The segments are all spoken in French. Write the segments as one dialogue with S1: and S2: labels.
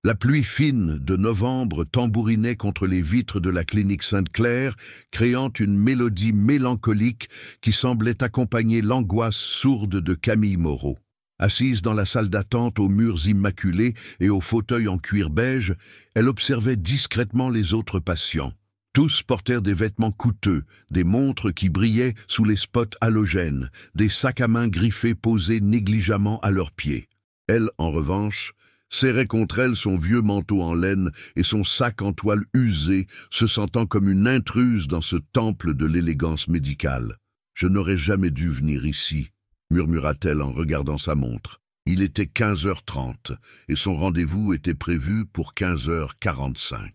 S1: La pluie fine de novembre tambourinait contre les vitres de la clinique Sainte-Claire, créant une mélodie mélancolique qui semblait accompagner l'angoisse sourde de Camille Moreau. Assise dans la salle d'attente aux murs immaculés et aux fauteuils en cuir beige, elle observait discrètement les autres patients. Tous portèrent des vêtements coûteux, des montres qui brillaient sous les spots halogènes, des sacs à main griffés posés négligemment à leurs pieds. Elle, en revanche, serrait contre elle son vieux manteau en laine et son sac en toile usé, se sentant comme une intruse dans ce temple de l'élégance médicale. « Je n'aurais jamais dû venir ici », murmura-t-elle en regardant sa montre. Il était 15h30 et son rendez-vous était prévu pour 15h45.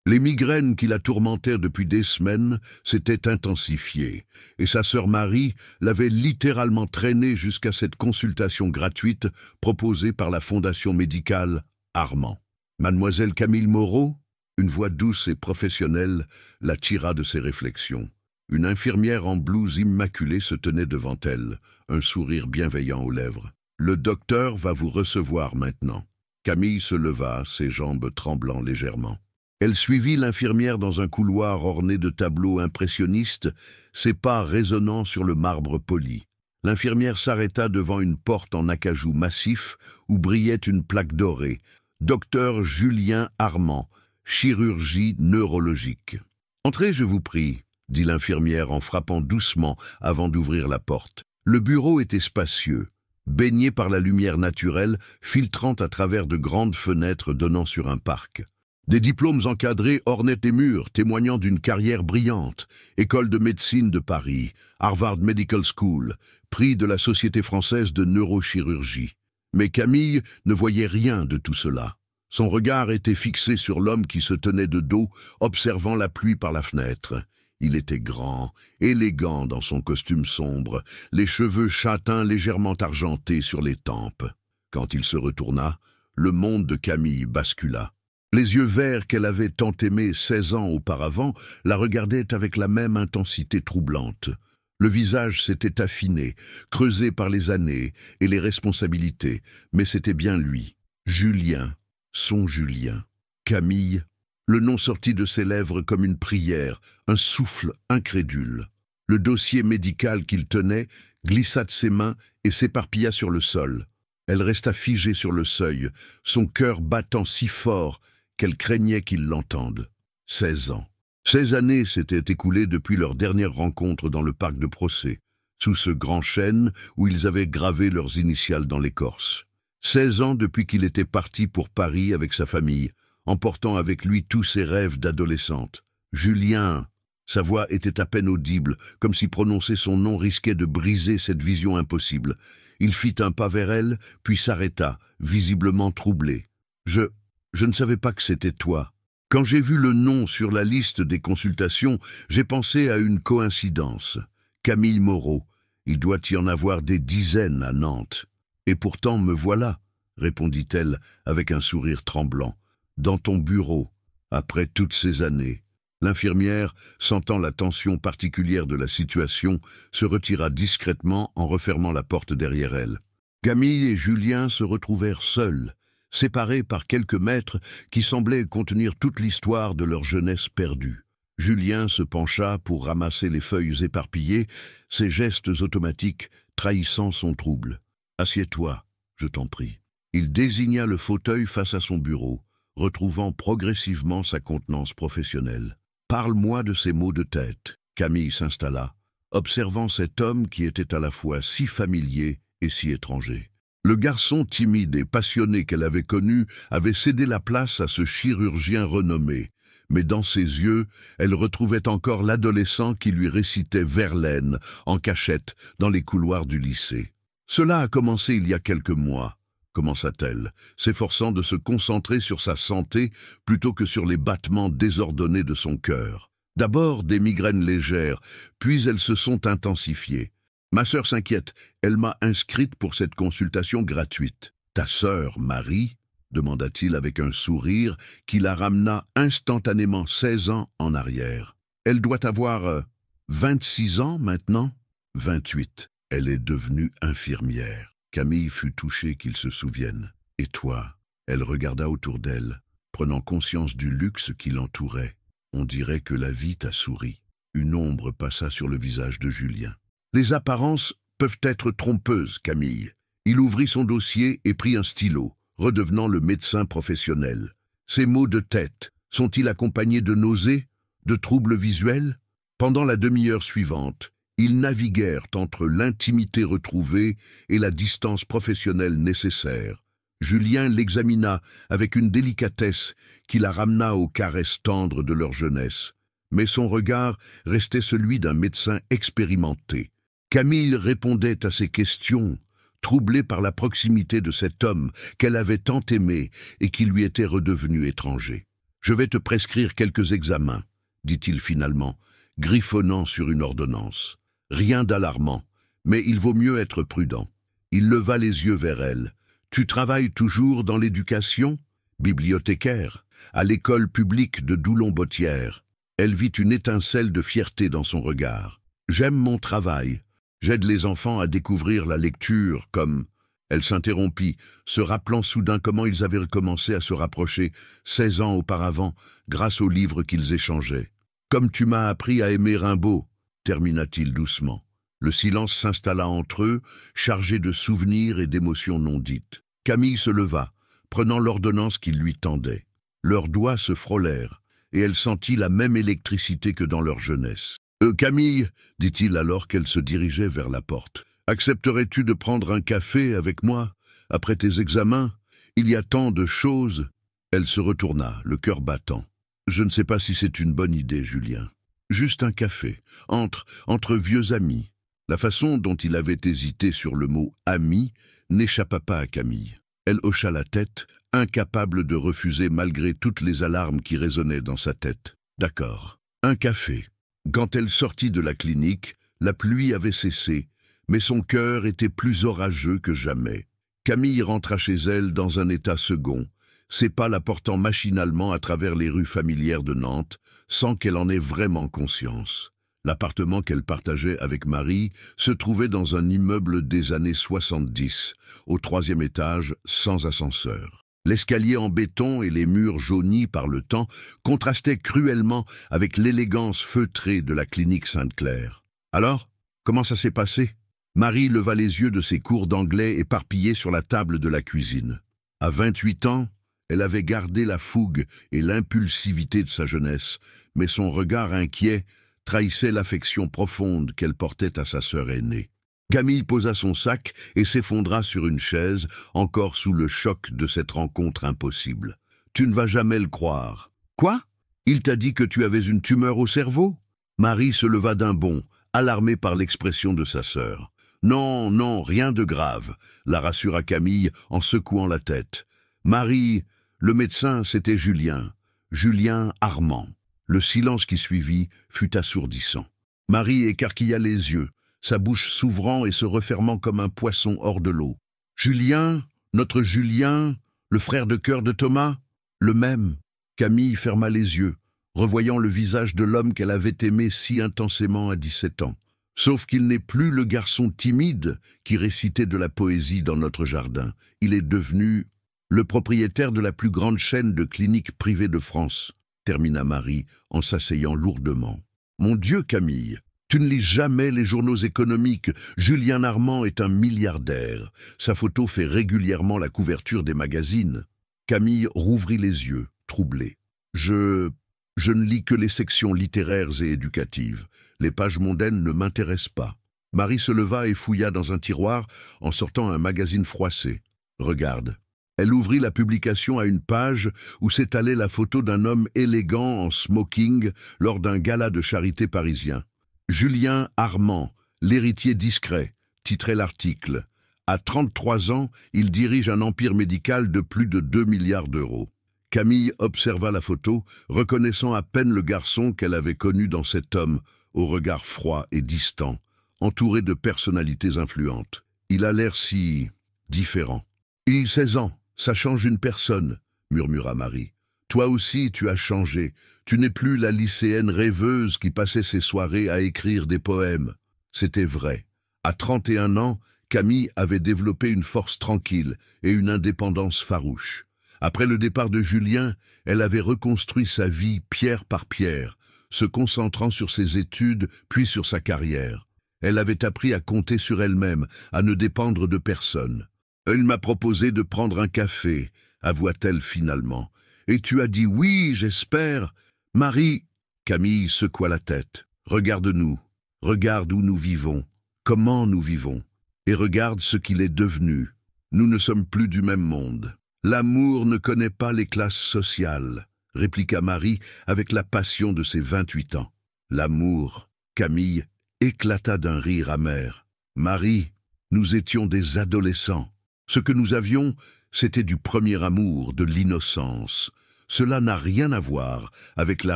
S1: Les migraines qui la tourmentaient depuis des semaines s'étaient intensifiées, et sa sœur Marie l'avait littéralement traînée jusqu'à cette consultation gratuite proposée par la fondation médicale Armand. Mademoiselle Camille Moreau, une voix douce et professionnelle, la tira de ses réflexions. Une infirmière en blouse immaculée se tenait devant elle, un sourire bienveillant aux lèvres. « Le docteur va vous recevoir maintenant. » Camille se leva, ses jambes tremblant légèrement. Elle suivit l'infirmière dans un couloir orné de tableaux impressionnistes, ses pas résonnant sur le marbre poli. L'infirmière s'arrêta devant une porte en acajou massif où brillait une plaque dorée. « Docteur Julien Armand, chirurgie neurologique. »« Entrez, je vous prie, » dit l'infirmière en frappant doucement avant d'ouvrir la porte. Le bureau était spacieux, baigné par la lumière naturelle, filtrant à travers de grandes fenêtres donnant sur un parc. Des diplômes encadrés ornaient les murs, témoignant d'une carrière brillante. École de médecine de Paris, Harvard Medical School, prix de la Société française de neurochirurgie. Mais Camille ne voyait rien de tout cela. Son regard était fixé sur l'homme qui se tenait de dos, observant la pluie par la fenêtre. Il était grand, élégant dans son costume sombre, les cheveux châtains légèrement argentés sur les tempes. Quand il se retourna, le monde de Camille bascula. Les yeux verts qu'elle avait tant aimés 16 ans auparavant la regardaient avec la même intensité troublante. Le visage s'était affiné, creusé par les années et les responsabilités, mais c'était bien lui, Julien, son Julien. Camille, le nom sortit de ses lèvres comme une prière, un souffle incrédule. Le dossier médical qu'il tenait glissa de ses mains et s'éparpilla sur le sol. Elle resta figée sur le seuil, son cœur battant si fort qu'elle craignait qu'il l'entende. 16 ans. 16 années s'étaient écoulées depuis leur dernière rencontre dans le parc de Procès, sous ce grand chêne où ils avaient gravé leurs initiales dans l'écorce. 16 ans depuis qu'il était parti pour Paris avec sa famille, emportant avec lui tous ses rêves d'adolescente. Julien, sa voix était à peine audible, comme si prononcer son nom risquait de briser cette vision impossible. Il fit un pas vers elle, puis s'arrêta, visiblement troublé. Je ne savais pas que c'était toi. Quand j'ai vu le nom sur la liste des consultations, j'ai pensé à une coïncidence. Camille Moreau, il doit y en avoir des dizaines à Nantes. Et pourtant me voilà, répondit-elle avec un sourire tremblant. Dans ton bureau, après toutes ces années. L'infirmière, sentant la tension particulière de la situation, se retira discrètement en refermant la porte derrière elle. Camille et Julien se retrouvèrent seuls, séparés par quelques mètres qui semblaient contenir toute l'histoire de leur jeunesse perdue. Julien se pencha pour ramasser les feuilles éparpillées, ses gestes automatiques trahissant son trouble. « Assieds-toi, je t'en prie. » Il désigna le fauteuil face à son bureau, retrouvant progressivement sa contenance professionnelle. « Parle-moi de ces maux de tête. » Camille s'installa, observant cet homme qui était à la fois si familier et si étranger. Le garçon timide et passionné qu'elle avait connu avait cédé la place à ce chirurgien renommé, mais dans ses yeux, elle retrouvait encore l'adolescent qui lui récitait Verlaine en cachette dans les couloirs du lycée. « Cela a commencé il y a quelques mois, » commença-t-elle, s'efforçant de se concentrer sur sa santé plutôt que sur les battements désordonnés de son cœur. D'abord des migraines légères, puis elles se sont intensifiées. Ma sœur s'inquiète, elle m'a inscrite pour cette consultation gratuite. « Ta sœur, Marie ?» demanda-t-il avec un sourire qui la ramena instantanément 16 ans en arrière. « Elle doit avoir 26 ans maintenant ?» 28. Elle est devenue infirmière. Camille fut touchée qu'il se souvienne. « Et toi ?» Elle regarda autour d'elle, prenant conscience du luxe qui l'entourait. On dirait que la vie t'a souri. Une ombre passa sur le visage de Julien. Les apparences peuvent être trompeuses, Camille. Il ouvrit son dossier et prit un stylo, redevenant le médecin professionnel. Ses maux de tête sont-ils accompagnés de nausées, de troubles visuels? Pendant la demi-heure suivante, ils naviguèrent entre l'intimité retrouvée et la distance professionnelle nécessaire. Julien l'examina avec une délicatesse qui la ramena aux caresses tendres de leur jeunesse. Mais son regard restait celui d'un médecin expérimenté. Camille répondait à ses questions, troublée par la proximité de cet homme qu'elle avait tant aimé et qui lui était redevenu étranger. « Je vais te prescrire quelques examens, » dit-il finalement, griffonnant sur une ordonnance. « Rien d'alarmant, mais il vaut mieux être prudent. » Il leva les yeux vers elle. « Tu travailles toujours dans l'éducation ? Bibliothécaire, à l'école publique de Doulon-Bottière. » Elle vit une étincelle de fierté dans son regard. « J'aime mon travail. J'aide les enfants à découvrir la lecture comme... » Elle s'interrompit, se rappelant soudain comment ils avaient recommencé à se rapprocher 16 ans auparavant, grâce aux livres qu'ils échangeaient. « Comme tu m'as appris à aimer Rimbaud, » termina-t-il doucement. Le silence s'installa entre eux, chargé de souvenirs et d'émotions non dites. Camille se leva, prenant l'ordonnance qu'il lui tendait. Leurs doigts se frôlèrent, et elle sentit la même électricité que dans leur jeunesse. « Camille, dit-il alors qu'elle se dirigeait vers la porte, accepterais-tu de prendre un café avec moi, après tes examens? Il y a tant de choses. » Elle se retourna, le cœur battant. « Je ne sais pas si c'est une bonne idée, Julien. Juste un café, entre vieux amis. » La façon dont il avait hésité sur le mot « ami » n'échappa pas à Camille. Elle hocha la tête, incapable de refuser malgré toutes les alarmes qui résonnaient dans sa tête. « D'accord, un café. » Quand elle sortit de la clinique, la pluie avait cessé, mais son cœur était plus orageux que jamais. Camille rentra chez elle dans un état second, ses pas la portant machinalement à travers les rues familières de Nantes, sans qu'elle en ait vraiment conscience. L'appartement qu'elle partageait avec Marie se trouvait dans un immeuble des années 70, au 3e étage, sans ascenseur. L'escalier en béton et les murs jaunis par le temps contrastaient cruellement avec l'élégance feutrée de la clinique Sainte-Claire. « Alors, comment ça s'est passé ?» Marie leva les yeux de ses cours d'anglais éparpillés sur la table de la cuisine. À 28 ans, elle avait gardé la fougue et l'impulsivité de sa jeunesse, mais son regard inquiet trahissait l'affection profonde qu'elle portait à sa sœur aînée. Camille posa son sac et s'effondra sur une chaise, encore sous le choc de cette rencontre impossible. « Tu ne vas jamais le croire. »« Quoi ? Il t'a dit que tu avais une tumeur au cerveau ?» Marie se leva d'un bond, alarmée par l'expression de sa sœur. « Non, non, rien de grave », la rassura Camille en secouant la tête. « Marie, le médecin, c'était Julien. Julien Armand. » Le silence qui suivit fut assourdissant. Marie écarquilla les yeux, sa bouche s'ouvrant et se refermant comme un poisson hors de l'eau. « Julien, notre Julien, le frère de cœur de Thomas, le même. » Camille ferma les yeux, revoyant le visage de l'homme qu'elle avait aimé si intensément à 17 ans. Sauf qu'il n'est plus le garçon timide qui récitait de la poésie dans notre jardin. Il est devenu le propriétaire de la plus grande chaîne de cliniques privées de France, termina Marie en s'asseyant lourdement. « Mon Dieu, Camille, tu ne lis jamais les journaux économiques. Julien Armand est un milliardaire. Sa photo fait régulièrement la couverture des magazines. » Camille rouvrit les yeux, troublée. « Je ne lis que les sections littéraires et éducatives. Les pages mondaines ne m'intéressent pas. » Marie se leva et fouilla dans un tiroir en sortant un magazine froissé. « Regarde. » Elle ouvrit la publication à une page où s'étalait la photo d'un homme élégant en smoking lors d'un gala de charité parisien. « Julien Armand, l'héritier discret », titrait l'article. À 33 ans, il dirige un empire médical de plus de 2 milliards d'euros. Camille observa la photo, reconnaissant à peine le garçon qu'elle avait connu dans cet homme, au regard froid et distant, entouré de personnalités influentes. Il a l'air si différent. « Il a 16 ans. Ça change une personne, » murmura Marie. « Toi aussi, tu as changé. Tu n'es plus la lycéenne rêveuse qui passait ses soirées à écrire des poèmes. » C'était vrai. À 31 ans, Camille avait développé une force tranquille et une indépendance farouche. Après le départ de Julien, elle avait reconstruit sa vie pierre par pierre, se concentrant sur ses études puis sur sa carrière. Elle avait appris à compter sur elle-même, à ne dépendre de personne. « Elle m'a proposé de prendre un café », avoua-t-elle finalement. « Et tu as dit oui, j'espère. Marie… » Camille secoua la tête. « Regarde-nous. Regarde où nous vivons. Comment nous vivons. Et regarde ce qu'il est devenu. Nous ne sommes plus du même monde. L'amour ne connaît pas les classes sociales, » répliqua Marie avec la passion de ses 28 ans. L'amour, Camille éclata d'un rire amer. Marie, nous étions des adolescents. Ce que nous avions, c'était du premier amour, de l'innocence. Cela n'a rien à voir avec la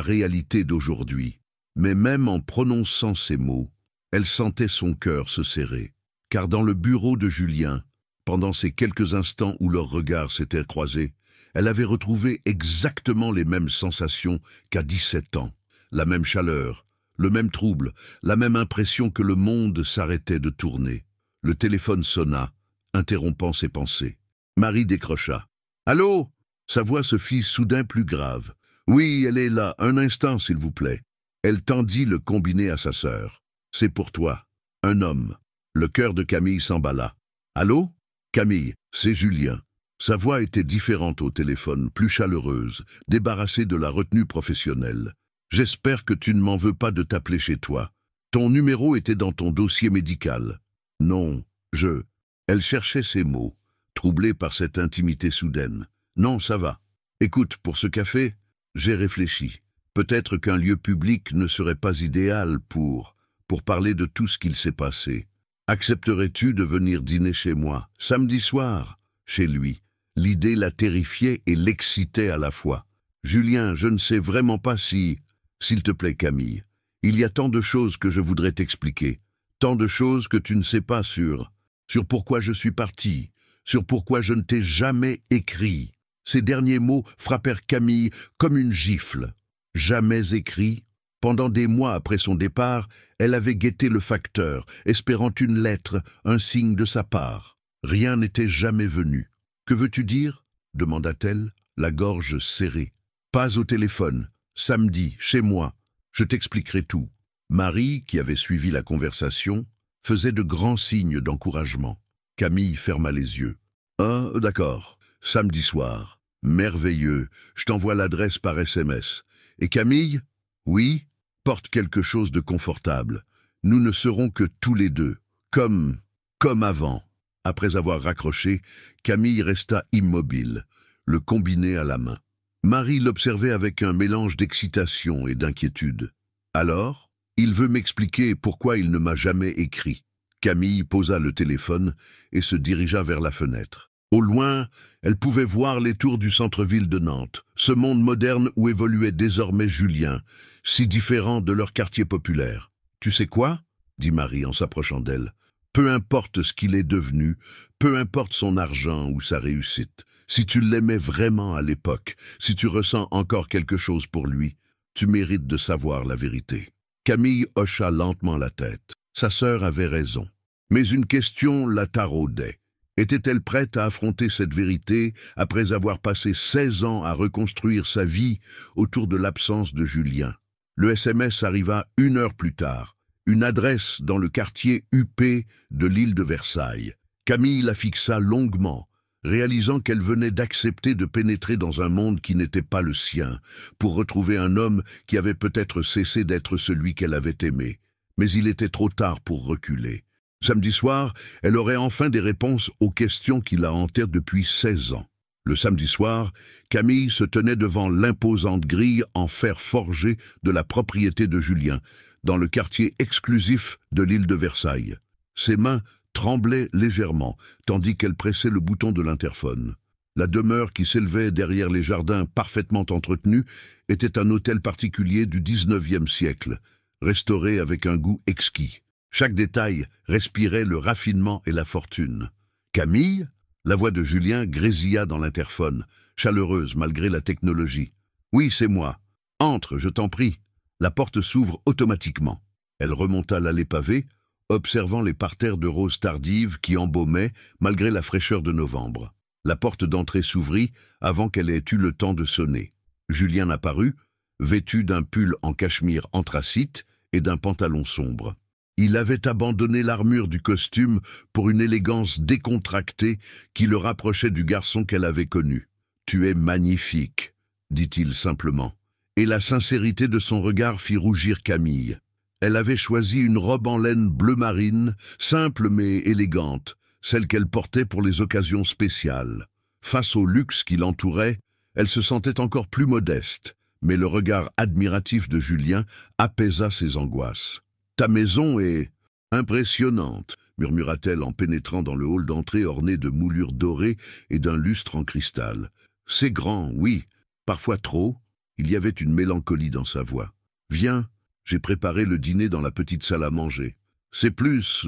S1: réalité d'aujourd'hui. Mais même en prononçant ces mots, elle sentait son cœur se serrer. Car dans le bureau de Julien, pendant ces quelques instants où leurs regards s'étaient croisés, elle avait retrouvé exactement les mêmes sensations qu'à 17 ans. La même chaleur, le même trouble, la même impression que le monde s'arrêtait de tourner. Le téléphone sonna, interrompant ses pensées. Marie décrocha. « Allô ?» Sa voix se fit soudain plus grave. « Oui, elle est là, un instant, s'il vous plaît. » Elle tendit le combiné à sa sœur. « C'est pour toi. Un homme. » Le cœur de Camille s'emballa. « Allô ?» Camille, c'est Julien. Sa voix était différente au téléphone, plus chaleureuse, débarrassée de la retenue professionnelle. « J'espère que tu ne m'en veux pas de t'appeler chez toi. Ton numéro était dans ton dossier médical. »« Non, je… » Elle cherchait ses mots, troublée par cette intimité soudaine. « Non, ça va. Écoute, pour ce café, j'ai réfléchi. Peut-être qu'un lieu public ne serait pas idéal pour parler de tout ce qu'il s'est passé. Accepterais-tu de venir dîner chez moi, samedi soir, chez lui ?» L'idée la terrifiait et l'excitait à la fois. « Julien, je ne sais vraiment pas si… » « S'il te plaît, Camille, il y a tant de choses que je voudrais t'expliquer, tant de choses que tu ne sais pas sur pourquoi je suis parti, sur pourquoi je ne t'ai jamais écrit. » Ces derniers mots frappèrent Camille comme une gifle. Jamais écrit. Pendant des mois après son départ, elle avait guetté le facteur, espérant une lettre, un signe de sa part. Rien n'était jamais venu. « Que veux-tu dire ?» demanda-t-elle, la gorge serrée. « Pas au téléphone. Samedi, chez moi. Je t'expliquerai tout. » Marie, qui avait suivi la conversation, faisait de grands signes d'encouragement. Camille ferma les yeux. « Ah, d'accord. Samedi soir. Merveilleux. Je t'envoie l'adresse par SMS. Et Camille ? Oui ? Porte quelque chose de confortable. Nous ne serons que tous les deux. Comme avant. » Après avoir raccroché, Camille resta immobile, le combiné à la main. Marie l'observait avec un mélange d'excitation et d'inquiétude. « Alors, il veut m'expliquer pourquoi il ne m'a jamais écrit. » Camille posa le téléphone et se dirigea vers la fenêtre. Au loin, elle pouvait voir les tours du centre-ville de Nantes, ce monde moderne où évoluait désormais Julien, si différent de leur quartier populaire. « Tu sais quoi ?» dit Marie en s'approchant d'elle. « Peu importe ce qu'il est devenu, peu importe son argent ou sa réussite. Si tu l'aimais vraiment à l'époque, si tu ressens encore quelque chose pour lui, tu mérites de savoir la vérité. » Camille hocha lentement la tête. Sa sœur avait raison. Mais une question la taraudait. Était-elle prête à affronter cette vérité après avoir passé 16 ans à reconstruire sa vie autour de l'absence de Julien? Le SMS arriva 1 heure plus tard. Une adresse dans le quartier huppé de l'île de Versailles. Camille la fixa longuement, réalisant qu'elle venait d'accepter de pénétrer dans un monde qui n'était pas le sien, pour retrouver un homme qui avait peut-être cessé d'être celui qu'elle avait aimé. Mais il était trop tard pour reculer. Samedi soir, elle aurait enfin des réponses aux questions qui la hantaient depuis 16 ans. Le samedi soir, Camille se tenait devant l'imposante grille en fer forgé de la propriété de Julien, dans le quartier exclusif de l'île de Versailles. Ses mains tremblait légèrement, tandis qu'elle pressait le bouton de l'interphone. La demeure qui s'élevait derrière les jardins parfaitement entretenus était un hôtel particulier du 19e siècle, restauré avec un goût exquis. Chaque détail respirait le raffinement et la fortune. « Camille ?» La voix de Julien grésilla dans l'interphone, chaleureuse malgré la technologie. « Oui, c'est moi. Entre, je t'en prie. » La porte s'ouvre automatiquement. Elle remonta l'allée pavée, observant les parterres de roses tardives qui embaumaient malgré la fraîcheur de novembre. La porte d'entrée s'ouvrit avant qu'elle ait eu le temps de sonner. Julien apparut, vêtu d'un pull en cachemire anthracite et d'un pantalon sombre. Il avait abandonné l'armure du costume pour une élégance décontractée qui le rapprochait du garçon qu'elle avait connu. « Tu es magnifique », dit-il simplement. Et la sincérité de son regard fit rougir Camille. Elle avait choisi une robe en laine bleu marine, simple mais élégante, celle qu'elle portait pour les occasions spéciales. Face au luxe qui l'entourait, elle se sentait encore plus modeste, mais le regard admiratif de Julien apaisa ses angoisses. « Ta maison est impressionnante », murmura-t-elle en pénétrant dans le hall d'entrée orné de moulures dorées et d'un lustre en cristal. « C'est grand, oui, parfois trop. » Il y avait une mélancolie dans sa voix. « Viens, j'ai préparé le dîner dans la petite salle à manger. C'est plus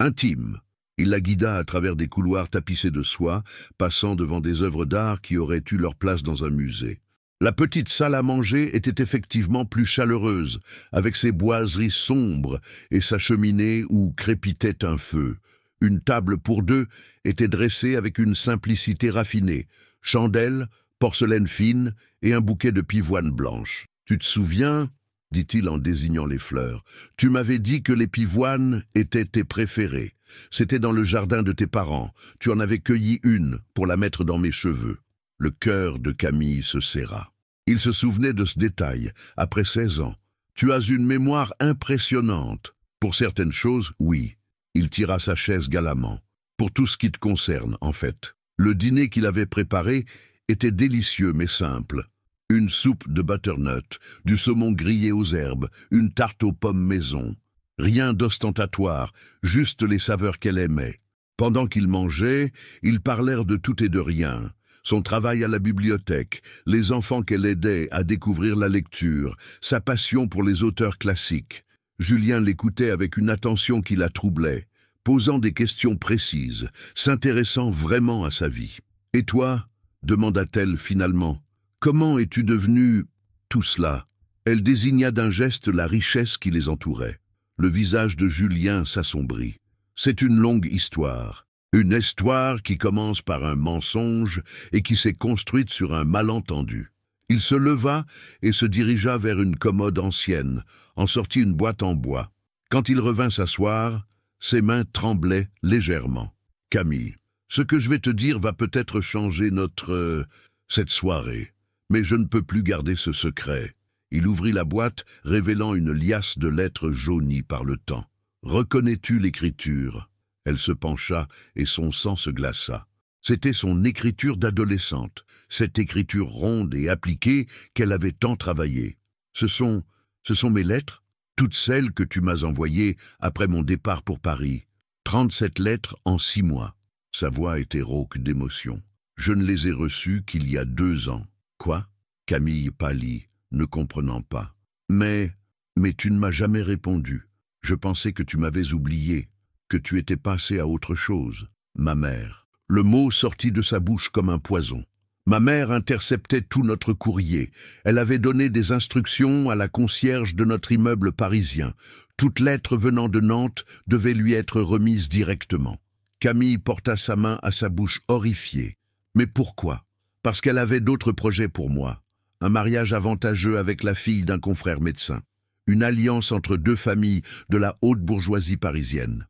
S1: intime. » Il la guida à travers des couloirs tapissés de soie, passant devant des œuvres d'art qui auraient eu leur place dans un musée. La petite salle à manger était effectivement plus chaleureuse, avec ses boiseries sombres et sa cheminée où crépitait un feu. Une table pour deux était dressée avec une simplicité raffinée, chandelles, porcelaine fine et un bouquet de pivoine blanche. « Tu te souviens ?» dit-il en désignant les fleurs. « Tu m'avais dit que les pivoines étaient tes préférées. C'était dans le jardin de tes parents. Tu en avais cueilli une pour la mettre dans mes cheveux. » Le cœur de Camille se serra. Il se souvenait de ce détail, après 16 ans. « Tu as une mémoire impressionnante. Pour certaines choses, oui. » Il tira sa chaise galamment. « Pour tout ce qui te concerne, en fait. » Le dîner qu'il avait préparé était délicieux mais simple. Une soupe de butternut, du saumon grillé aux herbes, une tarte aux pommes maison. Rien d'ostentatoire, juste les saveurs qu'elle aimait. Pendant qu'ils mangeaient, ils parlèrent de tout et de rien. Son travail à la bibliothèque, les enfants qu'elle aidait à découvrir la lecture, sa passion pour les auteurs classiques. Julien l'écoutait avec une attention qui la troublait, posant des questions précises, s'intéressant vraiment à sa vie. « Et toi ?» demanda-t-elle finalement. « Comment es-tu devenu tout cela ?» Elle désigna d'un geste la richesse qui les entourait. Le visage de Julien s'assombrit. « C'est une longue histoire. Une histoire qui commence par un mensonge et qui s'est construite sur un malentendu. » Il se leva et se dirigea vers une commode ancienne, en sortit une boîte en bois. Quand il revint s'asseoir, ses mains tremblaient légèrement. « Camille, ce que je vais te dire va peut-être changer cette soirée, mais je ne peux plus garder ce secret. » Il ouvrit la boîte, révélant une liasse de lettres jaunies par le temps. « Reconnais-tu l'écriture ?» Elle se pencha et son sang se glaça. C'était son écriture d'adolescente, cette écriture ronde et appliquée qu'elle avait tant travaillée. Ce sont mes lettres, toutes celles que tu m'as envoyées après mon départ pour Paris. 37 lettres en 6 mois. Sa voix était rauque d'émotion. Je ne les ai reçues qu'il y a 2 ans. Quoi? Camille pâlit, ne comprenant pas. Mais tu ne m'as jamais répondu. Je pensais que tu m'avais oublié, que tu étais passé à autre chose. Ma mère. Le mot sortit de sa bouche comme un poison. Ma mère interceptait tout notre courrier. Elle avait donné des instructions à la concierge de notre immeuble parisien. Toute lettre venant de Nantes devait lui être remise directement. Camille porta sa main à sa bouche horrifiée. Mais pourquoi? Parce qu'elle avait d'autres projets pour moi. Un mariage avantageux avec la fille d'un confrère médecin. Une alliance entre 2 familles de la haute bourgeoisie parisienne.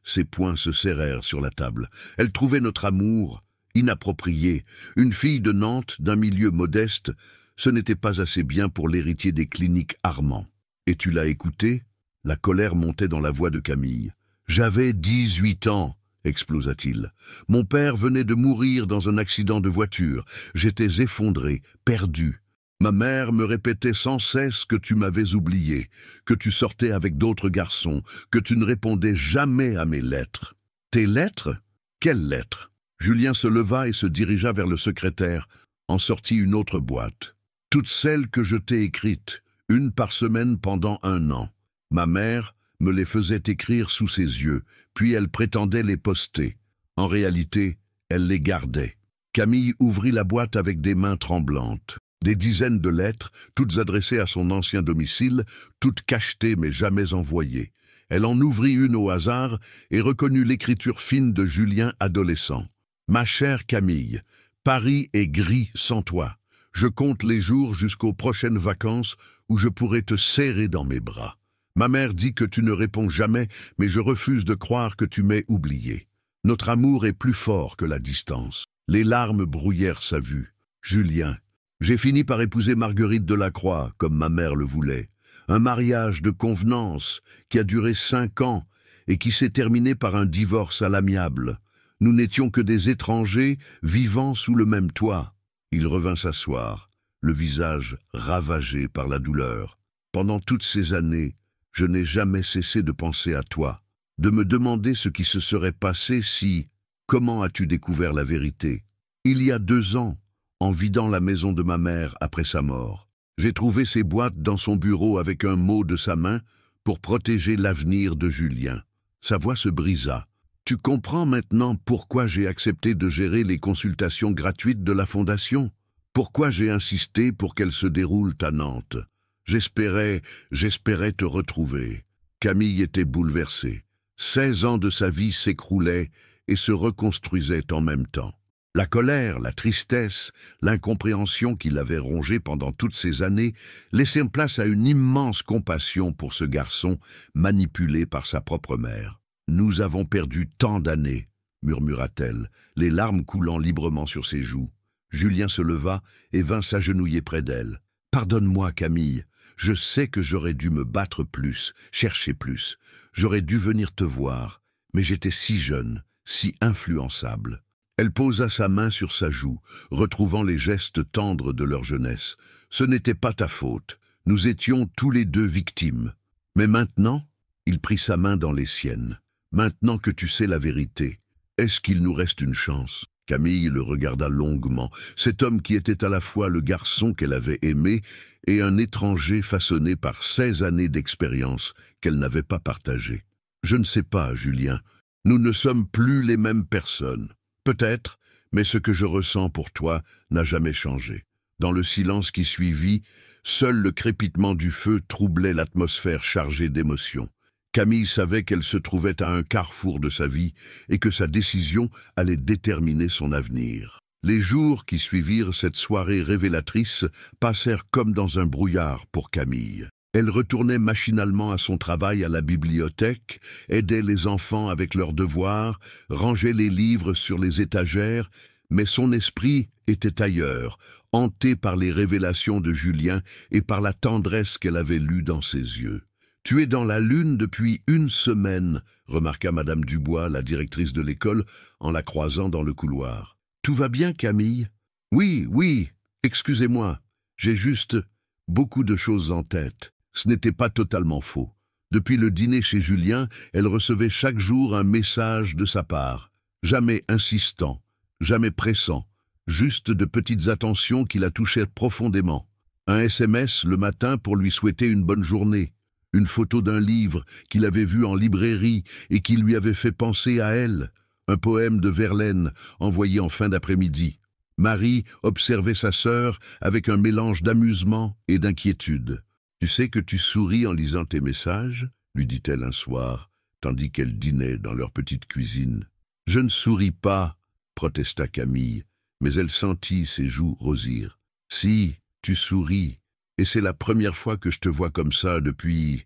S1: Ses poings se serrèrent sur la table. Elle trouvait notre amour inapproprié. Une fille de Nantes, d'un milieu modeste, ce n'était pas assez bien pour l'héritier des cliniques Armand. Et tu l'as écouté? La colère montait dans la voix de Camille. J'avais 18 ans, explosa-t-il. Mon père venait de mourir dans un accident de voiture. J'étais effondré, perdu. Ma mère me répétait sans cesse que tu m'avais oublié, que tu sortais avec d'autres garçons, que tu ne répondais jamais à mes lettres. Tes lettres? Quelles lettres? Julien se leva et se dirigea vers le secrétaire, en sortit une autre boîte. Toutes celles que je t'ai écrites, une par semaine pendant 1 an. Ma mère me les faisait écrire sous ses yeux, puis elle prétendait les poster. En réalité, elle les gardait. Camille ouvrit la boîte avec des mains tremblantes. Des dizaines de lettres, toutes adressées à son ancien domicile, toutes cachetées mais jamais envoyées. Elle en ouvrit une au hasard et reconnut l'écriture fine de Julien adolescent. Ma chère Camille, Paris est gris sans toi. Je compte les jours jusqu'aux prochaines vacances où je pourrai te serrer dans mes bras. Ma mère dit que tu ne réponds jamais, mais je refuse de croire que tu m'aies oublié. Notre amour est plus fort que la distance. Les larmes brouillèrent sa vue. Julien, j'ai fini par épouser Marguerite Delacroix, comme ma mère le voulait. Un mariage de convenance qui a duré 5 ans et qui s'est terminé par un divorce à l'amiable. Nous n'étions que des étrangers vivant sous le même toit. Il revint s'asseoir, le visage ravagé par la douleur. Pendant toutes ces années, je n'ai jamais cessé de penser à toi, de me demander ce qui se serait passé si... Comment as-tu découvert la vérité? Il y a 2 ans, en vidant la maison de ma mère après sa mort, j'ai trouvé ces boîtes dans son bureau avec un mot de sa main pour protéger l'avenir de Julien. Sa voix se brisa. Tu comprends maintenant pourquoi j'ai accepté de gérer les consultations gratuites de la Fondation? Pourquoi j'ai insisté pour qu'elles se déroulent à Nantes? J'espérais te retrouver. Camille était bouleversée. 16 ans de sa vie s'écroulaient et se reconstruisaient en même temps. La colère, la tristesse, l'incompréhension qui l'avait rongé pendant toutes ces années laissaient place à une immense compassion pour ce garçon manipulé par sa propre mère. « Nous avons perdu tant d'années », murmura-t-elle, les larmes coulant librement sur ses joues. Julien se leva et vint s'agenouiller près d'elle. « Pardonne-moi, Camille. Je sais que j'aurais dû me battre plus, chercher plus. J'aurais dû venir te voir, mais j'étais si jeune, si influençable. » Elle posa sa main sur sa joue, retrouvant les gestes tendres de leur jeunesse. « Ce n'était pas ta faute. Nous étions tous les deux victimes. Mais maintenant, il prit sa main dans les siennes. Maintenant que tu sais la vérité, est-ce qu'il nous reste une chance ?» Camille le regarda longuement. Cet homme qui était à la fois le garçon qu'elle avait aimé et un étranger façonné par 16 années d'expérience qu'elle n'avait pas partagée. « Je ne sais pas, Julien. Nous ne sommes plus les mêmes personnes. Peut-être, mais ce que je ressens pour toi n'a jamais changé. » Dans le silence qui suivit, seul le crépitement du feu troublait l'atmosphère chargée d'émotions. Camille savait qu'elle se trouvait à un carrefour de sa vie et que sa décision allait déterminer son avenir. Les jours qui suivirent cette soirée révélatrice passèrent comme dans un brouillard pour Camille. Elle retournait machinalement à son travail à la bibliothèque, aidait les enfants avec leurs devoirs, rangeait les livres sur les étagères, mais son esprit était ailleurs, hanté par les révélations de Julien et par la tendresse qu'elle avait lue dans ses yeux. « Tu es dans la lune depuis 1 semaine, remarqua Madame Dubois, la directrice de l'école, en la croisant dans le couloir. « Tout va bien, Camille ?»« Oui, excusez-moi, j'ai juste beaucoup de choses en tête. » Ce n'était pas totalement faux. Depuis le dîner chez Julien, elle recevait chaque jour un message de sa part. Jamais insistant, jamais pressant, juste de petites attentions qui la touchaient profondément. Un SMS le matin pour lui souhaiter une bonne journée. Une photo d'un livre qu'il avait vu en librairie et qui lui avait fait penser à elle. Un poème de Verlaine envoyé en fin d'après-midi. Marie observait sa sœur avec un mélange d'amusement et d'inquiétude. « Tu sais que tu souris en lisant tes messages ?» lui dit-elle un soir, tandis qu'elle dînait dans leur petite cuisine. « Je ne souris pas » protesta Camille, mais elle sentit ses joues rosir. « Si, tu souris. Et c'est la première fois que je te vois comme ça depuis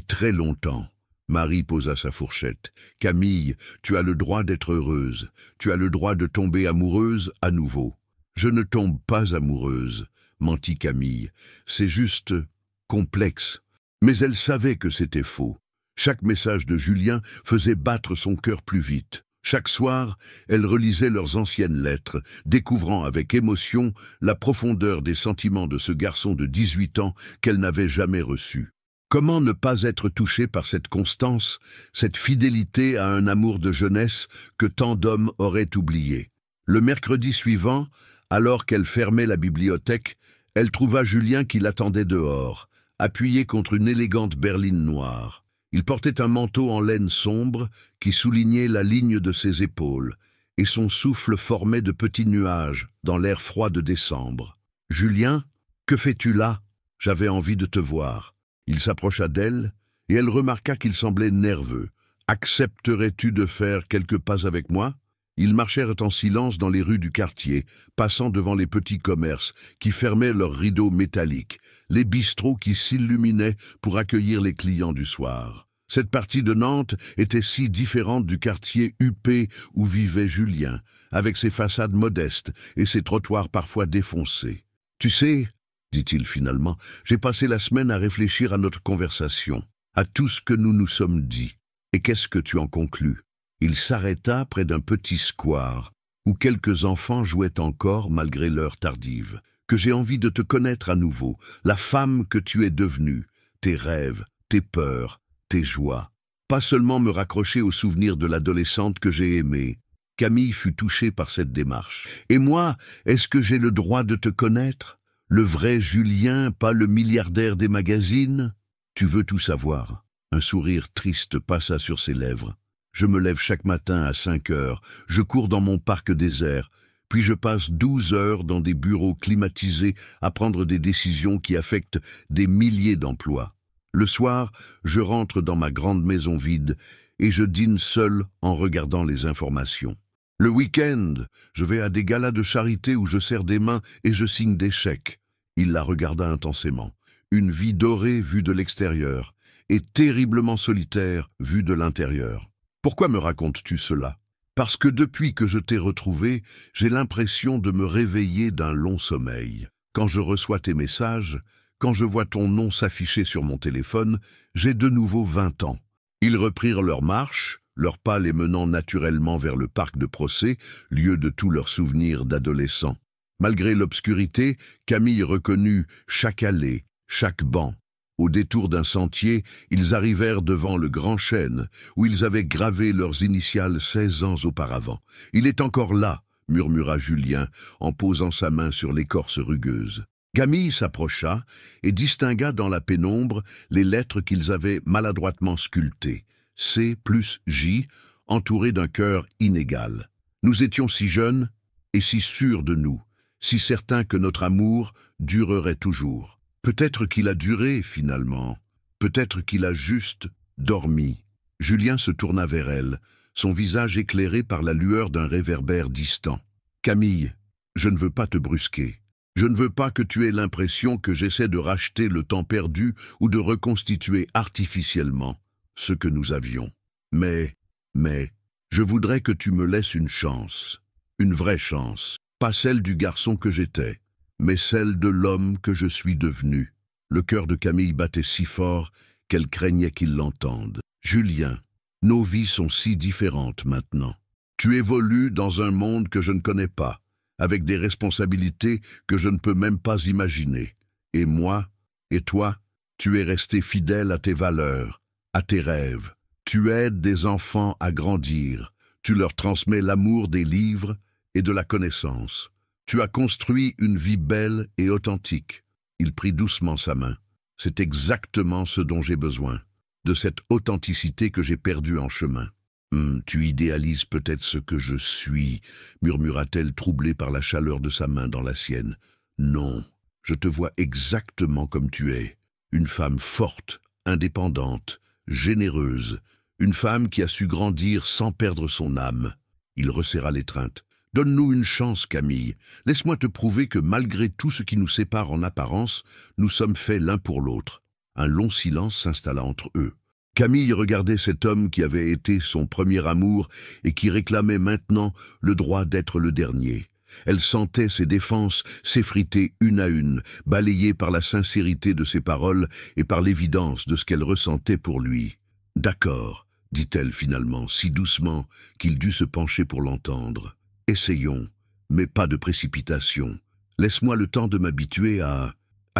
S1: très longtemps. » Marie posa sa fourchette. « Camille, tu as le droit d'être heureuse. Tu as le droit de tomber amoureuse à nouveau. »« Je ne tombe pas amoureuse, » mentit Camille. « C'est juste complexe. » Mais elle savait que c'était faux. Chaque message de Julien faisait battre son cœur plus vite. Chaque soir, elle relisait leurs anciennes lettres, découvrant avec émotion la profondeur des sentiments de ce garçon de 18 ans qu'elle n'avait jamais reçu. Comment ne pas être touchée par cette constance, cette fidélité à un amour de jeunesse que tant d'hommes auraient oublié? Le mercredi suivant, alors qu'elle fermait la bibliothèque, elle trouva Julien qui l'attendait dehors, appuyé contre une élégante berline noire. Il portait un manteau en laine sombre qui soulignait la ligne de ses épaules, et son souffle formait de petits nuages dans l'air froid de décembre. « Julien, que fais-tu là? J'avais envie de te voir. » Il s'approcha d'elle, et elle remarqua qu'il semblait nerveux. « Accepterais-tu de faire quelques pas avec moi ?» Ils marchèrent en silence dans les rues du quartier, passant devant les petits commerces qui fermaient leurs rideaux métalliques, les bistrots qui s'illuminaient pour accueillir les clients du soir. Cette partie de Nantes était si différente du quartier huppé où vivait Julien, avec ses façades modestes et ses trottoirs parfois défoncés. « Tu sais, dit-il finalement, j'ai passé la semaine à réfléchir à notre conversation, à tout ce que nous nous sommes dit. Et qu'est-ce que tu en conclus ?» Il s'arrêta près d'un petit square, où quelques enfants jouaient encore malgré l'heure tardive. « Que j'ai envie de te connaître à nouveau, la femme que tu es devenue, tes rêves, tes peurs, tes joies. Pas seulement me raccrocher aux souvenirs de l'adolescente que j'ai aimée. » Camille fut touchée par cette démarche. « Et moi, est-ce que j'ai le droit de te connaître? Le vrai Julien, pas le milliardaire des magazines? Tu veux tout savoir. » Un sourire triste passa sur ses lèvres. « Je me lève chaque matin à 5 heures, je cours dans mon parc désert, puis je passe 12 heures dans des bureaux climatisés à prendre des décisions qui affectent des milliers d'emplois. Le soir, je rentre dans ma grande maison vide et je dîne seul en regardant les informations. Le week-end, je vais à des galas de charité où je serre des mains et je signe des chèques. » Il la regarda intensément. Une vie dorée vue de l'extérieur et terriblement solitaire vue de l'intérieur. « Pourquoi me racontes-tu cela? Parce que depuis que je t'ai retrouvé, j'ai l'impression de me réveiller d'un long sommeil. Quand je reçois tes messages, quand je vois ton nom s'afficher sur mon téléphone, j'ai de nouveau 20 ans. » Ils reprirent leur marche, leurs pas les menant naturellement vers le parc de Procès, lieu de tous leurs souvenirs d'adolescents. Malgré l'obscurité, Camille reconnut chaque allée, chaque banc. Au détour d'un sentier, ils arrivèrent devant le grand chêne, où ils avaient gravé leurs initiales 16 ans auparavant. « Il est encore là », murmura Julien, en posant sa main sur l'écorce rugueuse. Camille s'approcha et distingua dans la pénombre les lettres qu'ils avaient maladroitement sculptées, C plus J, entourées d'un cœur inégal. Nous étions si jeunes et si sûrs de nous, si certains que notre amour durerait toujours. Peut-être qu'il a duré, finalement. Peut-être qu'il a juste dormi. Julien se tourna vers elle, son visage éclairé par la lueur d'un réverbère distant. « Camille, je ne veux pas te brusquer. Je ne veux pas que tu aies l'impression que j'essaie de racheter le temps perdu ou de reconstituer artificiellement ce que nous avions. Mais, je voudrais que tu me laisses une chance, une vraie chance, pas celle du garçon que j'étais, mais celle de l'homme que je suis devenu. » Le cœur de Camille battait si fort qu'elle craignait qu'il l'entende. « Julien, nos vies sont si différentes maintenant. Tu évolues dans un monde que je ne connais pas, avec des responsabilités que je ne peux même pas imaginer. Et moi, et toi, tu es resté fidèle à tes valeurs, à tes rêves. Tu aides des enfants à grandir, tu leur transmets l'amour des livres et de la connaissance. Tu as construit une vie belle et authentique. » Il prit doucement sa main. « C'est exactement ce dont j'ai besoin, de cette authenticité que j'ai perdue en chemin. » « Tu idéalises peut-être ce que je suis, » murmura-t-elle troublée par la chaleur de sa main dans la sienne. « Non, je te vois exactement comme tu es, une femme forte, indépendante, généreuse, une femme qui a su grandir sans perdre son âme. » Il resserra l'étreinte. « Donne-nous une chance, Camille. Laisse-moi te prouver que malgré tout ce qui nous sépare en apparence, nous sommes faits l'un pour l'autre. » Un long silence s'installa entre eux. Camille regardait cet homme qui avait été son premier amour et qui réclamait maintenant le droit d'être le dernier. Elle sentait ses défenses s'effriter une à une, balayées par la sincérité de ses paroles et par l'évidence de ce qu'elle ressentait pour lui. « D'accord, » dit-elle finalement, si doucement qu'il dut se pencher pour l'entendre. « Essayons, mais pas de précipitation. Laisse-moi le temps de m'habituer à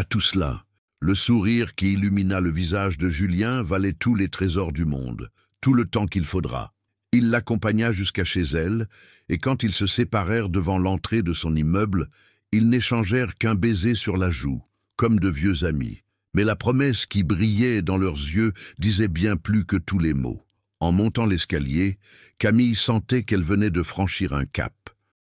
S1: tout cela. » Le sourire qui illumina le visage de Julien valait tous les trésors du monde, tout le temps qu'il faudra. Il l'accompagna jusqu'à chez elle, et quand ils se séparèrent devant l'entrée de son immeuble, ils n'échangèrent qu'un baiser sur la joue, comme de vieux amis. Mais la promesse qui brillait dans leurs yeux disait bien plus que tous les mots. En montant l'escalier, Camille sentait qu'elle venait de franchir un cap.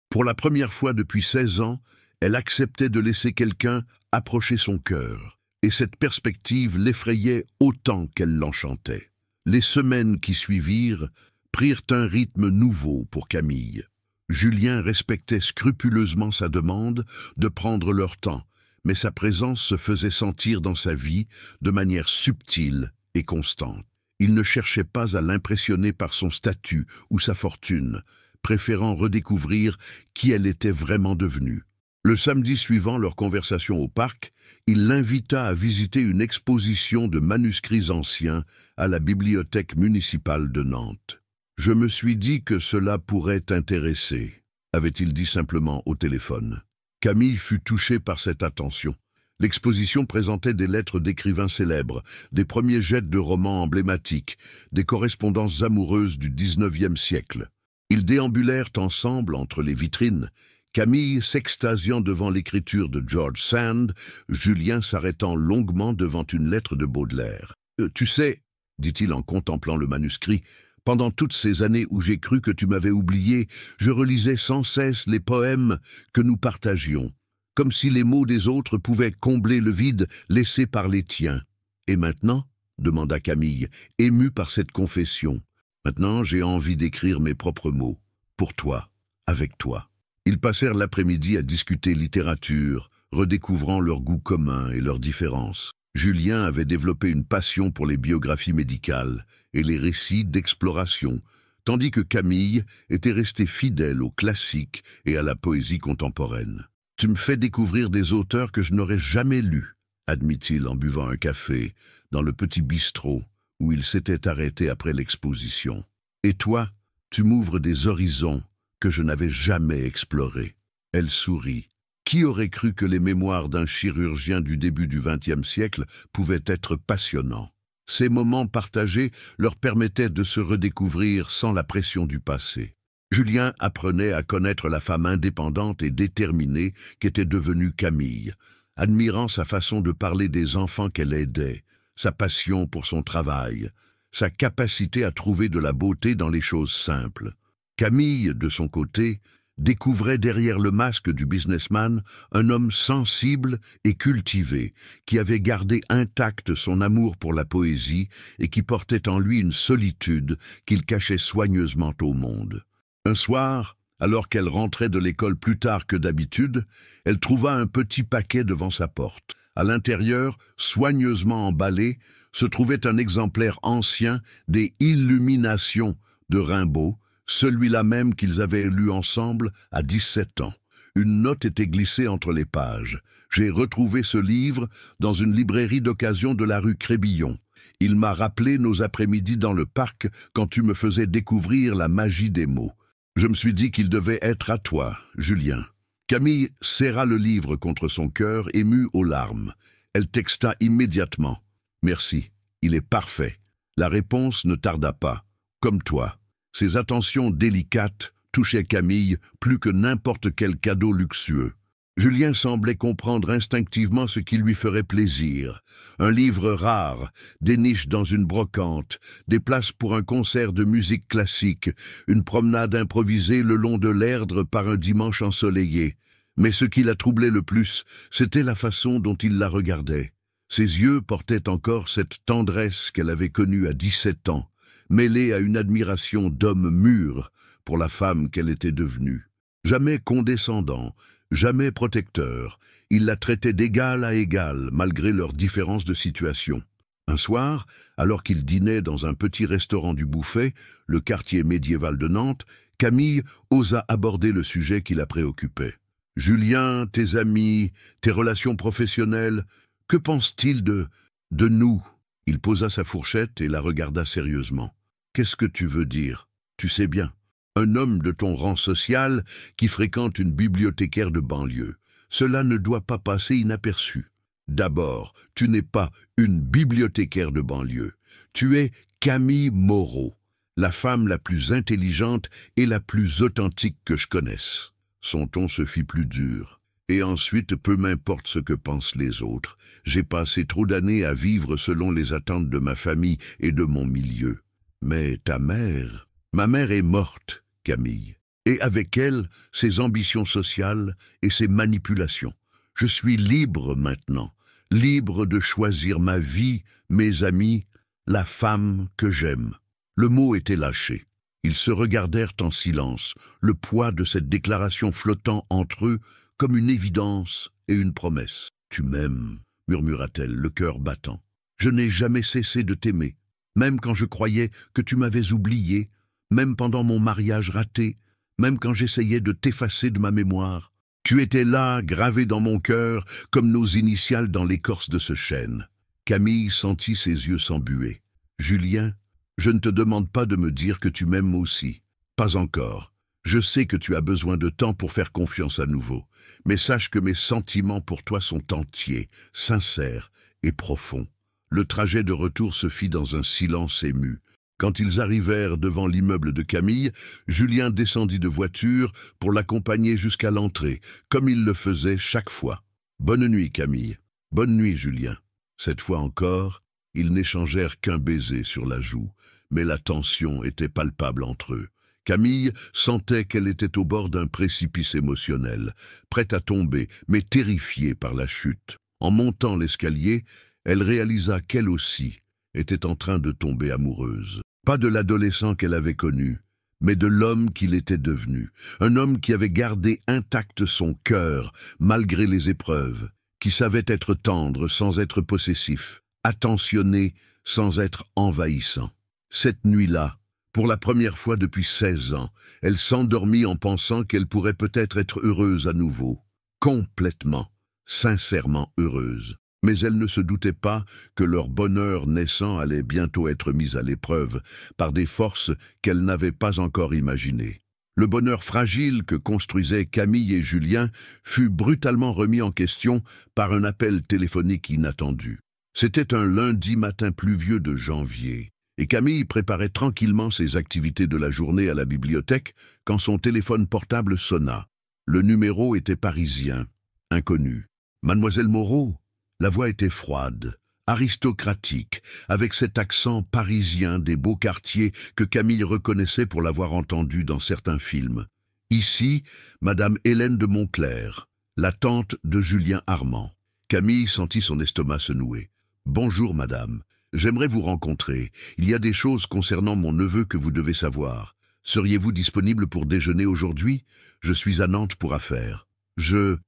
S1: Pour la première fois depuis 16 ans, elle acceptait de laisser quelqu'un approcher son cœur. Et cette perspective l'effrayait autant qu'elle l'enchantait. Les semaines qui suivirent prirent un rythme nouveau pour Camille. Julien respectait scrupuleusement sa demande de prendre leur temps, mais sa présence se faisait sentir dans sa vie de manière subtile et constante. Il ne cherchait pas à l'impressionner par son statut ou sa fortune, préférant redécouvrir qui elle était vraiment devenue. Le samedi suivant leur conversation au parc, il l'invita à visiter une exposition de manuscrits anciens à la bibliothèque municipale de Nantes. « Je me suis dit que cela pourrait t'intéresser », avait-il dit simplement au téléphone. Camille fut touchée par cette attention. L'exposition présentait des lettres d'écrivains célèbres, des premiers jets de romans emblématiques, des correspondances amoureuses du XIXe siècle. Ils déambulèrent ensemble entre les vitrines, Camille s'extasiant devant l'écriture de George Sand, Julien s'arrêtant longuement devant une lettre de Baudelaire. « Tu sais, » dit-il en contemplant le manuscrit, « pendant toutes ces années où j'ai cru que tu m'avais oublié, je relisais sans cesse les poèmes que nous partagions, comme si les mots des autres pouvaient combler le vide laissé par les tiens. Et maintenant ?» demanda Camille, émue par cette confession. « Maintenant, j'ai envie d'écrire mes propres mots, pour toi, avec toi. » Ils passèrent l'après-midi à discuter littérature, redécouvrant leurs goûts communs et leurs différences. Julien avait développé une passion pour les biographies médicales et les récits d'exploration, tandis que Camille était restée fidèle aux classiques et à la poésie contemporaine. « Tu me fais découvrir des auteurs que je n'aurais jamais lus, » admit-il en buvant un café dans le petit bistrot où il s'était arrêté après l'exposition. « Et toi, tu m'ouvres des horizons que je n'avais jamais explorés. » Elle sourit. Qui aurait cru que les mémoires d'un chirurgien du début du XXe siècle pouvaient être passionnants? Ces moments partagés leur permettaient de se redécouvrir sans la pression du passé. Julien apprenait à connaître la femme indépendante et déterminée qu'était devenue Camille, admirant sa façon de parler des enfants qu'elle aidait, sa passion pour son travail, sa capacité à trouver de la beauté dans les choses simples. Camille, de son côté, découvrait derrière le masque du businessman un homme sensible et cultivé, qui avait gardé intacte son amour pour la poésie et qui portait en lui une solitude qu'il cachait soigneusement au monde. Un soir, alors qu'elle rentrait de l'école plus tard que d'habitude, elle trouva un petit paquet devant sa porte. À l'intérieur, soigneusement emballé, se trouvait un exemplaire ancien des Illuminations de Rimbaud, celui-là même qu'ils avaient lu ensemble à 17 ans. Une note était glissée entre les pages. « J'ai retrouvé ce livre dans une librairie d'occasion de la rue Crébillon. Il m'a rappelé nos après-midi dans le parc quand tu me faisais découvrir la magie des mots. Je me suis dit qu'il devait être à toi, Julien. » Camille serra le livre contre son cœur, émue aux larmes. Elle texta immédiatement. « Merci, il est parfait. » La réponse ne tarda pas. « Comme toi. » Ses attentions délicates touchaient Camille plus que n'importe quel cadeau luxueux. Julien semblait comprendre instinctivement ce qui lui ferait plaisir. Un livre rare, des niches dans une brocante, des places pour un concert de musique classique, une promenade improvisée le long de l'Erdre par un dimanche ensoleillé. Mais ce qui la troublait le plus, c'était la façon dont il la regardait. Ses yeux portaient encore cette tendresse qu'elle avait connue à 17 ans, mêlée à une admiration d'homme mûr pour la femme qu'elle était devenue. Jamais condescendant, jamais protecteur, il la traitait d'égal à égal, malgré leurs différences de situation. Un soir, alors qu'il dînait dans un petit restaurant du Bouffay, le quartier médiéval de Nantes, Camille osa aborder le sujet qui la préoccupait. « Julien, tes amis, tes relations professionnelles, que pensent-ils de nous ?» Il posa sa fourchette et la regarda sérieusement. « Qu'est-ce que tu veux dire? Tu sais bien. Un homme de ton rang social qui fréquente une bibliothécaire de banlieue. Cela ne doit pas passer inaperçu. D'abord, tu n'es pas une bibliothécaire de banlieue. Tu es Camille Moreau, la femme la plus intelligente et la plus authentique que je connaisse. » Son ton se fit plus dur. « Et ensuite, peu m'importe ce que pensent les autres. J'ai passé trop d'années à vivre selon les attentes de ma famille et de mon milieu. Mais ta mère... Ma mère est morte, Camille. Et avec elle, ses ambitions sociales et ses manipulations. Je suis libre maintenant, libre de choisir ma vie, mes amis, la femme que j'aime. » Le mot était lâché. Ils se regardèrent en silence, le poids de cette déclaration flottant entre eux comme une évidence et une promesse. « Tu m'aimes » murmura-t-elle, le cœur battant. « Je n'ai jamais cessé de t'aimer, même quand je croyais que tu m'avais oublié, même pendant mon mariage raté, même quand j'essayais de t'effacer de ma mémoire. Tu étais là, gravé dans mon cœur, comme nos initiales dans l'écorce de ce chêne. » Camille sentit ses yeux s'embuer. « Julien, je ne te demande pas de me dire que tu m'aimes aussi. Pas encore. Je sais que tu as besoin de temps pour faire confiance à nouveau. Mais sache que mes sentiments pour toi sont entiers, sincères et profonds. » Le trajet de retour se fit dans un silence ému. Quand ils arrivèrent devant l'immeuble de Camille, Julien descendit de voiture pour l'accompagner jusqu'à l'entrée, comme il le faisait chaque fois. « Bonne nuit, Camille. Bonne nuit, Julien. » Cette fois encore, ils n'échangèrent qu'un baiser sur la joue, mais la tension était palpable entre eux. Camille sentait qu'elle était au bord d'un précipice émotionnel, prête à tomber, mais terrifiée par la chute. En montant l'escalier, elle réalisa qu'elle aussi était en train de tomber amoureuse. Pas de l'adolescent qu'elle avait connu, mais de l'homme qu'il était devenu. Un homme qui avait gardé intact son cœur, malgré les épreuves, qui savait être tendre sans être possessif, attentionné sans être envahissant. Cette nuit-là, pour la première fois depuis 16 ans, elle s'endormit en pensant qu'elle pourrait peut-être être heureuse à nouveau. Complètement, sincèrement heureuse. Mais elle ne se doutait pas que leur bonheur naissant allait bientôt être mis à l'épreuve par des forces qu'elle n'avait pas encore imaginées. Le bonheur fragile que construisaient Camille et Julien fut brutalement remis en question par un appel téléphonique inattendu. C'était un lundi matin pluvieux de janvier, et Camille préparait tranquillement ses activités de la journée à la bibliothèque quand son téléphone portable sonna. Le numéro était parisien, inconnu. « Mademoiselle Moreau ?» La voix était froide, aristocratique, avec cet accent parisien des beaux quartiers que Camille reconnaissait pour l'avoir entendu dans certains films. Ici, Madame Hélène de Montclair, la tante de Julien Armand. Camille sentit son estomac se nouer. « Bonjour, madame. J'aimerais vous rencontrer. Il y a des choses concernant mon neveu que vous devez savoir. Seriez-vous disponible pour déjeuner aujourd'hui? Je suis à Nantes pour affaires. Je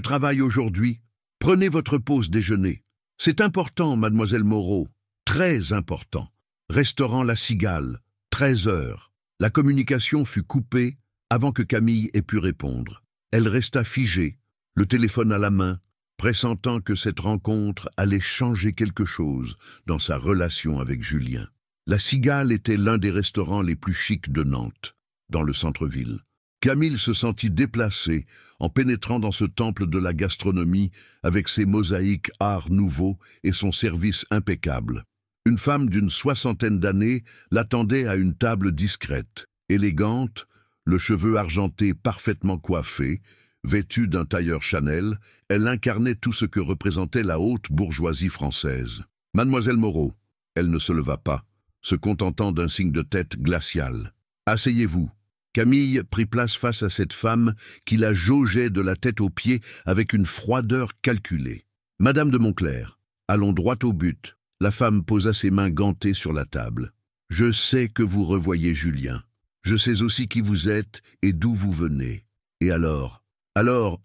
S1: travaille aujourd'hui. Prenez votre pause déjeuner. C'est important, mademoiselle Moreau. Très important. Restaurant La Cigale, 13 heures. » La communication fut coupée avant que Camille ait pu répondre. Elle resta figée, le téléphone à la main, pressentant que cette rencontre allait changer quelque chose dans sa relation avec Julien. La Cigale était l'un des restaurants les plus chics de Nantes, dans le centre-ville. Camille se sentit déplacée en pénétrant dans ce temple de la gastronomie avec ses mosaïques art nouveau et son service impeccable. Une femme d'une 60aine d'années l'attendait à une table discrète, élégante, le cheveu argenté parfaitement coiffé, vêtue d'un tailleur Chanel, elle incarnait tout ce que représentait la haute bourgeoisie française. « Mademoiselle Moreau », elle ne se leva pas, se contentant d'un signe de tête glacial. « Asseyez-vous. » Camille prit place face à cette femme qui la jaugeait de la tête aux pieds avec une froideur calculée. « Madame de Montclair, allons droit au but. » La femme posa ses mains gantées sur la table. « Je sais que vous revoyez Julien. Je sais aussi qui vous êtes et d'où vous venez. Et alors,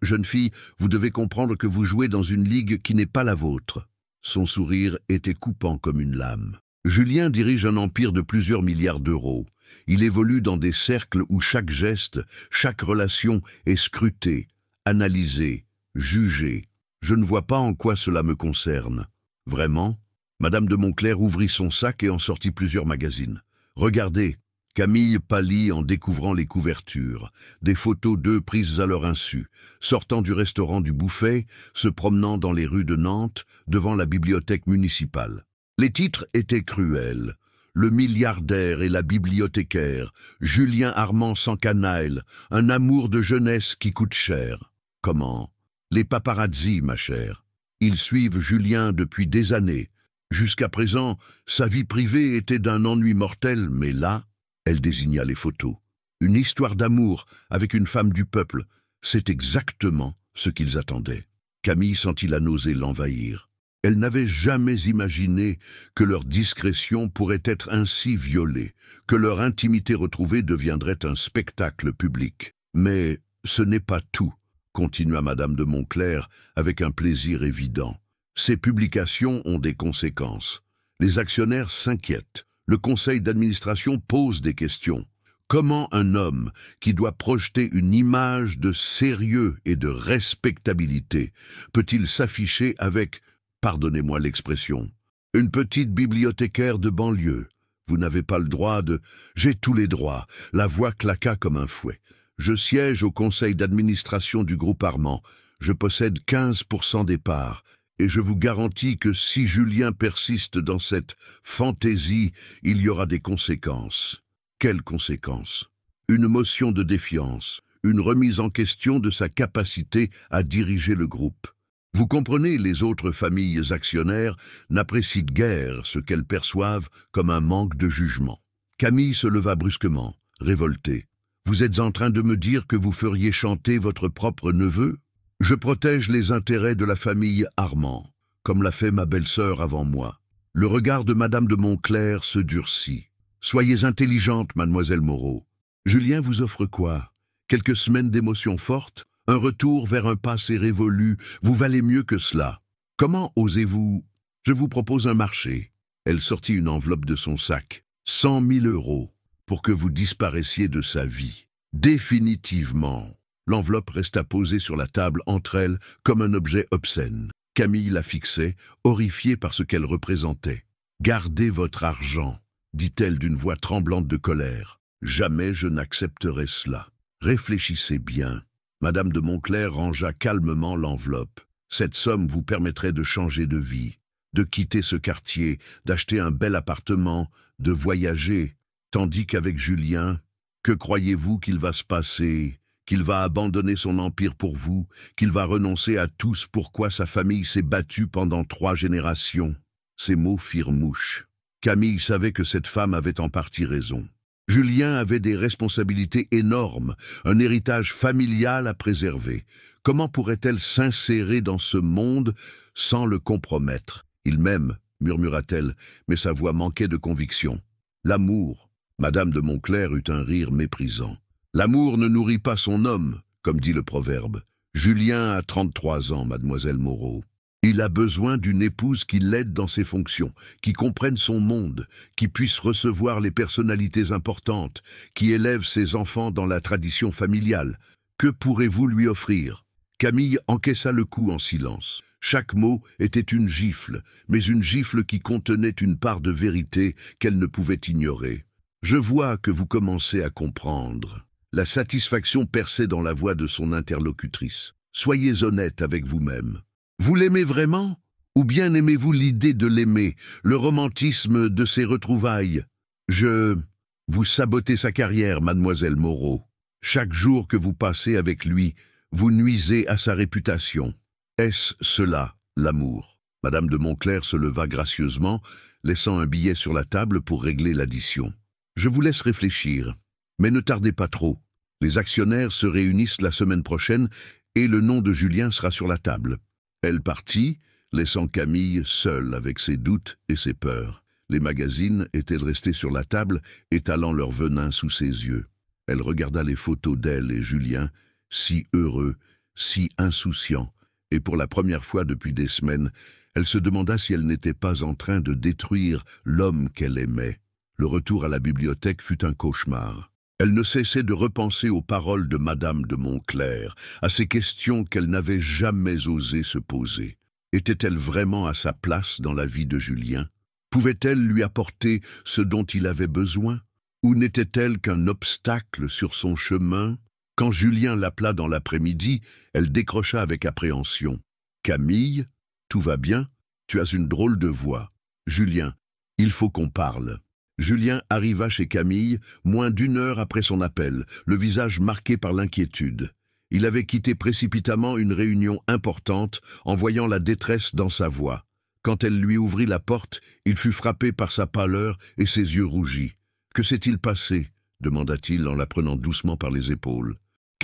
S1: jeune fille, vous devez comprendre que vous jouez dans une ligue qui n'est pas la vôtre. » Son sourire était coupant comme une lame. Julien dirige un empire de plusieurs milliards d'euros. Il évolue dans des cercles où chaque geste, chaque relation est scrutée, analysée, jugée. Je ne vois pas en quoi cela me concerne. Vraiment ? Madame de Montclair ouvrit son sac et en sortit plusieurs magazines. Regardez. Camille pâlit en découvrant les couvertures, des photos d'eux prises à leur insu, sortant du restaurant du Bouffet, se promenant dans les rues de Nantes, devant la bibliothèque municipale. Les titres étaient cruels. Le milliardaire et la bibliothécaire, Julien Armand sans canaille, un amour de jeunesse qui coûte cher. Comment? Les paparazzis, ma chère. Ils suivent Julien depuis des années. Jusqu'à présent, sa vie privée était d'un ennui mortel, mais là, elle désigna les photos. Une histoire d'amour avec une femme du peuple, c'est exactement ce qu'ils attendaient. Camille sentit la nausée l'envahir. Elle n'avait jamais imaginé que leur discrétion pourrait être ainsi violée, que leur intimité retrouvée deviendrait un spectacle public. Mais ce n'est pas tout, continua Madame de Montclerc avec un plaisir évident. Ces publications ont des conséquences. Les actionnaires s'inquiètent. Le conseil d'administration pose des questions. Comment un homme qui doit projeter une image de sérieux et de respectabilité peut-il s'afficher avec, pardonnez-moi l'expression, une petite bibliothécaire de banlieue? Vous n'avez pas le droit de... J'ai tous les droits. La voix claqua comme un fouet. Je siège au conseil d'administration du groupe Armand. Je possède 15% des parts. Et je vous garantis que si Julien persiste dans cette fantaisie, il y aura des conséquences. Quelles conséquences? Une motion de défiance, une remise en question de sa capacité à diriger le groupe. Vous comprenez, les autres familles actionnaires n'apprécient guère ce qu'elles perçoivent comme un manque de jugement. Camille se leva brusquement, révoltée. Vous êtes en train de me dire que vous feriez chanter votre propre neveu? Je protège les intérêts de la famille Armand, comme l'a fait ma belle-sœur avant moi. Le regard de Madame de Montclerc se durcit. Soyez intelligente, mademoiselle Moreau. Julien vous offre quoi? Quelques semaines d'émotions fortes? Un retour vers un passé révolu? Vous valez mieux que cela. Comment osez-vous? Je vous propose un marché. Elle sortit une enveloppe de son sac. 100 000 € pour que vous disparaissiez de sa vie. Définitivement. L'enveloppe resta posée sur la table entre elles comme un objet obscène. Camille la fixait, horrifiée par ce qu'elle représentait. « Gardez votre argent », dit-elle d'une voix tremblante de colère. « Jamais je n'accepterai cela. Réfléchissez bien. » Madame de Montclerc rangea calmement l'enveloppe. « Cette somme vous permettrait de changer de vie, de quitter ce quartier, d'acheter un bel appartement, de voyager. Tandis qu'avec Julien, que croyez-vous qu'il va se passer ? Qu'il va abandonner son empire pour vous, qu'il va renoncer à tout ce pourquoi sa famille s'est battue pendant 3 générations. » Ces mots firent mouche. Camille savait que cette femme avait en partie raison. Julien avait des responsabilités énormes, un héritage familial à préserver. Comment pourrait-elle s'insérer dans ce monde sans le compromettre? « Il m'aime », murmura-t-elle, mais sa voix manquait de conviction. « L'amour », Madame de Montclerc eut un rire méprisant. L'amour ne nourrit pas son homme, comme dit le proverbe. Julien a 33 ans, mademoiselle Moreau. Il a besoin d'une épouse qui l'aide dans ses fonctions, qui comprenne son monde, qui puisse recevoir les personnalités importantes, qui élève ses enfants dans la tradition familiale. Que pourrez-vous lui offrir? Camille encaissa le coup en silence. Chaque mot était une gifle, mais une gifle qui contenait une part de vérité qu'elle ne pouvait ignorer. Je vois que vous commencez à comprendre. La satisfaction perçait dans la voix de son interlocutrice. Soyez honnête avec vous-même. Vous l'aimez vraiment? Ou bien aimez-vous l'idée de l'aimer, le romantisme de ses retrouvailles? Vous sabotez sa carrière, mademoiselle Moreau. Chaque jour que vous passez avec lui, vous nuisez à sa réputation. Est-ce cela, l'amour? Madame de Montclerc se leva gracieusement, laissant un billet sur la table pour régler l'addition. Je vous laisse réfléchir, mais ne tardez pas trop. Les actionnaires se réunissent la semaine prochaine et le nom de Julien sera sur la table. Elle partit, laissant Camille seule avec ses doutes et ses peurs. Les magazines étaient restés sur la table, étalant leur venin sous ses yeux. Elle regarda les photos d'elle et Julien, si heureux, si insouciants, et pour la première fois depuis des semaines, elle se demanda si elle n'était pas en train de détruire l'homme qu'elle aimait. Le retour à la bibliothèque fut un cauchemar. Elle ne cessait de repenser aux paroles de Madame de Montclerc, à ces questions qu'elle n'avait jamais osé se poser. Était-elle vraiment à sa place dans la vie de Julien? Pouvait-elle lui apporter ce dont il avait besoin? Ou n'était-elle qu'un obstacle sur son chemin? Quand Julien l'appela dans l'après-midi, elle décrocha avec appréhension. « Camille, tout va bien? Tu as une drôle de voix. Julien, il faut qu'on parle. » Julien arriva chez Camille moins d'1 heure après son appel, le visage marqué par l'inquiétude. Il avait quitté précipitamment une réunion importante en voyant la détresse dans sa voix. Quand elle lui ouvrit la porte, il fut frappé par sa pâleur et ses yeux rougis. « Que s'est-il passé ?» demanda-t-il en la prenant doucement par les épaules.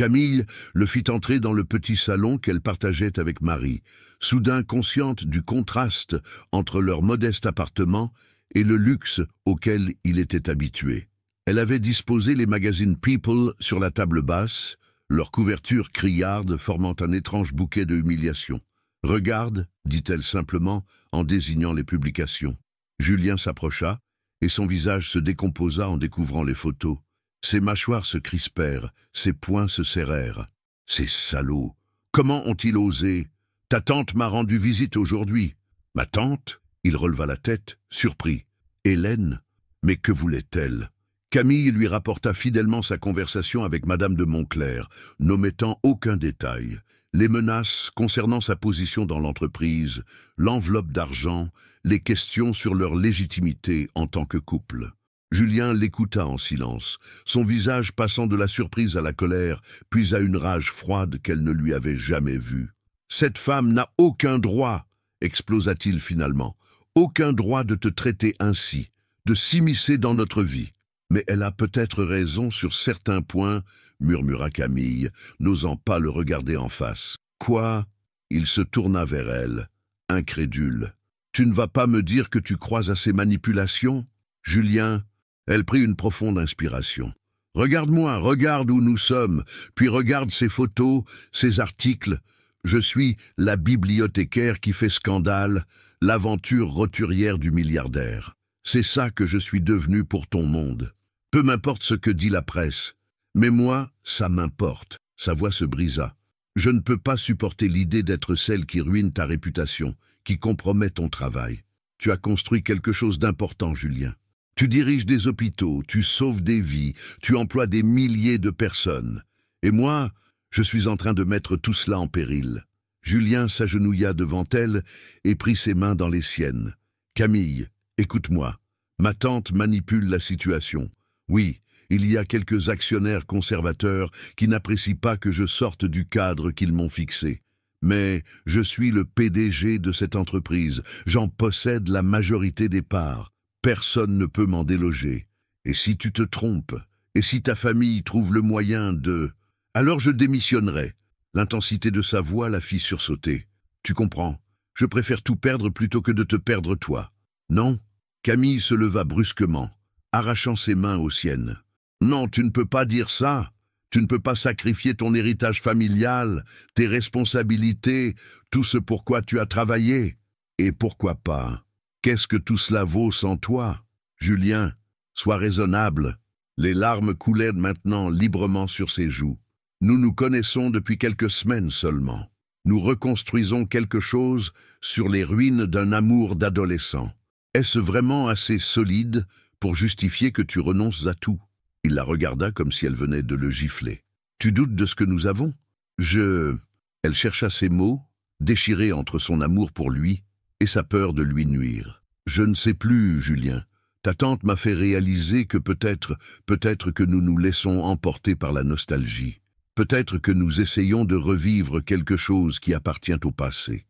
S1: Camille le fit entrer dans le petit salon qu'elle partageait avec Marie, soudain consciente du contraste entre leur modeste appartement et le luxe auquel il était habitué. Elle avait disposé les magazines People sur la table basse, leur couverture criarde formant un étrange bouquet de humiliation. « Regarde », dit-elle simplement en désignant les publications. Julien s'approcha et son visage se décomposa en découvrant les photos. Ses mâchoires se crispèrent, ses poings se serrèrent. « Ces salauds! Comment ont-ils osé? Ta tante m'a rendu visite aujourd'hui. »« Ma tante ?» Il releva la tête, surpris. « Hélène? Mais que voulait-elle » Camille lui rapporta fidèlement sa conversation avec Madame de Montclair, n'omettant aucun détail. Les menaces concernant sa position dans l'entreprise, l'enveloppe d'argent, les questions sur leur légitimité en tant que couple. Julien l'écouta en silence, son visage passant de la surprise à la colère, puis à une rage froide qu'elle ne lui avait jamais vue. « Cette femme n'a aucun droit !» explosa-t-il finalement. « Aucun droit de te traiter ainsi, de s'immiscer dans notre vie. » « Mais elle a peut-être raison sur certains points, » murmura Camille, n'osant pas le regarder en face. « Quoi ?» Il se tourna vers elle, incrédule. « Tu ne vas pas me dire que tu crois à ces manipulations ?» Julien, elle prit une profonde inspiration. « Regarde-moi, regarde où nous sommes, puis regarde ces photos, ces articles. Je suis la bibliothécaire qui fait scandale, l'aventure roturière du milliardaire. C'est ça que je suis devenu pour ton monde. Peu m'importe ce que dit la presse, mais moi, ça m'importe. » Sa voix se brisa. « Je ne peux pas supporter l'idée d'être celle qui ruine ta réputation, qui compromet ton travail. Tu as construit quelque chose d'important, Julien. Tu diriges des hôpitaux, tu sauves des vies, tu emploies des milliers de personnes. Et moi, je suis en train de mettre tout cela en péril. » Julien s'agenouilla devant elle et prit ses mains dans les siennes. « Camille, écoute-moi. Ma tante manipule la situation. Oui, il y a quelques actionnaires conservateurs qui n'apprécient pas que je sorte du cadre qu'ils m'ont fixé. Mais je suis le PDG de cette entreprise, j'en possède la majorité des parts. Personne ne peut m'en déloger. Et si tu te trompes, et si ta famille trouve le moyen de... alors je démissionnerai. » L'intensité de sa voix la fit sursauter. « Tu comprends, je préfère tout perdre plutôt que de te perdre toi. » « Non ?» Camille se leva brusquement, arrachant ses mains aux siennes. « Non, tu ne peux pas dire ça. Tu ne peux pas sacrifier ton héritage familial, tes responsabilités, tout ce pour quoi tu as travaillé. Et pourquoi pas? Qu'est-ce que tout cela vaut sans toi? Julien, sois raisonnable. » Les larmes coulaient maintenant librement sur ses joues. « Nous nous connaissons depuis quelques semaines seulement. Nous reconstruisons quelque chose sur les ruines d'un amour d'adolescent. Est-ce vraiment assez solide pour justifier que tu renonces à tout ?» Il la regarda comme si elle venait de le gifler. « Tu doutes de ce que nous avons ? Elle chercha ses mots, déchirés entre son amour pour lui et sa peur de lui nuire. « Je ne sais plus, Julien. Ta tante m'a fait réaliser que peut-être que nous nous laissons emporter par la nostalgie. Peut-être que nous essayons de revivre quelque chose qui appartient au passé.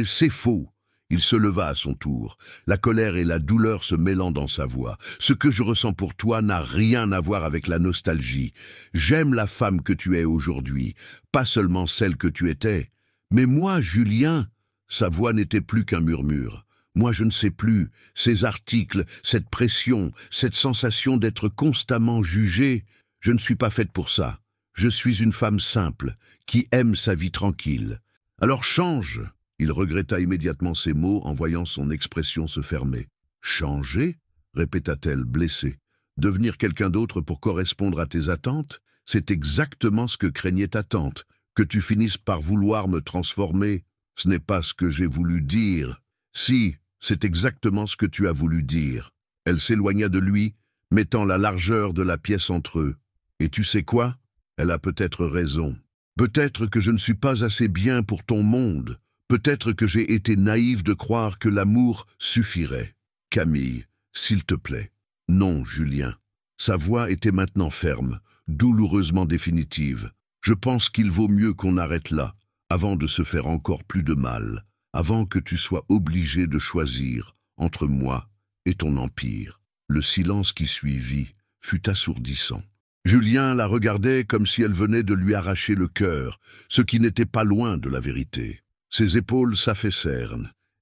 S1: C'est faux. » Il se leva à son tour, la colère et la douleur se mêlant dans sa voix. « Ce que je ressens pour toi n'a rien à voir avec la nostalgie. J'aime la femme que tu es aujourd'hui, pas seulement celle que tu étais. Mais moi, Julien... » Sa voix n'était plus qu'un murmure. « Moi, je ne sais plus. Ces articles, cette pression, cette sensation d'être constamment jugée, je ne suis pas faite pour ça. Je suis une femme simple, qui aime sa vie tranquille. Alors change !» Il regretta immédiatement ces mots en voyant son expression se fermer. « Changer ?» répéta-t-elle, blessée. « Devenir quelqu'un d'autre pour correspondre à tes attentes? C'est exactement ce que craignait ta tante, que tu finisses par vouloir me transformer. Ce n'est pas ce que j'ai voulu dire. » « Si, c'est exactement ce que tu as voulu dire. » Elle s'éloigna de lui, mettant la largeur de la pièce entre eux. « Et tu sais quoi? Elle a peut-être raison. Peut-être que je ne suis pas assez bien pour ton monde. Peut-être que j'ai été naïve de croire que l'amour suffirait. Camille, s'il te plaît. » « Non, Julien. » Sa voix était maintenant ferme, douloureusement définitive. « Je pense qu'il vaut mieux qu'on arrête là, avant de se faire encore plus de mal, avant que tu sois obligé de choisir entre moi et ton empire. » Le silence qui suivit fut assourdissant. Julien la regardait comme si elle venait de lui arracher le cœur, ce qui n'était pas loin de la vérité. Ses épaules s'affaissèrent,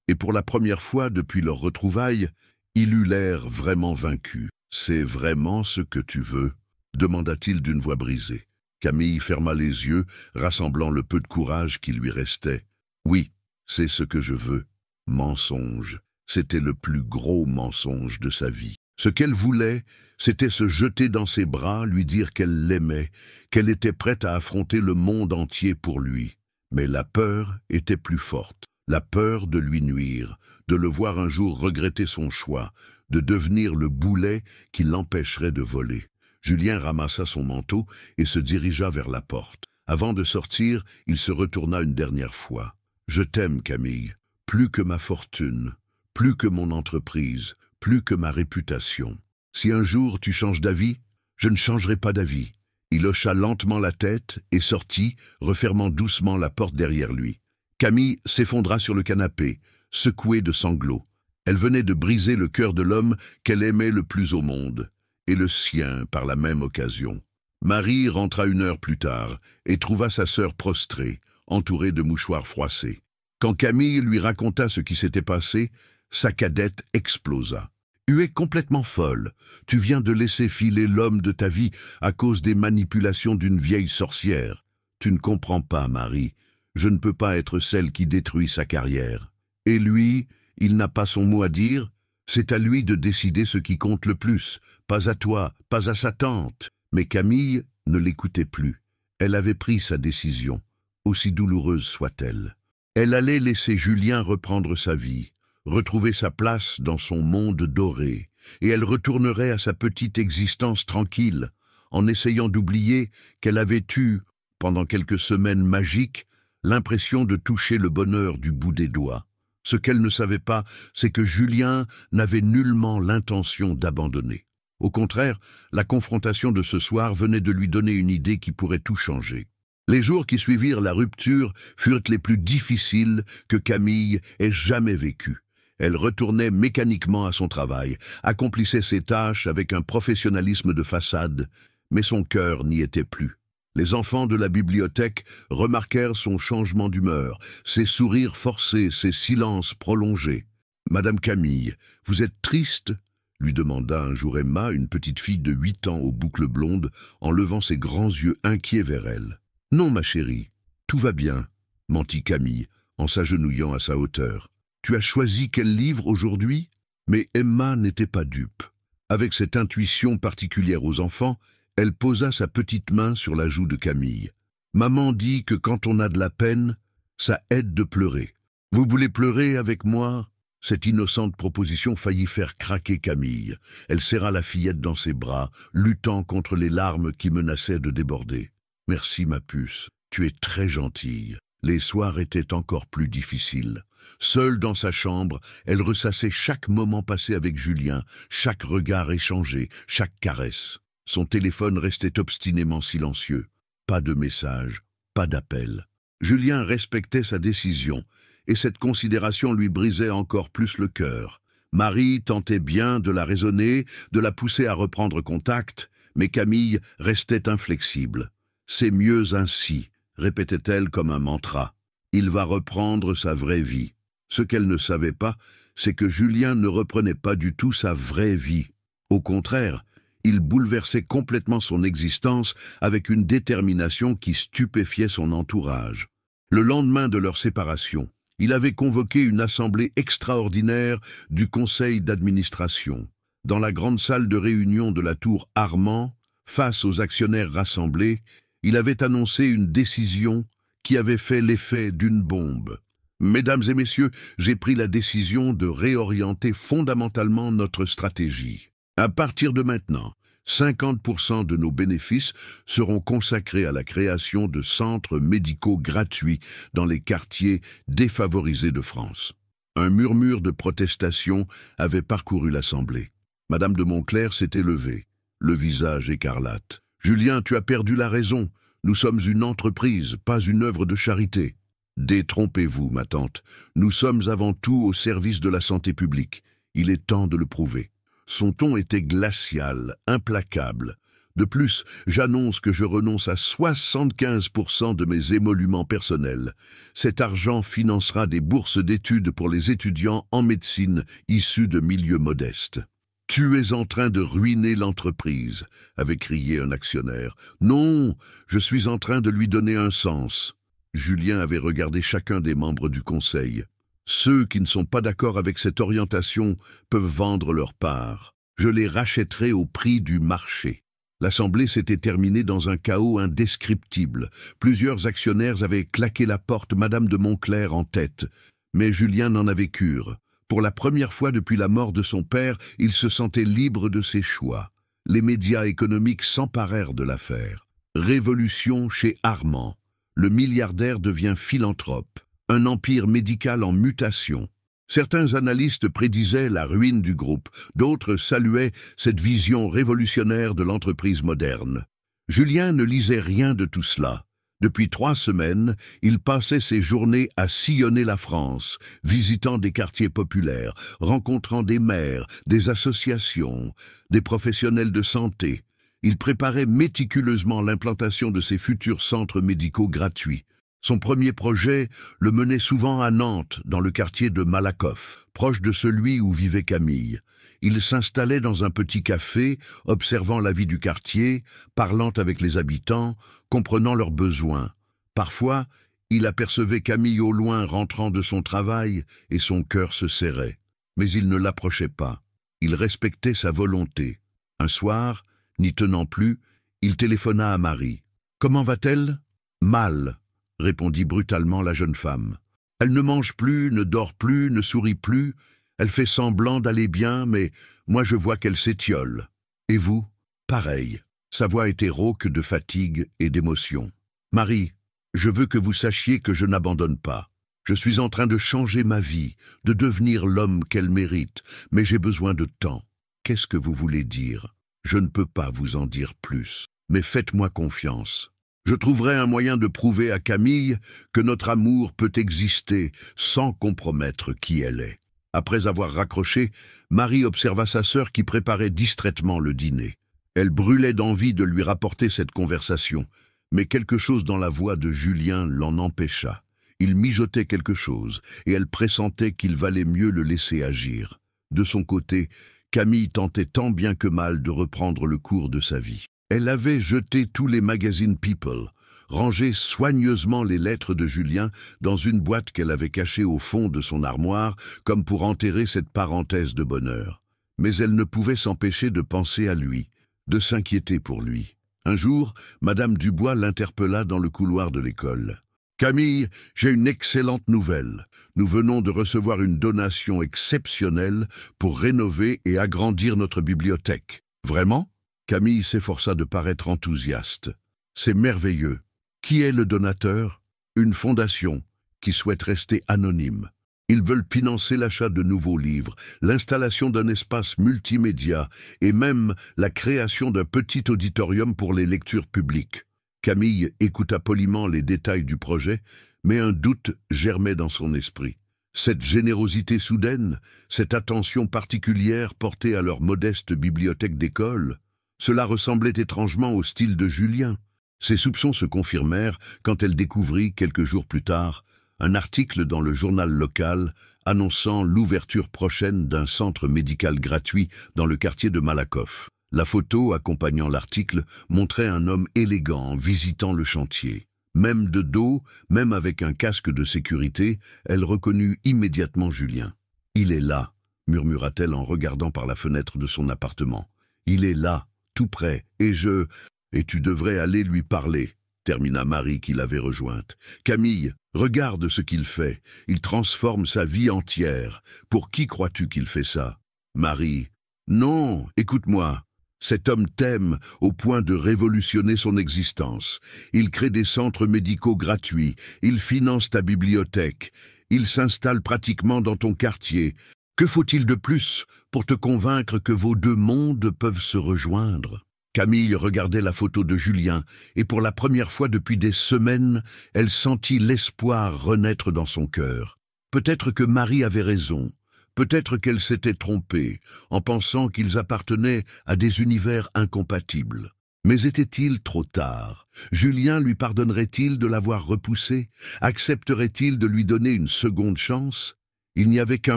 S1: et pour la première fois depuis leur retrouvaille, il eut l'air vraiment vaincu. « C'est vraiment ce que tu veux ?» demanda-t-il d'une voix brisée. Camille ferma les yeux, rassemblant le peu de courage qui lui restait. « Oui, c'est ce que je veux. » Mensonge. C'était le plus gros mensonge de sa vie. Ce qu'elle voulait, c'était se jeter dans ses bras, lui dire qu'elle l'aimait, qu'elle était prête à affronter le monde entier pour lui. Mais la peur était plus forte. La peur de lui nuire, de le voir un jour regretter son choix, de devenir le boulet qui l'empêcherait de voler. Julien ramassa son manteau et se dirigea vers la porte. Avant de sortir, il se retourna une dernière fois. « Je t'aime, Camille, plus que ma fortune, plus que mon entreprise, plus que ma réputation. Si un jour tu changes d'avis, je ne changerai pas d'avis. » Il hocha lentement la tête et sortit, refermant doucement la porte derrière lui. Camille s'effondra sur le canapé, secouée de sanglots. Elle venait de briser le cœur de l'homme qu'elle aimait le plus au monde, et le sien par la même occasion. Marie rentra 1 heure plus tard et trouva sa sœur prostrée, entourée de mouchoirs froissés. Quand Camille lui raconta ce qui s'était passé, sa cadette explosa. « Tu es complètement folle. Tu viens de laisser filer l'homme de ta vie à cause des manipulations d'une vieille sorcière. Tu ne comprends pas, Marie. Je ne peux pas être celle qui détruit sa carrière. Et lui, il n'a pas son mot à dire. C'est à lui de décider ce qui compte le plus. Pas à toi, pas à sa tante. » Mais Camille ne l'écoutait plus. Elle avait pris sa décision, aussi douloureuse soit-elle. Elle allait laisser Julien reprendre sa vie, retrouver sa place dans son monde doré, et elle retournerait à sa petite existence tranquille, en essayant d'oublier qu'elle avait eu, pendant quelques semaines magiques, l'impression de toucher le bonheur du bout des doigts. Ce qu'elle ne savait pas, c'est que Julien n'avait nullement l'intention d'abandonner. Au contraire, la confrontation de ce soir venait de lui donner une idée qui pourrait tout changer. Les jours qui suivirent la rupture furent les plus difficiles que Camille ait jamais vécus. Elle retournait mécaniquement à son travail, accomplissait ses tâches avec un professionnalisme de façade, mais son cœur n'y était plus. Les enfants de la bibliothèque remarquèrent son changement d'humeur, ses sourires forcés, ses silences prolongés. « Madame Camille, vous êtes triste ?» lui demanda un jour Emma, une petite fille de 8 ans aux boucles blondes, en levant ses grands yeux inquiets vers elle. « Non, ma chérie, tout va bien, » mentit Camille, en s'agenouillant à sa hauteur. « Tu as choisi quel livre aujourd'hui ?» Mais Emma n'était pas dupe. Avec cette intuition particulière aux enfants, elle posa sa petite main sur la joue de Camille. « Maman dit que quand on a de la peine, ça aide de pleurer. Vous voulez pleurer avec moi ?» Cette innocente proposition faillit faire craquer Camille. Elle serra la fillette dans ses bras, luttant contre les larmes qui menaçaient de déborder. « Merci, ma puce, tu es très gentille. » Les soirs étaient encore plus difficiles. Seule dans sa chambre, elle ressassait chaque moment passé avec Julien, chaque regard échangé, chaque caresse. Son téléphone restait obstinément silencieux. Pas de message, pas d'appel. Julien respectait sa décision, et cette considération lui brisait encore plus le cœur. Marie tentait bien de la raisonner, de la pousser à reprendre contact, mais Camille restait inflexible. « C'est mieux ainsi », répétait-elle comme un mantra. « Il va reprendre sa vraie vie. » Ce qu'elle ne savait pas, c'est que Julien ne reprenait pas du tout sa vraie vie. Au contraire, il bouleversait complètement son existence avec une détermination qui stupéfiait son entourage. Le lendemain de leur séparation, il avait convoqué une assemblée extraordinaire du conseil d'administration. Dans la grande salle de réunion de la tour Armand, face aux actionnaires rassemblés, il avait annoncé une décision qui avait fait l'effet d'une bombe. « Mesdames et messieurs, j'ai pris la décision de réorienter fondamentalement notre stratégie. À partir de maintenant, 50% de nos bénéfices seront consacrés à la création de centres médicaux gratuits dans les quartiers défavorisés de France. » Un murmure de protestation avait parcouru l'assemblée. Madame de Montclerc s'était levée, le visage écarlate. « Julien, tu as perdu la raison. Nous sommes une entreprise, pas une œuvre de charité. » « Détrompez-vous, ma tante. Nous sommes avant tout au service de la santé publique. Il est temps de le prouver. » Son ton était glacial, implacable. De plus, j'annonce que je renonce à 75% de mes émoluments personnels. Cet argent financera des bourses d'études pour les étudiants en médecine issus de milieux modestes. « Tu es en train de ruiner l'entreprise », avait crié un actionnaire. « Non, je suis en train de lui donner un sens. » Julien avait regardé chacun des membres du conseil. Ceux qui ne sont pas d'accord avec cette orientation peuvent vendre leur part. Je les rachèterai au prix du marché. L'assemblée s'était terminée dans un chaos indescriptible. Plusieurs actionnaires avaient claqué la porte, Madame de Montclair en tête. Mais Julien n'en avait cure. Pour la première fois depuis la mort de son père, il se sentait libre de ses choix. Les médias économiques s'emparèrent de l'affaire. Révolution chez Armand. Le milliardaire devient philanthrope. Un empire médical en mutation. Certains analystes prédisaient la ruine du groupe, d'autres saluaient cette vision révolutionnaire de l'entreprise moderne. Julien ne lisait rien de tout cela. Depuis 3 semaines, il passait ses journées à sillonner la France, visitant des quartiers populaires, rencontrant des maires, des associations, des professionnels de santé. Il préparait méticuleusement l'implantation de ses futurs centres médicaux gratuits. Son premier projet le menait souvent à Nantes, dans le quartier de Malakoff, proche de celui où vivait Camille. Il s'installait dans un petit café, observant la vie du quartier, parlant avec les habitants, comprenant leurs besoins. Parfois, il apercevait Camille au loin rentrant de son travail et son cœur se serrait. Mais il ne l'approchait pas. Il respectait sa volonté. Un soir, n'y tenant plus, il téléphona à Marie. « Comment va-t-elle ?»« Mal », répondit brutalement la jeune femme. « Elle ne mange plus, ne dort plus, ne sourit plus. Elle fait semblant d'aller bien, mais moi je vois qu'elle s'étiole. Et vous ? Pareil. » Sa voix était rauque de fatigue et d'émotion. « Marie, je veux que vous sachiez que je n'abandonne pas. Je suis en train de changer ma vie, de devenir l'homme qu'elle mérite, mais j'ai besoin de temps. Qu'est-ce que vous voulez dire ? Je ne peux pas vous en dire plus, mais faites-moi confiance. Je trouverai un moyen de prouver à Camille que notre amour peut exister sans compromettre qui elle est. » Après avoir raccroché, Marie observa sa sœur qui préparait distraitement le dîner. Elle brûlait d'envie de lui rapporter cette conversation, mais quelque chose dans la voix de Julien l'en empêcha. Il mijotait quelque chose, et elle pressentait qu'il valait mieux le laisser agir. De son côté, Camille tentait tant bien que mal de reprendre le cours de sa vie. Elle avait jeté tous les magazines People, rangé soigneusement les lettres de Julien dans une boîte qu'elle avait cachée au fond de son armoire, comme pour enterrer cette parenthèse de bonheur. Mais elle ne pouvait s'empêcher de penser à lui, de s'inquiéter pour lui. Un jour, Madame Dubois l'interpella dans le couloir de l'école. « Camille, j'ai une excellente nouvelle. Nous venons de recevoir une donation exceptionnelle pour rénover et agrandir notre bibliothèque. » « Vraiment ?» Camille s'efforça de paraître enthousiaste. « C'est merveilleux. Qui est le donateur ? Une fondation qui souhaite rester anonyme. Ils veulent financer l'achat de nouveaux livres, l'installation d'un espace multimédia et même la création d'un petit auditorium pour les lectures publiques. » Camille écouta poliment les détails du projet, mais un doute germait dans son esprit. Cette générosité soudaine, cette attention particulière portée à leur modeste bibliothèque d'école, cela ressemblait étrangement au style de Julien. Ses soupçons se confirmèrent quand elle découvrit, quelques jours plus tard, un article dans le journal local annonçant l'ouverture prochaine d'un centre médical gratuit dans le quartier de Malakoff. La photo accompagnant l'article montrait un homme élégant visitant le chantier. Même de dos, même avec un casque de sécurité, elle reconnut immédiatement Julien. « Il est là », murmura-t-elle en regardant par la fenêtre de son appartement. « Il est là, tout près, et tu devrais aller lui parler, » termina Marie qui l'avait rejointe. « Camille, regarde ce qu'il fait. Il transforme sa vie entière. Pour qui crois-tu qu'il fait ça ?» Marie. « Non, écoute-moi. Cet homme t'aime au point de révolutionner son existence. Il crée des centres médicaux gratuits. Il finance ta bibliothèque. Il s'installe pratiquement dans ton quartier. Que faut-il de plus pour te convaincre que vos deux mondes peuvent se rejoindre ?» Camille regardait la photo de Julien, et pour la première fois depuis des semaines, elle sentit l'espoir renaître dans son cœur. Peut-être que Marie avait raison, peut-être qu'elle s'était trompée, en pensant qu'ils appartenaient à des univers incompatibles. Mais était-il trop tard? Julien lui pardonnerait-il de l'avoir repoussé? Accepterait-il de lui donner une seconde chance? Il n'y avait qu'un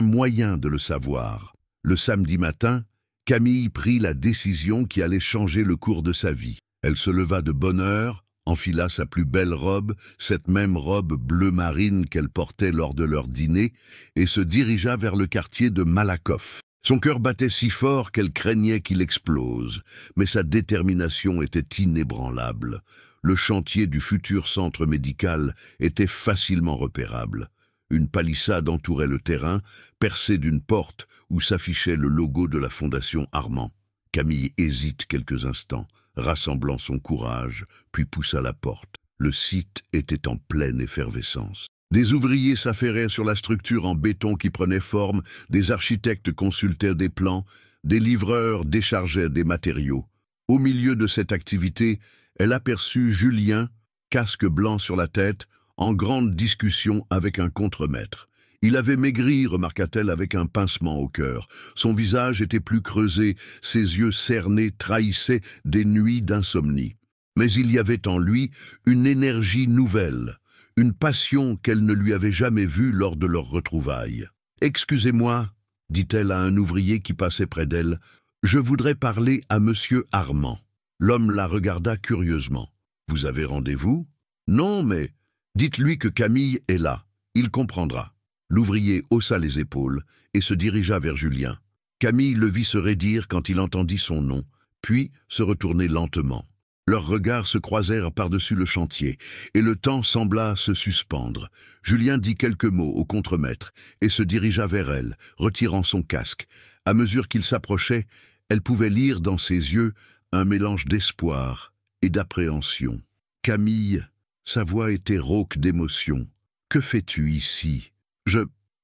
S1: moyen de le savoir. Le samedi matin, Camille prit la décision qui allait changer le cours de sa vie. Elle se leva de bonne heure, enfila sa plus belle robe, cette même robe bleu marine qu'elle portait lors de leur dîner, et se dirigea vers le quartier de Malakoff. Son cœur battait si fort qu'elle craignait qu'il explose, mais sa détermination était inébranlable. Le chantier du futur centre médical était facilement repérable. Une palissade entourait le terrain, percée d'une porte où s'affichait le logo de la Fondation Armand. Camille hésite quelques instants, rassemblant son courage, puis poussa la porte. Le site était en pleine effervescence. Des ouvriers s'affairaient sur la structure en béton qui prenait forme, des architectes consultaient des plans, des livreurs déchargeaient des matériaux. Au milieu de cette activité, elle aperçut Julien, casque blanc sur la tête, en grande discussion avec un contremaître. Il avait maigri, remarqua-t-elle avec un pincement au cœur. Son visage était plus creusé, ses yeux cernés trahissaient des nuits d'insomnie. Mais il y avait en lui une énergie nouvelle, une passion qu'elle ne lui avait jamais vue lors de leur retrouvailles. « Excusez-moi, » dit-elle à un ouvrier qui passait près d'elle, « je voudrais parler à monsieur Armand. » L'homme la regarda curieusement. « Vous avez rendez-vous ? » ?»« Non, mais dites-lui que Camille est là, il comprendra. » L'ouvrier haussa les épaules et se dirigea vers Julien. Camille le vit se raidir quand il entendit son nom, puis se retourner lentement. Leurs regards se croisèrent par-dessus le chantier, et le temps sembla se suspendre. Julien dit quelques mots au contremaître et se dirigea vers elle, retirant son casque. À mesure qu'il s'approchait, elle pouvait lire dans ses yeux un mélange d'espoir et d'appréhension. « Camille !» Sa voix était rauque d'émotion. « Que fais-tu ici ?»«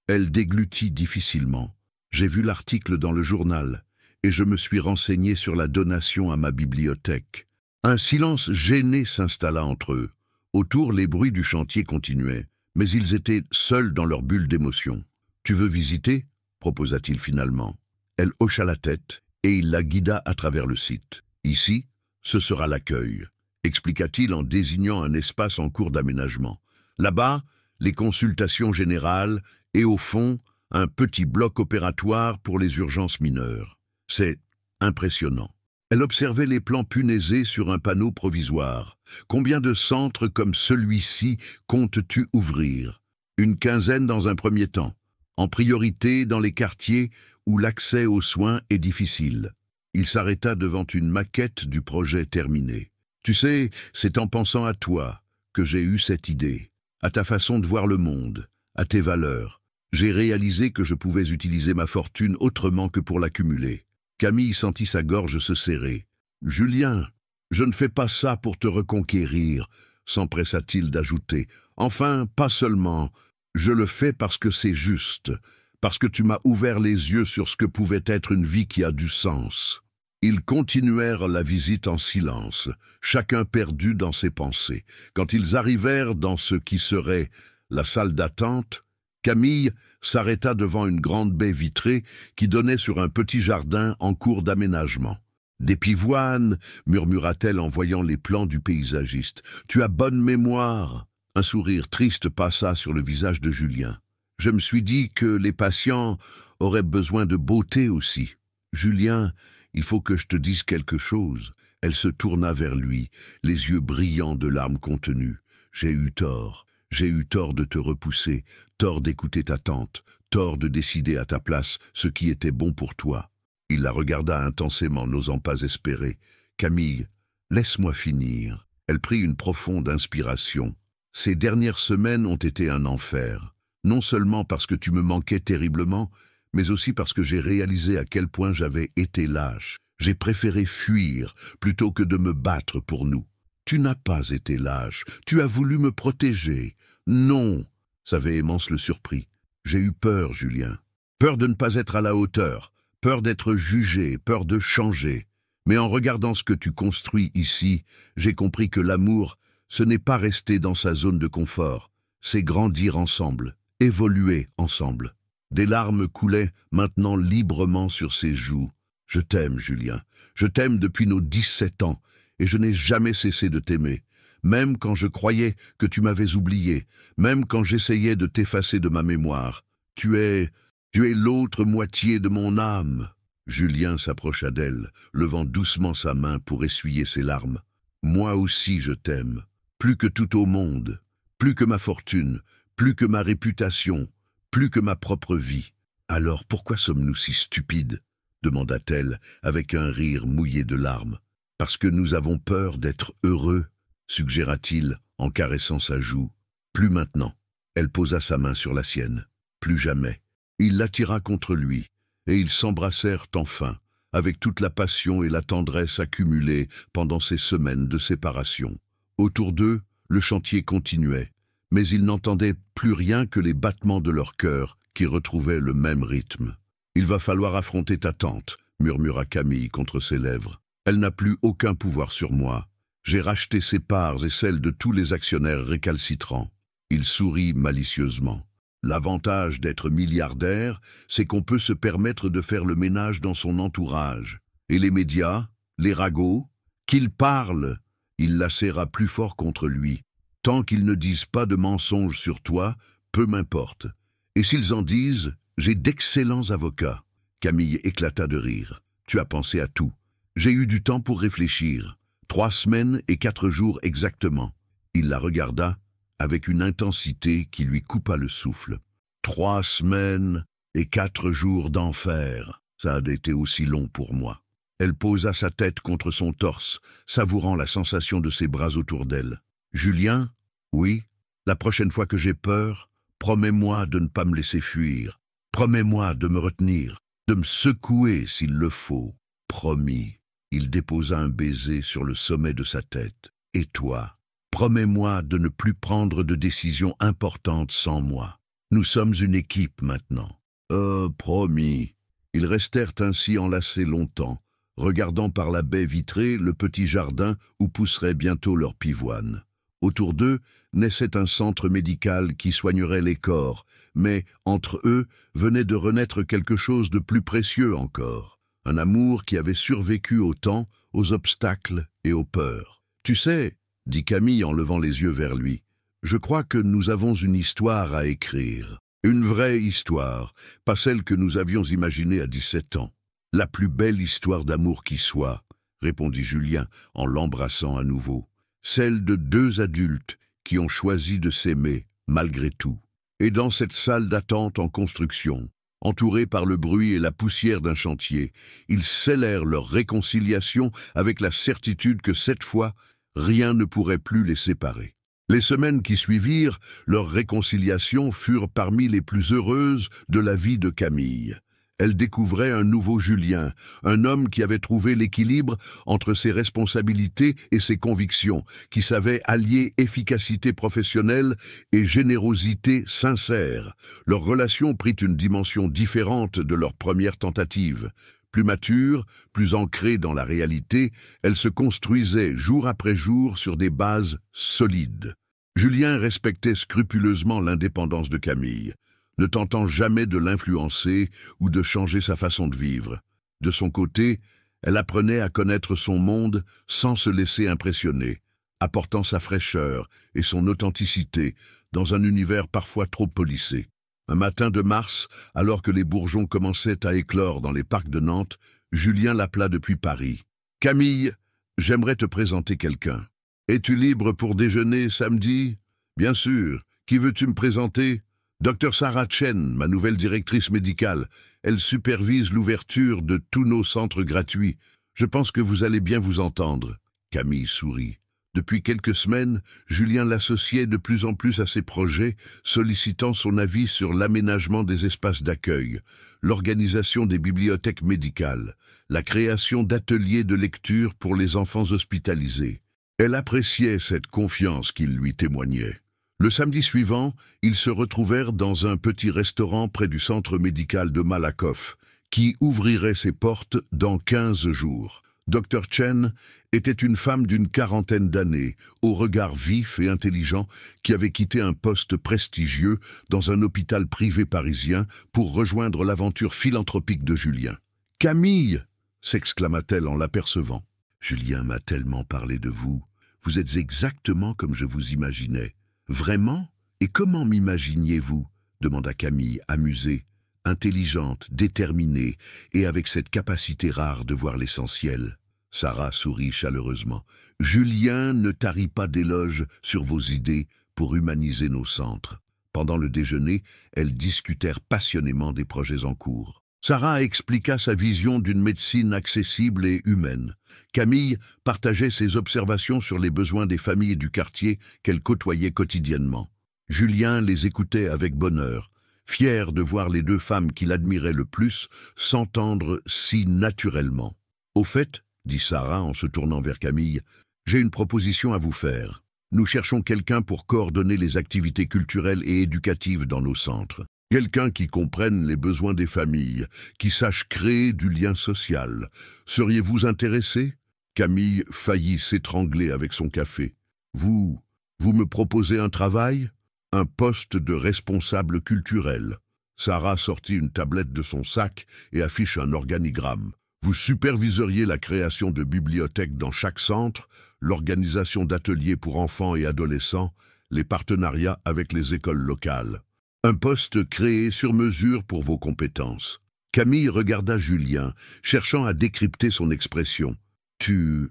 S1: Elle déglutit difficilement. « J'ai vu l'article dans le journal, et je me suis renseigné sur la donation à ma bibliothèque. » Un silence gêné s'installa entre eux. Autour, les bruits du chantier continuaient, mais ils étaient seuls dans leur bulle d'émotion. « Tu veux visiter ?» proposa-t-il finalement. Elle hocha la tête, et il la guida à travers le site. « Ici, ce sera l'accueil », expliqua-t-il en désignant un espace en cours d'aménagement. Là-bas, les consultations générales, et au fond, un petit bloc opératoire pour les urgences mineures. C'est impressionnant. Elle observait les plans punaisés sur un panneau provisoire. Combien de centres comme celui-ci comptes-tu ouvrir? Une quinzaine dans un premier temps, en priorité dans les quartiers où l'accès aux soins est difficile. Il s'arrêta devant une maquette du projet terminé. Tu sais, c'est en pensant à toi que j'ai eu cette idée, à ta façon de voir le monde, à tes valeurs. J'ai réalisé que je pouvais utiliser ma fortune autrement que pour l'accumuler. Camille sentit sa gorge se serrer. « Julien, je ne fais pas ça pour te reconquérir, » s'empressa-t-il d'ajouter. « Enfin, pas seulement. Je le fais parce que c'est juste, parce que tu m'as ouvert les yeux sur ce que pouvait être une vie qui a du sens. » Ils continuèrent la visite en silence, chacun perdu dans ses pensées. Quand ils arrivèrent dans ce qui serait la salle d'attente, Camille s'arrêta devant une grande baie vitrée qui donnait sur un petit jardin en cours d'aménagement. « Des pivoines » murmura-t-elle en voyant les plans du paysagiste. « Tu as bonne mémoire !» Un sourire triste passa sur le visage de Julien. « Je me suis dit que les patients auraient besoin de beauté aussi. Julien, il faut que je te dise quelque chose. » Elle se tourna vers lui, les yeux brillants de larmes contenues. « J'ai eu tort. J'ai eu tort de te repousser, tort d'écouter ta tante, tort de décider à ta place ce qui était bon pour toi. » Il la regarda intensément, n'osant pas espérer. « Camille, laisse-moi finir. » Elle prit une profonde inspiration. « Ces dernières semaines ont été un enfer. Non seulement parce que tu me manquais terriblement, mais aussi parce que j'ai réalisé à quel point j'avais été lâche. J'ai préféré fuir plutôt que de me battre pour nous. Tu n'as pas été lâche, tu as voulu me protéger. Non, sa véhémence le surprit. J'ai eu peur, Julien. Peur de ne pas être à la hauteur, peur d'être jugé, peur de changer. Mais en regardant ce que tu construis ici, j'ai compris que l'amour, ce n'est pas rester dans sa zone de confort, c'est grandir ensemble, évoluer ensemble. Des larmes coulaient maintenant librement sur ses joues. Je t'aime, Julien. Je t'aime depuis nos 17 ans. et je n'ai jamais cessé de t'aimer. Même quand je croyais que tu m'avais oublié, même quand j'essayais de t'effacer de ma mémoire. Tu es l'autre moitié de mon âme. » Julien s'approcha d'elle, levant doucement sa main pour essuyer ses larmes. « Moi aussi je t'aime, plus que tout au monde, plus que ma fortune, plus que ma réputation, plus que ma propre vie. Alors pourquoi sommes-nous si stupides ?» demanda-t-elle avec un rire mouillé de larmes. « Parce que nous avons peur d'être heureux, suggéra-t-il en caressant sa joue. Plus maintenant. Elle posa sa main sur la sienne. Plus jamais. Il l'attira contre lui, et ils s'embrassèrent enfin, avec toute la passion et la tendresse accumulées pendant ces semaines de séparation. Autour d'eux, le chantier continuait, mais ils n'entendaient plus rien que les battements de leur cœur qui retrouvaient le même rythme. « Il va falloir affronter ta tante », murmura Camille contre ses lèvres. « Elle n'a plus aucun pouvoir sur moi. J'ai racheté ses parts et celles de tous les actionnaires récalcitrants. » Il sourit malicieusement. « L'avantage d'être milliardaire, c'est qu'on peut se permettre de faire le ménage dans son entourage. Et les médias, les ragots, qu'ils parlent !» Il la serra plus fort contre lui. « Tant qu'ils ne disent pas de mensonges sur toi, peu m'importe. Et s'ils en disent, j'ai d'excellents avocats. » Camille éclata de rire. « Tu as pensé à tout. J'ai eu du temps pour réfléchir. 3 semaines et 4 jours exactement. » Il la regarda avec une intensité qui lui coupa le souffle. « 3 semaines et 4 jours d'enfer. Ça a été aussi long pour moi. » Elle posa sa tête contre son torse, savourant la sensation de ses bras autour d'elle. « Julien, oui, la prochaine fois que j'ai peur, promets-moi de ne pas me laisser fuir. Promets-moi de me retenir, de me secouer s'il le faut. » Promis. Il déposa un baiser sur le sommet de sa tête. « Et toi, promets-moi de ne plus prendre de décisions importantes sans moi. Nous sommes une équipe maintenant. »« Oh, promis. » Ils restèrent ainsi enlacés longtemps, regardant par la baie vitrée le petit jardin où pousserait bientôt leur pivoine. Autour d'eux naissait un centre médical qui soignerait les corps, mais entre eux venait de renaître quelque chose de plus précieux encore. Un amour qui avait survécu au temps, aux obstacles et aux peurs. « Tu sais, » dit Camille en levant les yeux vers lui, « je crois que nous avons une histoire à écrire. Une vraie histoire, pas celle que nous avions imaginée à 17 ans. La plus belle histoire d'amour qui soit, » répondit Julien en l'embrassant à nouveau. « Celle de 2 adultes qui ont choisi de s'aimer malgré tout. » Et dans cette salle d'attente en construction, entourés par le bruit et la poussière d'un chantier, ils scellèrent leur réconciliation avec la certitude que cette fois, rien ne pourrait plus les séparer. Les semaines qui suivirent, leur réconciliation furent parmi les plus heureuses de la vie de Camille. Elle découvrait un nouveau Julien, un homme qui avait trouvé l'équilibre entre ses responsabilités et ses convictions, qui savait allier efficacité professionnelle et générosité sincère. Leur relation prit une dimension différente de leur première tentative. Plus mature, plus ancrée dans la réalité, elle se construisait jour après jour sur des bases solides. Julien respectait scrupuleusement l'indépendance de Camille, ne tentant jamais de l'influencer ou de changer sa façon de vivre. De son côté, elle apprenait à connaître son monde sans se laisser impressionner, apportant sa fraîcheur et son authenticité dans un univers parfois trop policé. Un matin de mars, alors que les bourgeons commençaient à éclore dans les parcs de Nantes, Julien l'appela depuis Paris. « Camille, j'aimerais te présenter quelqu'un. Es-tu libre pour déjeuner samedi ? » « Bien sûr. Qui veux-tu me présenter ? » Dr Sarah Chen, ma nouvelle directrice médicale. Elle supervise l'ouverture de tous nos centres gratuits. Je pense que vous allez bien vous entendre. » Camille sourit. Depuis quelques semaines, Julien l'associait de plus en plus à ses projets, sollicitant son avis sur l'aménagement des espaces d'accueil, l'organisation des bibliothèques médicales, la création d'ateliers de lecture pour les enfants hospitalisés. Elle appréciait cette confiance qu'il lui témoignait. Le samedi suivant, ils se retrouvèrent dans un petit restaurant près du centre médical de Malakoff, qui ouvrirait ses portes dans 15 jours. Dr Chen était une femme d'une 40aine d'années, au regard vif et intelligent, qui avait quitté un poste prestigieux dans un hôpital privé parisien pour rejoindre l'aventure philanthropique de Julien. « Camille !» s'exclama-t-elle en l'apercevant. Julien m'a tellement parlé de vous. Vous êtes exactement comme je vous imaginais. Vraiment? Et comment m'imaginiez-vous? Demanda Camille, amusée, intelligente, déterminée, et avec cette capacité rare de voir l'essentiel. Sarah sourit chaleureusement. Julien ne tarit pas d'éloges sur vos idées pour humaniser nos centres. Pendant le déjeuner, elles discutèrent passionnément des projets en cours. Sarah expliqua sa vision d'une médecine accessible et humaine. Camille partageait ses observations sur les besoins des familles du quartier qu'elle côtoyait quotidiennement. Julien les écoutait avec bonheur, fier de voir les deux femmes qu'il admirait le plus s'entendre si naturellement. « Au fait, » dit Sarah en se tournant vers Camille, « j'ai une proposition à vous faire. Nous cherchons quelqu'un pour coordonner les activités culturelles et éducatives dans nos centres. Quelqu'un qui comprenne les besoins des familles, qui sache créer du lien social. Seriez-vous intéressé ?» Camille faillit s'étrangler avec son café. « Vous me proposez un travail ? Un poste de responsable culturel. » Sarah sortit une tablette de son sac et affiche un organigramme. « Vous superviseriez la création de bibliothèques dans chaque centre, l'organisation d'ateliers pour enfants et adolescents, les partenariats avec les écoles locales. Un poste créé sur mesure pour vos compétences. » Camille regarda Julien, cherchant à décrypter son expression. « Tu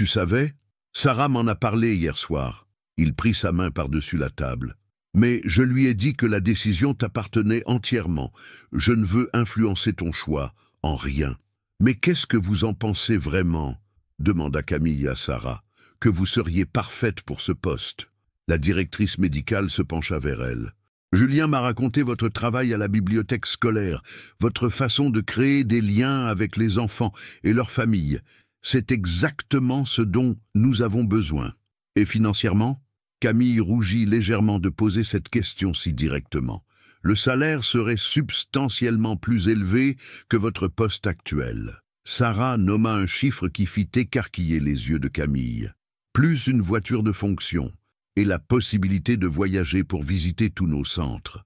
S1: savais ? Sarah m'en a parlé hier soir. » Il prit sa main par-dessus la table. « Mais je lui ai dit que la décision t'appartenait entièrement. Je ne veux influencer ton choix, en rien. » « Mais qu'est-ce que vous en pensez vraiment ?» demanda Camille à Sarah. « Que vous seriez parfaite pour ce poste. » La directrice médicale se pencha vers elle. « Julien m'a raconté votre travail à la bibliothèque scolaire, votre façon de créer des liens avec les enfants et leurs familles. C'est exactement ce dont nous avons besoin. Et financièrement ?» Camille rougit légèrement de poser cette question si directement. Le salaire serait substantiellement plus élevé que votre poste actuel. Sarah nomma un chiffre qui fit écarquiller les yeux de Camille. Plus une voiture de fonction et la possibilité de voyager pour visiter tous nos centres.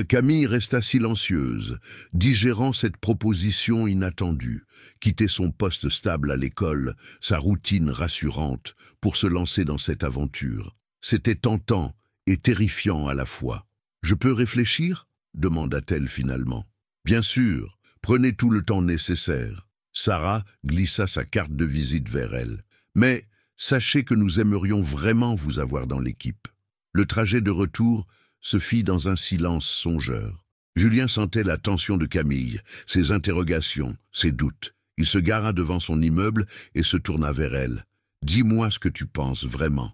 S1: Camille resta silencieuse, digérant cette proposition inattendue, quitter son poste stable à l'école, sa routine rassurante, pour se lancer dans cette aventure. C'était tentant et terrifiant à la fois. « Je peux réfléchir ?» demanda-t-elle finalement. « Bien sûr, prenez tout le temps nécessaire. » Sarah glissa sa carte de visite vers elle. « Mais sachez que nous aimerions vraiment vous avoir dans l'équipe. » Le trajet de retour se fit dans un silence songeur. Julien sentait la tension de Camille, ses interrogations, ses doutes. Il se gara devant son immeuble et se tourna vers elle. « Dis-moi ce que tu penses vraiment.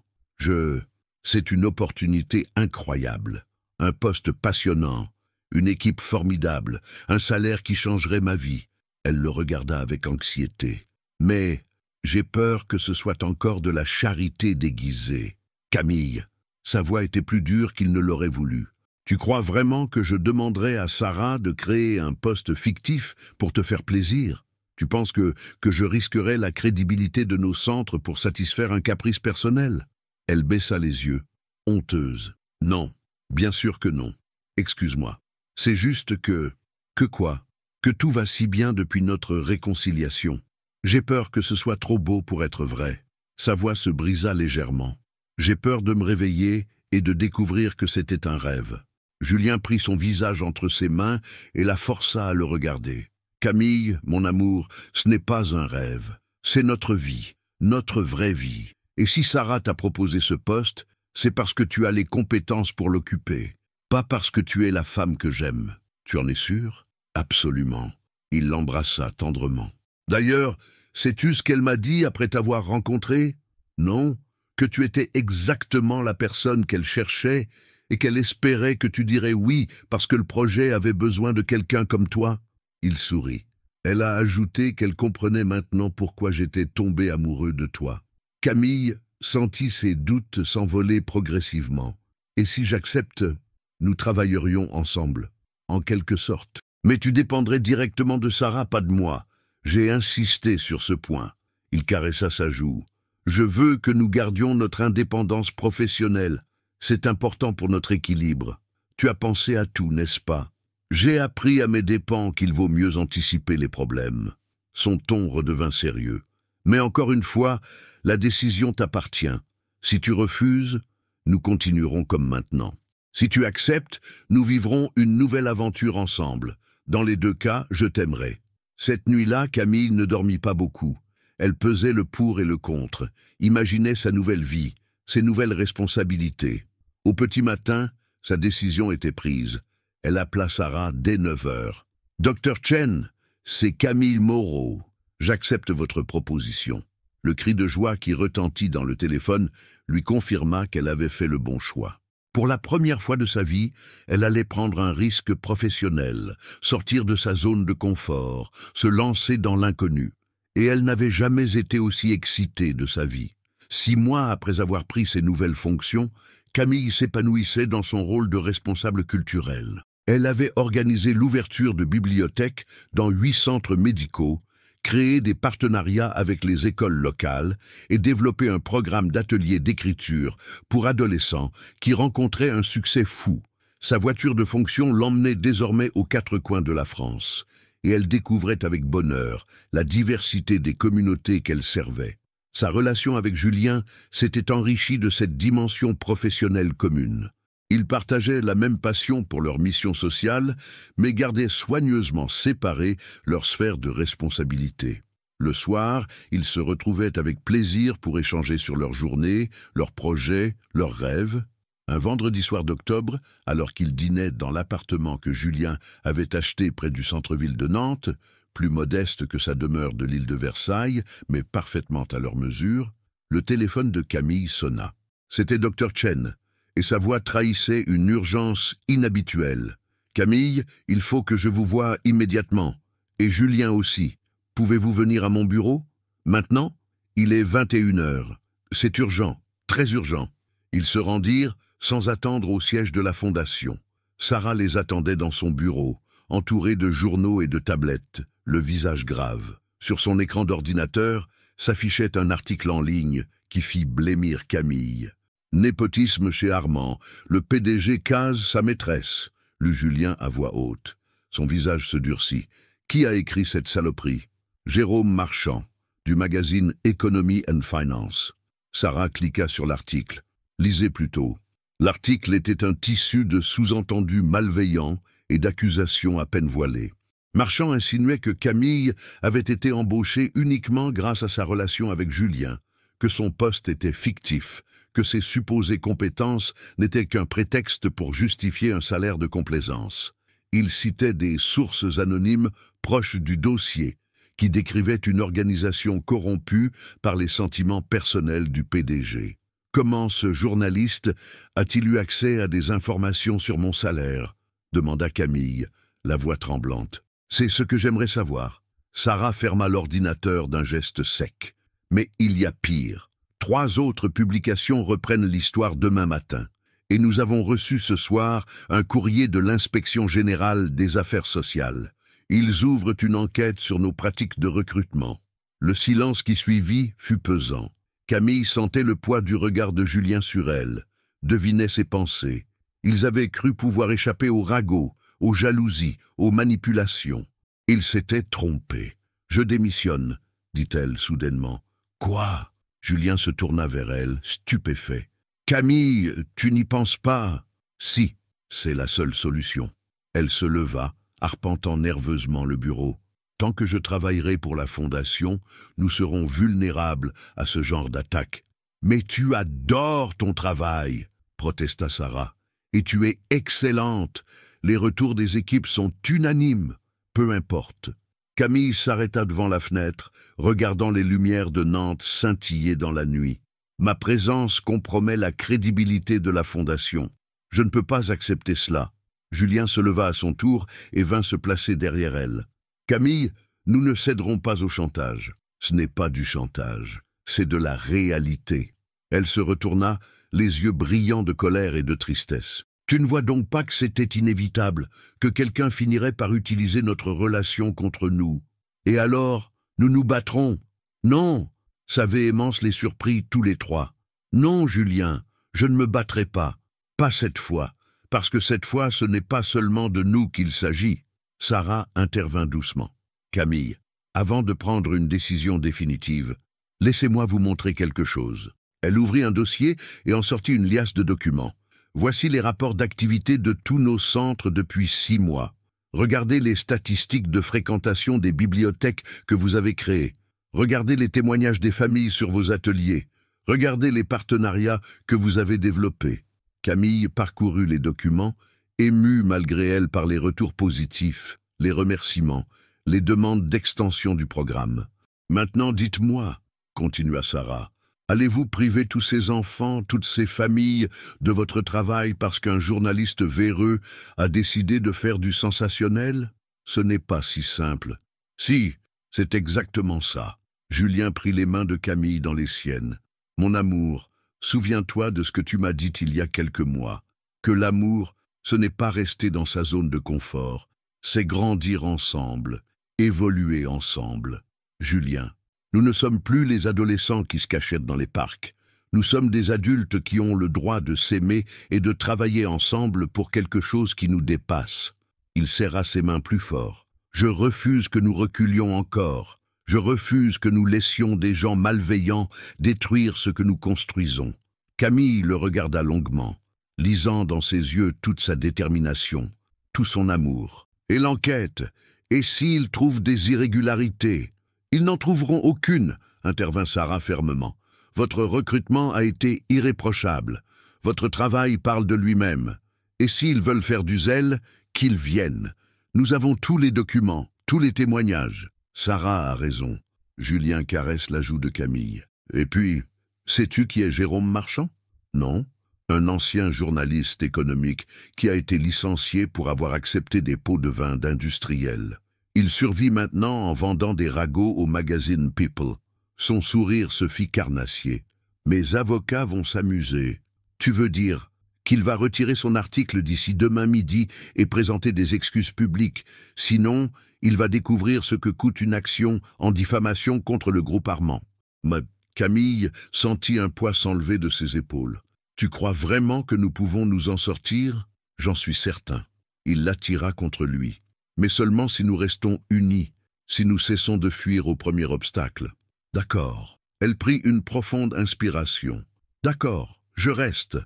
S1: C'est une opportunité incroyable. Un poste passionnant, une équipe formidable, un salaire qui changerait ma vie. » Elle le regarda avec anxiété. « Mais j'ai peur que ce soit encore de la charité déguisée. » Camille, sa voix était plus dure qu'il ne l'aurait voulu. « Tu crois vraiment que je demanderais à Sarah de créer un poste fictif pour te faire plaisir? Tu penses que je risquerais la crédibilité de nos centres pour satisfaire un caprice personnel ?» Elle baissa les yeux, honteuse. « Non. Bien sûr que non. Excuse-moi. C'est juste que... » « Que quoi ? Que tout va si bien depuis notre réconciliation. J'ai peur que ce soit trop beau pour être vrai. » Sa voix se brisa légèrement. « J'ai peur de me réveiller et de découvrir que c'était un rêve. » Julien prit son visage entre ses mains et la força à le regarder. « Camille, mon amour, ce n'est pas un rêve. C'est notre vie, notre vraie vie. Et si Sarah t'a proposé ce poste, c'est parce que tu as les compétences pour l'occuper, pas parce que tu es la femme que j'aime. Tu en es sûr ? » « Absolument. » Il l'embrassa tendrement. « D'ailleurs, sais-tu ce qu'elle m'a dit après t'avoir rencontré ? Non, que tu étais exactement la personne qu'elle cherchait et qu'elle espérait que tu dirais oui parce que le projet avait besoin de quelqu'un comme toi. » Il sourit. Elle a ajouté qu'elle comprenait maintenant pourquoi j'étais tombé amoureux de toi. Camille sentit ses doutes s'envoler progressivement. « Et si j'accepte, nous travaillerions ensemble, en quelque sorte. Mais tu dépendrais directement de Sarah, pas de moi. J'ai insisté sur ce point. » Il caressa sa joue. « Je veux que nous gardions notre indépendance professionnelle. C'est important pour notre équilibre. Tu as pensé à tout, n'est-ce pas ? J'ai appris à mes dépens qu'il vaut mieux anticiper les problèmes. » Son ton redevint sérieux. « Mais encore une fois, la décision t'appartient. Si tu refuses, nous continuerons comme maintenant. Si tu acceptes, nous vivrons une nouvelle aventure ensemble. Dans les deux cas, je t'aimerai. Cette nuit-là, Camille ne dormit pas beaucoup. Elle pesait le pour et le contre, imaginait sa nouvelle vie, ses nouvelles responsabilités. Au petit matin, sa décision était prise. Elle appela Sarah dès 9 heures. « Dr Chen, c'est Camille Moreau. J'accepte votre proposition. » Le cri de joie qui retentit dans le téléphone lui confirma qu'elle avait fait le bon choix. Pour la première fois de sa vie, elle allait prendre un risque professionnel, sortir de sa zone de confort, se lancer dans l'inconnu. Et elle n'avait jamais été aussi excitée de sa vie. 6 mois après avoir pris ses nouvelles fonctions, Camille s'épanouissait dans son rôle de responsable culturel. Elle avait organisé l'ouverture de bibliothèques dans 8 centres médicaux, créé des partenariats avec les écoles locales et développé un programme d'ateliers d'écriture pour adolescents qui rencontrait un succès fou. Sa voiture de fonction l'emmenait désormais aux 4 coins de la France, et elle découvrait avec bonheur la diversité des communautés qu'elle servait. Sa relation avec Julien s'était enrichie de cette dimension professionnelle commune. Ils partageaient la même passion pour leur mission sociale, mais gardaient soigneusement séparées leurs sphères de responsabilité. Le soir, ils se retrouvaient avec plaisir pour échanger sur leur journée, leurs projets, leurs rêves. Un vendredi soir d'octobre, alors qu'ils dînaient dans l'appartement que Julien avait acheté près du centre-ville de Nantes, plus modeste que sa demeure de l'île de Versailles, mais parfaitement à leur mesure, le téléphone de Camille sonna. C'était Dr Chen, et sa voix trahissait une urgence inhabituelle. « Camille, il faut que je vous voie immédiatement. Et Julien aussi. Pouvez-vous venir à mon bureau? Maintenant? Il est 21 heures. C'est urgent, très urgent. » Ils se rendirent sans attendre au siège de la fondation. Sarah les attendait dans son bureau, entourée de journaux et de tablettes, le visage grave. Sur son écran d'ordinateur s'affichait un article en ligne qui fit blêmir Camille. « Népotisme chez Armand, le PDG case sa maîtresse », lut Julien à voix haute. Son visage se durcit. « Qui a écrit cette saloperie ?»« Jérôme Marchand, du magazine Economy and Finance. » Sarah cliqua sur l'article. « Lisez plutôt. » L'article était un tissu de sous-entendus malveillants et d'accusations à peine voilées. Marchand insinuait que Camille avait été embauchée uniquement grâce à sa relation avec Julien, que son poste était fictif, que ses supposées compétences n'étaient qu'un prétexte pour justifier un salaire de complaisance. Il citait des sources anonymes proches du dossier, qui décrivaient une organisation corrompue par les sentiments personnels du PDG. « Comment ce journaliste a-t-il eu accès à des informations sur mon salaire ?» demanda Camille, la voix tremblante. « C'est ce que j'aimerais savoir. » Sarah ferma l'ordinateur d'un geste sec. « Mais il y a pire. 3 autres publications reprennent l'histoire demain matin. Et nous avons reçu ce soir un courrier de l'Inspection générale des affaires sociales. Ils ouvrent une enquête sur nos pratiques de recrutement. » Le silence qui suivit fut pesant. Camille sentait le poids du regard de Julien sur elle, devinait ses pensées. Ils avaient cru pouvoir échapper aux ragots, aux jalousies, aux manipulations. Ils s'étaient trompés. « Je démissionne, » dit-elle soudainement. « Quoi ?» Julien se tourna vers elle, stupéfait. « Camille, tu n'y penses pas ?»« Si, c'est la seule solution. » Elle se leva, arpentant nerveusement le bureau. « Tant que je travaillerai pour la Fondation, nous serons vulnérables à ce genre d'attaque. »« Mais tu adores ton travail !» protesta Sarah. « Et tu es excellente. Les retours des équipes sont unanimes. Peu importe. » Camille s'arrêta devant la fenêtre, regardant les lumières de Nantes scintiller dans la nuit. « Ma présence compromet la crédibilité de la Fondation. Je ne peux pas accepter cela. » Julien se leva à son tour et vint se placer derrière elle. « Camille, nous ne céderons pas au chantage. Ce n'est pas du chantage, c'est de la réalité. » Elle se retourna, les yeux brillants de colère et de tristesse. « Tu ne vois donc pas que c'était inévitable, que quelqu'un finirait par utiliser notre relation contre nous. Et alors, nous nous battrons. » « Non !» Sa véhémence les surprit tous les 3. « Non, Julien, je ne me battrai pas. Pas cette fois, parce que cette fois, ce n'est pas seulement de nous qu'il s'agit. » Sarah intervint doucement. « Camille, avant de prendre une décision définitive, Laissez-moi vous montrer quelque chose. Elle ouvrit un dossier et en sortit une liasse de documents. Voici les rapports d'activité de tous nos centres depuis 6 mois. Regardez les statistiques de fréquentation des bibliothèques que vous avez créées. Regardez les témoignages des familles sur vos ateliers. Regardez les partenariats que vous avez développés. Camille parcourut les documents, émue malgré elle par les retours positifs, les remerciements, les demandes d'extension du programme. « Maintenant, dites-moi, » continua Sarah, « allez-vous priver tous ces enfants, toutes ces familles de votre travail parce qu'un journaliste véreux a décidé de faire du sensationnel? Ce n'est pas si simple. » « Si, c'est exactement ça. » Julien prit les mains de Camille dans les siennes. « Mon amour, souviens-toi de ce que tu m'as dit il y a quelques mois, que l'amour, ce n'est pas rester dans sa zone de confort, c'est grandir ensemble, évoluer ensemble. Julien, nous ne sommes plus les adolescents qui se cachettent dans les parcs. Nous sommes des adultes qui ont le droit de s'aimer et de travailler ensemble pour quelque chose qui nous dépasse. » Il serra ses mains plus fort. « Je refuse que nous reculions encore. Je refuse que nous laissions des gens malveillants détruire ce que nous construisons. » Camille le regarda longuement, lisant dans ses yeux toute sa détermination, tout son amour. « Et l'enquête? Et s'ils trouvent des irrégularités? » « Ils n'en trouveront aucune, » intervint Sarah fermement. « Votre recrutement a été irréprochable. Votre travail parle de lui-même. Et s'ils veulent faire du zèle, qu'ils viennent. Nous avons tous les documents, tous les témoignages. » Sarah a raison. Julien caresse la joue de Camille. « Et puis, sais-tu qui est Jérôme Marchand? » « Non. Un ancien journaliste économique qui a été licencié pour avoir accepté des pots de vin d'industriels. Il survit maintenant en vendant des ragots au magazine People. Son sourire se fit carnassier. « Mes avocats vont s'amuser. Tu veux dire qu'il va retirer son article d'ici demain midi et présenter des excuses publiques. Sinon, il va découvrir ce que coûte une action en diffamation contre le groupe Armand. » Camille sentit un poids s'enlever de ses épaules. « Tu crois vraiment que nous pouvons nous en sortir? J'en suis certain. » Il l'attira contre lui. « Mais seulement si nous restons unis, si nous cessons de fuir au premier obstacle. » « D'accord. » Elle prit une profonde inspiration. « D'accord, je reste,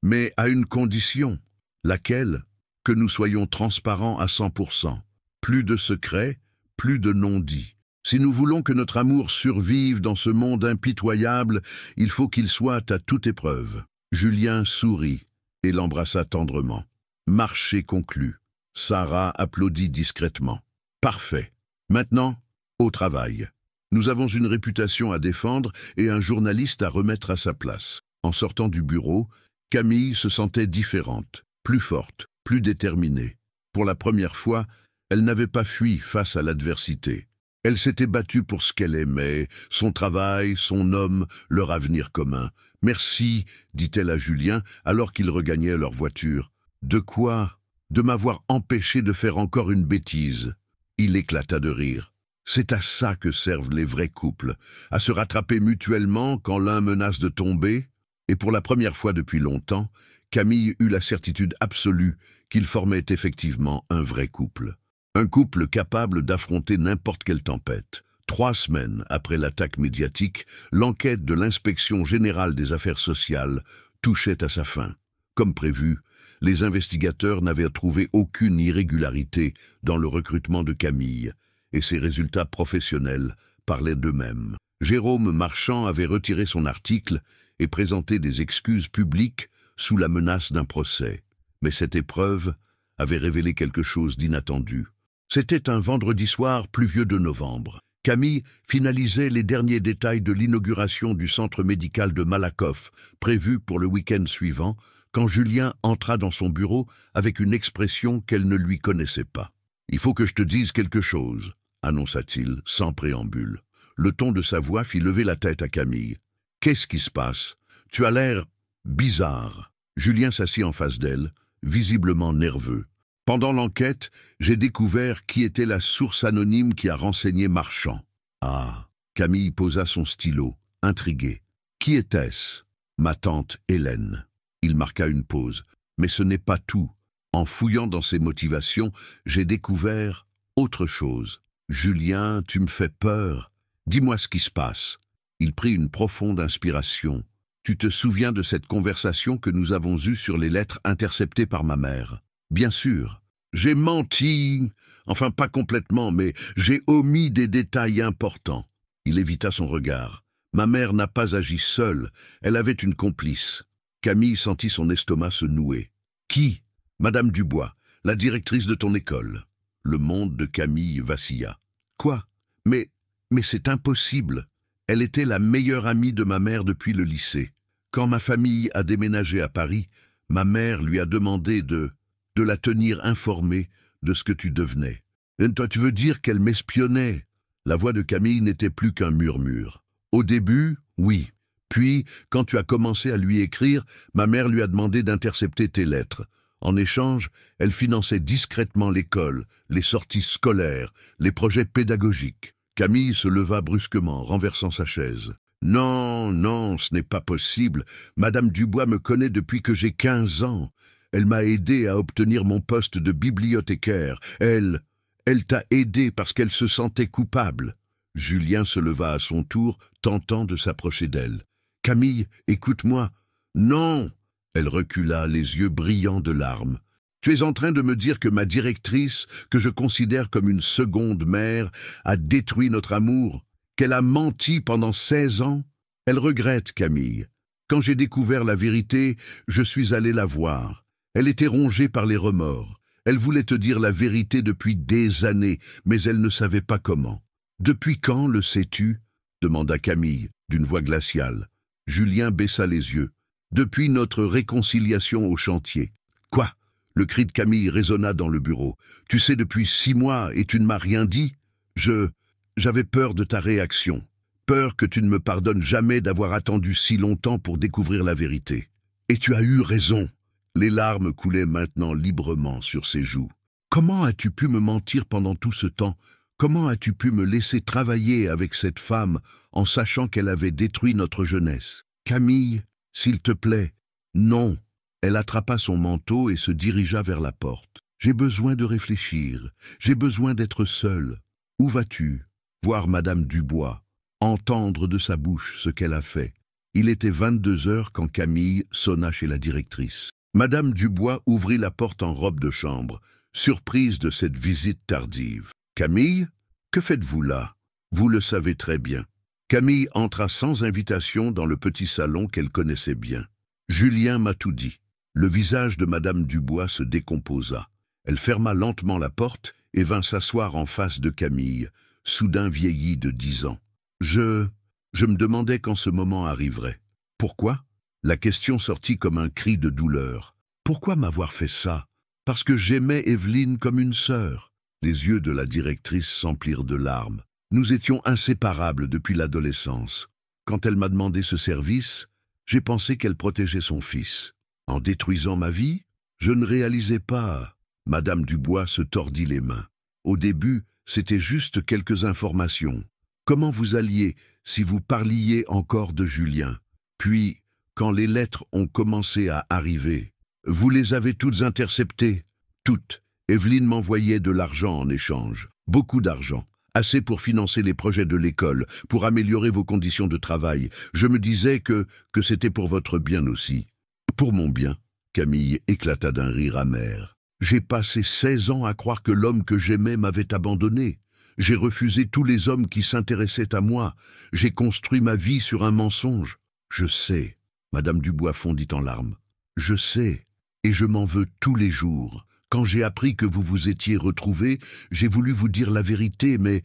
S1: mais à une condition. » « Laquelle? Que nous soyons transparents à 100%. Plus de secrets, plus de non-dits. Si nous voulons que notre amour survive dans ce monde impitoyable, il faut qu'il soit à toute épreuve. » Julien sourit et l'embrassa tendrement. Marché conclu. Sarah applaudit discrètement. « Parfait. Maintenant, au travail. Nous avons une réputation à défendre et un journaliste à remettre à sa place. » En sortant du bureau, Camille se sentait différente, plus forte, plus déterminée. Pour la première fois, elle n'avait pas fui face à l'adversité. Elle s'était battue pour ce qu'elle aimait, son travail, son homme, leur avenir commun. « Merci, » dit-elle à Julien alors qu'ils regagnaient leur voiture. « De quoi? De m'avoir empêché de faire encore une bêtise. » Il éclata de rire. « C'est à ça que servent les vrais couples, à se rattraper mutuellement quand l'un menace de tomber. » Et pour la première fois depuis longtemps, Camille eut la certitude absolue qu'ils formaient effectivement un vrai couple. Un couple capable d'affronter n'importe quelle tempête. 3 semaines après l'attaque médiatique, l'enquête de l'Inspection générale des affaires sociales touchait à sa fin. Comme prévu, les investigateurs n'avaient trouvé aucune irrégularité dans le recrutement de Camille, et ses résultats professionnels parlaient d'eux-mêmes. Jérôme Marchand avait retiré son article et présenté des excuses publiques sous la menace d'un procès. Mais cette épreuve avait révélé quelque chose d'inattendu. C'était un vendredi soir pluvieux de novembre. Camille finalisait les derniers détails de l'inauguration du centre médical de Malakoff, prévu pour le week-end suivant, quand Julien entra dans son bureau avec une expression qu'elle ne lui connaissait pas. « Il faut que je te dise quelque chose », annonça-t-il, sans préambule. Le ton de sa voix fit lever la tête à Camille. « Qu'est-ce qui se passe? Tu as l'air bizarre. » Julien s'assit en face d'elle, visiblement nerveux. « Pendant l'enquête, j'ai découvert qui était la source anonyme qui a renseigné Marchand. » Ah, Camille posa son stylo, intriguée. « Qui était-ce? » Ma tante Hélène. Il marqua une pause. « Mais ce n'est pas tout. En fouillant dans ses motivations, j'ai découvert autre chose. Julien, tu me fais peur. Dis-moi ce qui se passe. » Il prit une profonde inspiration. « Tu te souviens de cette conversation que nous avons eue sur les lettres interceptées par ma mère? » « Bien sûr. J'ai menti. Enfin, pas complètement, mais j'ai omis des détails importants. » Il évita son regard. « Ma mère n'a pas agi seule. Elle avait une complice. » Camille sentit son estomac se nouer. « Qui? » ?»« Madame Dubois, la directrice de ton école. » Le monde de Camille vacilla. « Quoi? Mais c'est impossible. Elle était la meilleure amie de ma mère depuis le lycée. Quand ma famille a déménagé à Paris, ma mère lui a demandé de la tenir informée de ce que tu devenais. Et toi, tu veux dire qu'elle m'espionnait? » La voix de Camille n'était plus qu'un murmure. « Au début, oui. Puis, quand tu as commencé à lui écrire, ma mère lui a demandé d'intercepter tes lettres. En échange, elle finançait discrètement l'école, les sorties scolaires, les projets pédagogiques. » Camille se leva brusquement, renversant sa chaise. « Non, non, ce n'est pas possible. Madame Dubois me connaît depuis que j'ai 15 ans. Elle m'a aidé à obtenir mon poste de bibliothécaire. Elle t'a aidé parce qu'elle se sentait coupable. » Julien se leva à son tour, tentant de s'approcher d'elle. « Camille, écoute-moi. »« Non !» Elle recula, les yeux brillants de larmes. « Tu es en train de me dire que ma directrice, que je considère comme une seconde mère, a détruit notre amour, qu'elle a menti pendant 16 ans? Elle regrette, Camille. Quand j'ai découvert la vérité, je suis allé la voir. Elle était rongée par les remords. Elle voulait te dire la vérité depuis des années, mais elle ne savait pas comment. « Depuis quand le sais-tu » demanda Camille, d'une voix glaciale. Julien baissa les yeux. « Depuis notre réconciliation au chantier. »« Quoi » Le cri de Camille résonna dans le bureau. « Tu sais depuis 6 mois et tu ne m'as rien dit ? J'avais peur de ta réaction. Peur que tu ne me pardonnes jamais d'avoir attendu si longtemps pour découvrir la vérité. Et tu as eu raison. » Les larmes coulaient maintenant librement sur ses joues. « Comment as-tu pu me mentir pendant tout ce temps ? Comment as-tu pu me laisser travailler avec cette femme en sachant qu'elle avait détruit notre jeunesse ? Camille, s'il te plaît, non !» Elle attrapa son manteau et se dirigea vers la porte. « J'ai besoin de réfléchir. J'ai besoin d'être seule. Où vas-tu ? Voir Madame Dubois. Entendre de sa bouche ce qu'elle a fait. » Il était 22 heures quand Camille sonna chez la directrice. Madame Dubois ouvrit la porte en robe de chambre, surprise de cette visite tardive. « Camille, que faites-vous là? Vous le savez très bien. » Camille entra sans invitation dans le petit salon qu'elle connaissait bien. « Julien m'a tout dit. » Le visage de Madame Dubois se décomposa. Elle ferma lentement la porte et vint s'asseoir en face de Camille, soudain vieillie de 10 ans. Je me demandais quand ce moment arriverait. Pourquoi ? La question sortit comme un cri de douleur. Pourquoi m'avoir fait ça? Parce que j'aimais Evelyne comme une sœur. Les yeux de la directrice s'emplirent de larmes. Nous étions inséparables depuis l'adolescence. Quand elle m'a demandé ce service, j'ai pensé qu'elle protégeait son fils. En détruisant ma vie, je ne réalisais pas. Madame Dubois se tordit les mains. Au début, c'était juste quelques informations. Comment vous alliez si vous parliez encore de Julien? Puis, quand les lettres ont commencé à arriver, vous les avez toutes interceptées? Toutes. Evelyne m'envoyait de l'argent en échange. Beaucoup d'argent. Assez pour financer les projets de l'école, pour améliorer vos conditions de travail. Je me disais que c'était pour votre bien aussi. Pour mon bien. Camille éclata d'un rire amer. J'ai passé 16 ans à croire que l'homme que j'aimais m'avait abandonné. J'ai refusé tous les hommes qui s'intéressaient à moi. J'ai construit ma vie sur un mensonge. Je sais. Madame Dubois fondit en larmes. Je sais, et je m'en veux tous les jours. Quand j'ai appris que vous vous étiez retrouvés, j'ai voulu vous dire la vérité, mais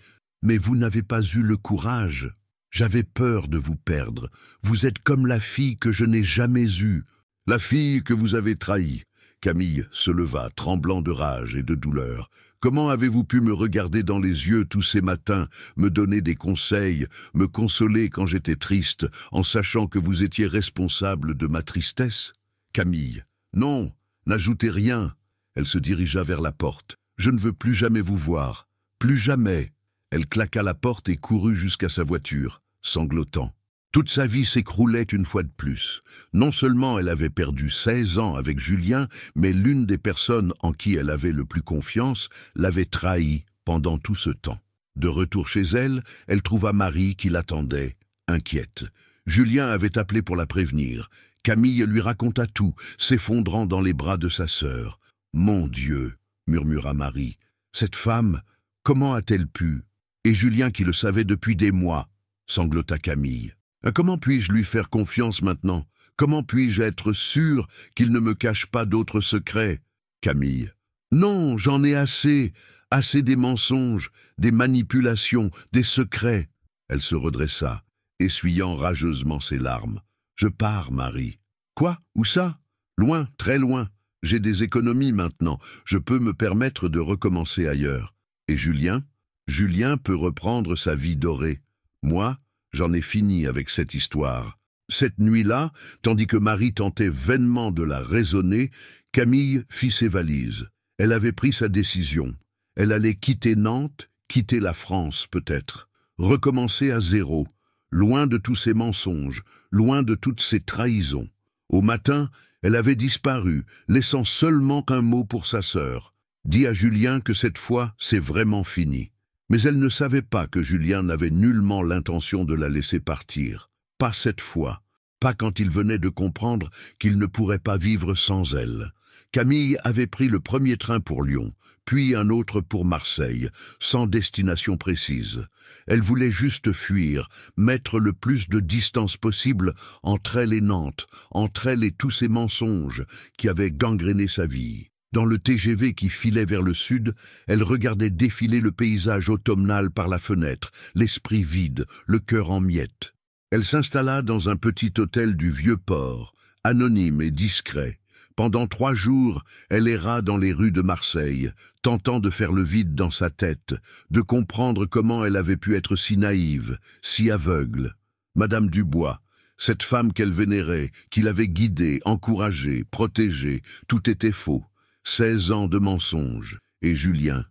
S1: vous n'avez pas eu le courage. J'avais peur de vous perdre. Vous êtes comme la fille que je n'ai jamais eue. La fille que vous avez trahie. Camille se leva, tremblant de rage et de douleur. Comment avez-vous pu me regarder dans les yeux tous ces matins, me donner des conseils, me consoler quand j'étais triste, en sachant que vous étiez responsable de ma tristesse? Camille, non, n'ajoutez rien. Elle se dirigea vers la porte. Je ne veux plus jamais vous voir. Plus jamais. Elle claqua la porte et courut jusqu'à sa voiture, sanglotant. Toute sa vie s'écroulait une fois de plus. Non seulement elle avait perdu 16 ans avec Julien, mais l'une des personnes en qui elle avait le plus confiance l'avait trahie pendant tout ce temps. De retour chez elle, elle trouva Marie qui l'attendait, inquiète. Julien avait appelé pour la prévenir. Camille lui raconta tout, s'effondrant dans les bras de sa sœur. « Mon Dieu !» murmura Marie. « Cette femme, comment a-t-elle pu ?» Et Julien qui le savait depuis des mois, sanglota Camille. « Comment puis-je lui faire confiance maintenant? Comment puis-je être sûr qu'il ne me cache pas d'autres secrets ?» Camille. « Non, j'en ai assez, assez des mensonges, des manipulations, des secrets. » Elle se redressa, essuyant rageusement ses larmes. « Je pars, Marie. »« Quoi? Où ça? »« Loin, très loin. J'ai des économies maintenant. Je peux me permettre de recommencer ailleurs. Et Julien? Julien peut reprendre sa vie dorée. Moi, j'en ai fini avec cette histoire. » Cette nuit-là, tandis que Marie tentait vainement de la raisonner, Camille fit ses valises. Elle avait pris sa décision. Elle allait quitter Nantes, quitter la France peut-être, recommencer à zéro, loin de tous ces mensonges, loin de toutes ces trahisons. Au matin, elle avait disparu, laissant seulement un mot pour sa sœur. Dit à Julien que cette fois, c'est vraiment fini. Mais elle ne savait pas que Julien n'avait nullement l'intention de la laisser partir. Pas cette fois, pas quand il venait de comprendre qu'il ne pourrait pas vivre sans elle. Camille avait pris le premier train pour Lyon, puis un autre pour Marseille, sans destination précise. Elle voulait juste fuir, mettre le plus de distance possible entre elle et Nantes, entre elle et tous ces mensonges qui avaient gangréné sa vie. Dans le TGV qui filait vers le sud, elle regardait défiler le paysage automnal par la fenêtre, l'esprit vide, le cœur en miettes. Elle s'installa dans un petit hôtel du Vieux-Port, anonyme et discret. Pendant 3 jours, elle erra dans les rues de Marseille, tentant de faire le vide dans sa tête, de comprendre comment elle avait pu être si naïve, si aveugle. Madame Dubois, cette femme qu'elle vénérait, qui l'avait guidée, encouragée, protégée, tout était faux. 16 ans de mensonges. Et Julien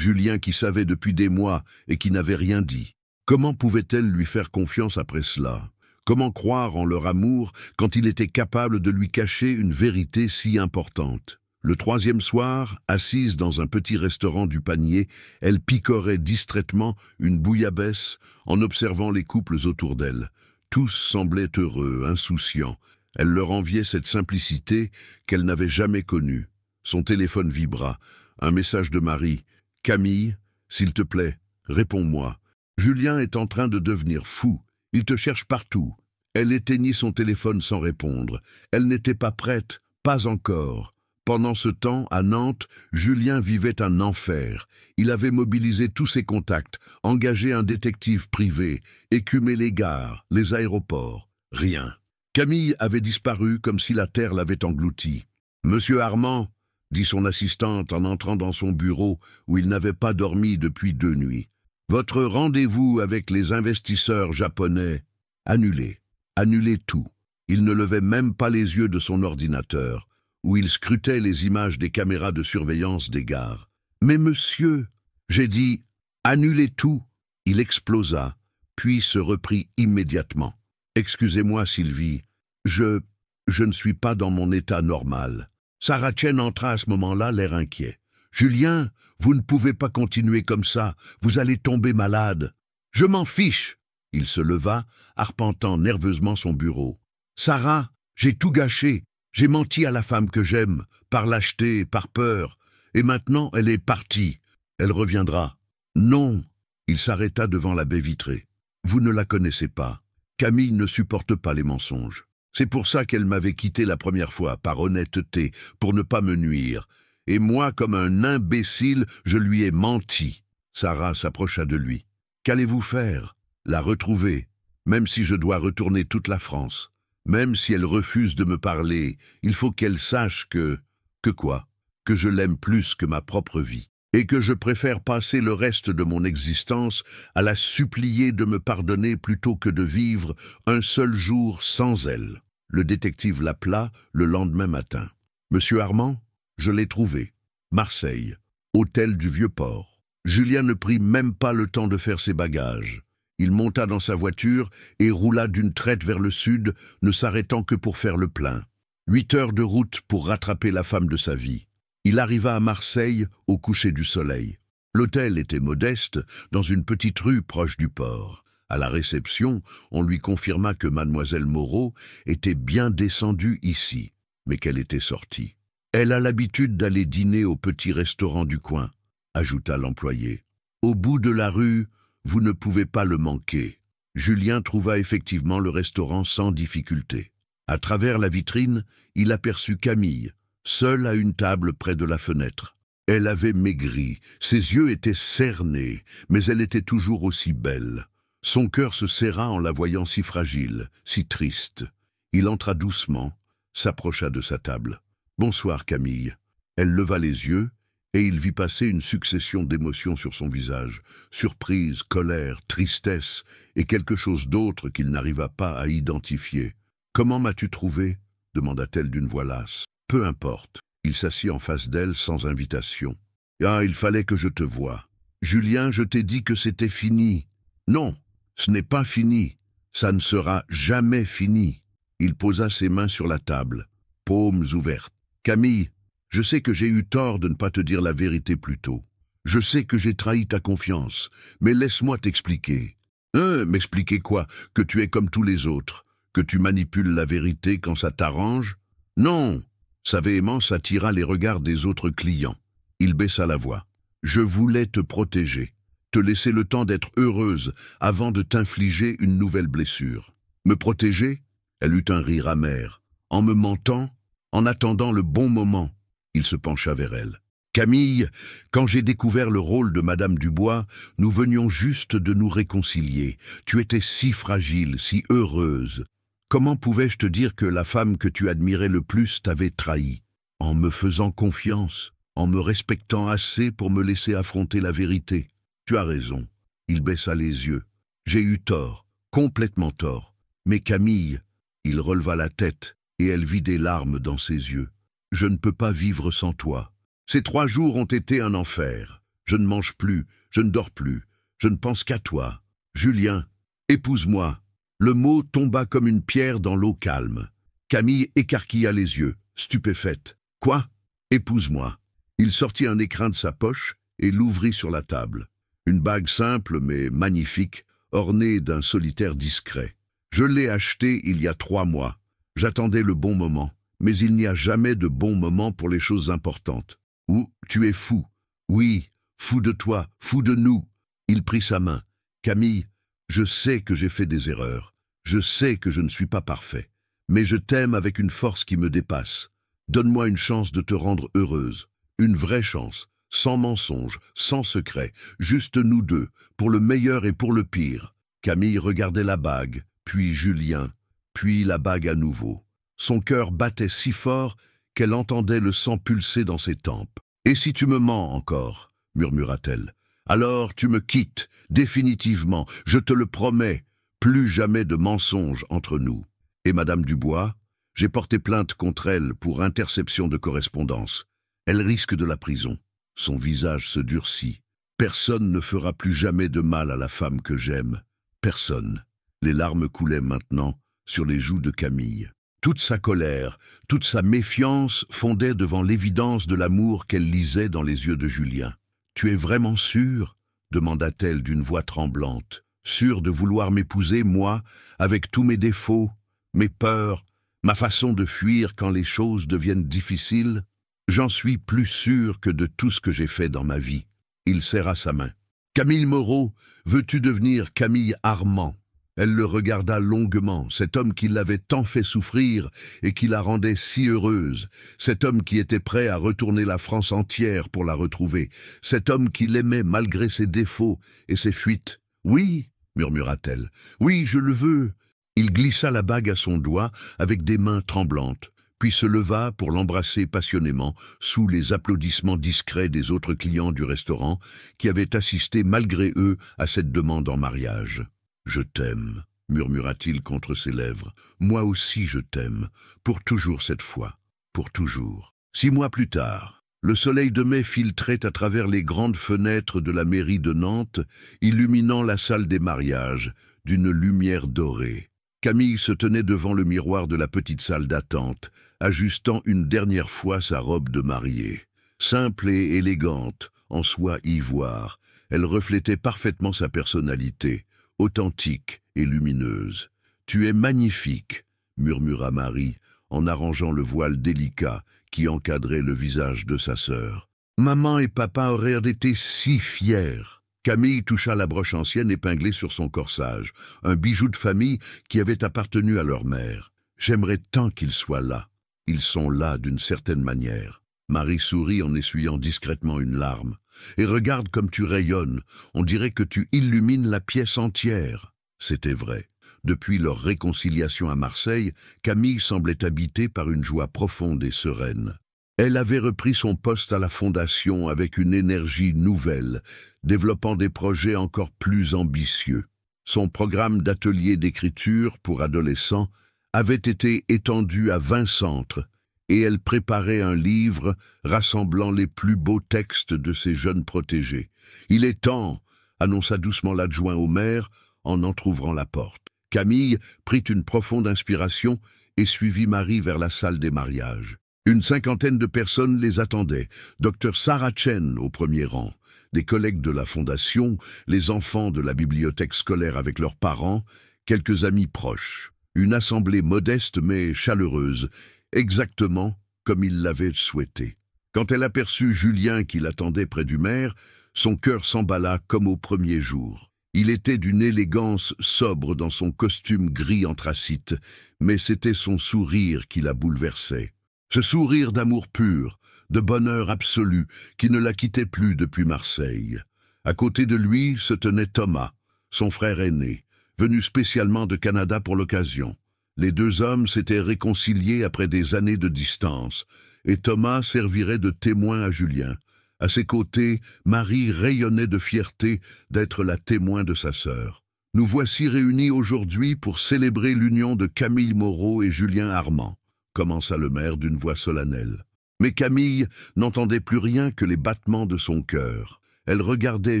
S1: qui savait depuis des mois et qui n'avait rien dit. Comment pouvait-elle lui faire confiance après cela? Comment croire en leur amour quand il était capable de lui cacher une vérité si importante? Le 3e soir, assise dans un petit restaurant du Panier, elle picorait distraitement une bouillabaisse en observant les couples autour d'elle. Tous semblaient heureux, insouciants. Elle leur enviait cette simplicité qu'elle n'avait jamais connue. Son téléphone vibra. Un message de Marie. « Camille, s'il te plaît, réponds-moi. Julien est en train de devenir fou. Il te cherche partout. » Elle éteignit son téléphone sans répondre. Elle n'était pas prête, pas encore. Pendant ce temps, à Nantes, Julien vivait un enfer. Il avait mobilisé tous ses contacts, engagé un détective privé, écumé les gares, les aéroports. Rien. Camille avait disparu comme si la terre l'avait engloutie. « Monsieur Armand » dit son assistante en entrant dans son bureau où il n'avait pas dormi depuis 2 nuits. « Votre rendez-vous avec les investisseurs japonais, annulé. Annulé tout. » Il ne levait même pas les yeux de son ordinateur, où il scrutait les images des caméras de surveillance des gares. « Mais monsieur, j'ai dit, annulez tout !» Il explosa, puis se reprit immédiatement. « Excusez-moi, Sylvie, je ne suis pas dans mon état normal. » Sarah Chen entra à ce moment-là, l'air inquiet. « Julien, vous ne pouvez pas continuer comme ça, vous allez tomber malade. »« Je m'en fiche !» Il se leva, arpentant nerveusement son bureau. « Sarah, j'ai tout gâché. J'ai menti à la femme que j'aime, par lâcheté, par peur. Et maintenant, elle est partie. Elle reviendra. »« Non !» Il s'arrêta devant la baie vitrée. « Vous ne la connaissez pas. Camille ne supporte pas les mensonges. C'est pour ça qu'elle m'avait quitté la première fois, par honnêteté, pour ne pas me nuire. Et moi, comme un imbécile, je lui ai menti. » Sarah s'approcha de lui. « Qu'allez-vous faire ? La retrouver, même si je dois retourner toute la France. Même si elle refuse de me parler, il faut qu'elle sache que... Que quoi? Que je l'aime plus que ma propre vie. Et que je préfère passer le reste de mon existence à la supplier de me pardonner plutôt que de vivre un seul jour sans elle. » Le détective l'appela le lendemain matin. « Monsieur Armand, je l'ai trouvé. Marseille, hôtel du Vieux-Port. » Julien ne prit même pas le temps de faire ses bagages. Il monta dans sa voiture et roula d'une traite vers le sud, ne s'arrêtant que pour faire le plein. 8 heures de route pour rattraper la femme de sa vie. Il arriva à Marseille au coucher du soleil. L'hôtel était modeste, dans une petite rue proche du port. À la réception, on lui confirma que mademoiselle Moreau était bien descendue ici, mais qu'elle était sortie. « Elle a l'habitude d'aller dîner au petit restaurant du coin », ajouta l'employé. « Au bout de la rue, vous ne pouvez pas le manquer. » Julien trouva effectivement le restaurant sans difficulté. À travers la vitrine, il aperçut Camille, seule à une table près de la fenêtre. Elle avait maigri, ses yeux étaient cernés, mais elle était toujours aussi belle. Son cœur se serra en la voyant si fragile, si triste. Il entra doucement, s'approcha de sa table. « Bonsoir, Camille. » Elle leva les yeux, et il vit passer une succession d'émotions sur son visage. Surprise, colère, tristesse, et quelque chose d'autre qu'il n'arriva pas à identifier. « Comment m'as-tu trouvé » demanda-t-elle d'une voix lasse. « Peu importe. » Il s'assit en face d'elle sans invitation. « Ah, il fallait que je te voie. Julien, je t'ai dit que c'était fini. »« Non, ce n'est pas fini. Ça ne sera jamais fini. » Il posa ses mains sur la table, paumes ouvertes. « Camille, je sais que j'ai eu tort de ne pas te dire la vérité plus tôt. Je sais que j'ai trahi ta confiance, mais laisse-moi t'expliquer. »« M'expliquer quoi? Que tu es comme tous les autres? Que tu manipules la vérité quand ça t'arrange? » ?»« Non !» Sa véhémence attira les regards des autres clients. Il baissa la voix. « Je voulais te protéger, te laisser le temps d'être heureuse avant de t'infliger une nouvelle blessure. Me protéger ?» Elle eut un rire amer. « En me mentant, en attendant le bon moment. » Il se pencha vers elle. « Camille, quand j'ai découvert le rôle de Madame Dubois, nous venions juste de nous réconcilier. Tu étais si fragile, si heureuse. Comment pouvais-je te dire que la femme que tu admirais le plus t'avait trahi? En me faisant confiance, en me respectant assez pour me laisser affronter la vérité. Tu as raison. » Il baissa les yeux. « J'ai eu tort, complètement tort. Mais Camille... » Il releva la tête, et elle vit des larmes dans ses yeux. « Je ne peux pas vivre sans toi. Ces 3 jours ont été un enfer. Je ne mange plus, je ne dors plus, je ne pense qu'à toi. Julien, épouse-moi. » Le mot tomba comme une pierre dans l'eau calme. Camille écarquilla les yeux, stupéfaite. « Quoi? Épouse-moi. » Il sortit un écrin de sa poche et l'ouvrit sur la table. Une bague simple mais magnifique, ornée d'un solitaire discret. Je l'ai achetée il y a 3 mois. J'attendais le bon moment, mais il n'y a jamais de bon moment pour les choses importantes. Ou tu es fou. Oui, fou de toi, fou de nous. Il prit sa main. Camille, je sais que j'ai fait des erreurs. Je sais que je ne suis pas parfait. Mais je t'aime avec une force qui me dépasse. Donne-moi une chance de te rendre heureuse. Une vraie chance, sans mensonge, sans secret, juste nous deux, pour le meilleur et pour le pire. Camille regardait la bague, puis Julien, puis la bague à nouveau. Son cœur battait si fort qu'elle entendait le sang pulser dans ses tempes. « Et si tu me mens encore ?» murmura-t-elle. « Alors tu me quittes, définitivement, je te le promets, plus jamais de mensonges entre nous. » Et Madame Dubois, j'ai porté plainte contre elle pour interception de correspondance. Elle risque de la prison. Son visage se durcit. Personne ne fera plus jamais de mal à la femme que j'aime. Personne. Les larmes coulaient maintenant sur les joues de Camille. Toute sa colère, toute sa méfiance fondaient devant l'évidence de l'amour qu'elle lisait dans les yeux de Julien. « Tu es vraiment sûre ?» demanda-t-elle d'une voix tremblante. « Sûre de vouloir m'épouser, moi, avec tous mes défauts, mes peurs, ma façon de fuir quand les choses deviennent difficiles? J'en suis plus sûr que de tout ce que j'ai fait dans ma vie. » Il serra sa main. « Camille Moreau, veux-tu devenir Camille Armand ?» Elle le regarda longuement, cet homme qui l'avait tant fait souffrir et qui la rendait si heureuse, cet homme qui était prêt à retourner la France entière pour la retrouver, cet homme qui l'aimait malgré ses défauts et ses fuites. « Oui, » murmura-t-elle, « oui, je le veux. » Il glissa la bague à son doigt avec des mains tremblantes, puis se leva pour l'embrasser passionnément sous les applaudissements discrets des autres clients du restaurant qui avaient assisté malgré eux à cette demande en mariage. « Je t'aime, » murmura-t-il contre ses lèvres. « Moi aussi je t'aime, pour toujours cette fois, pour toujours. » 6 mois plus tard, le soleil de mai filtrait à travers les grandes fenêtres de la mairie de Nantes, illuminant la salle des mariages d'une lumière dorée. Camille se tenait devant le miroir de la petite salle d'attente, ajustant une dernière fois sa robe de mariée. Simple et élégante, en soie ivoire, elle reflétait parfaitement sa personnalité, authentique et lumineuse. « Tu es magnifique », murmura Marie, en arrangeant le voile délicat qui encadrait le visage de sa sœur. « Maman et papa auraient été si fiers !» Camille toucha la broche ancienne épinglée sur son corsage, un bijou de famille qui avait appartenu à leur mère. « J'aimerais tant qu'ils soient là. Ils sont là d'une certaine manière. » Marie sourit en essuyant discrètement une larme. « Et regarde comme tu rayonnes, on dirait que tu illumines la pièce entière. » C'était vrai. Depuis leur réconciliation à Marseille, Camille semblait habitée par une joie profonde et sereine. Elle avait repris son poste à la Fondation avec une énergie nouvelle, développant des projets encore plus ambitieux. Son programme d'atelier d'écriture pour adolescents avait été étendu à 20 centres, et elle préparait un livre rassemblant les plus beaux textes de ses jeunes protégés. « Il est temps !» annonça doucement l'adjoint au maire en entr'ouvrant la porte. Camille prit une profonde inspiration et suivit Marie vers la salle des mariages. Une cinquantaine de personnes les attendaient, Dr Sarah Chen au premier rang, des collègues de la Fondation, les enfants de la bibliothèque scolaire avec leurs parents, quelques amis proches. Une assemblée modeste mais chaleureuse, exactement comme il l'avait souhaité. Quand elle aperçut Julien qui l'attendait près du maire, son cœur s'emballa comme au premier jour. Il était d'une élégance sobre dans son costume gris anthracite, mais c'était son sourire qui la bouleversait. Ce sourire d'amour pur, de bonheur absolu, qui ne la quittait plus depuis Marseille. À côté de lui se tenait Thomas, son frère aîné, venu spécialement de Canada pour l'occasion. Les deux hommes s'étaient réconciliés après des années de distance, et Thomas servirait de témoin à Julien. À ses côtés, Marie rayonnait de fierté d'être la témoin de sa sœur. « Nous voici réunis aujourd'hui pour célébrer l'union de Camille Moreau et Julien Armand », commença le maire d'une voix solennelle. Mais Camille n'entendait plus rien que les battements de son cœur. Elle regardait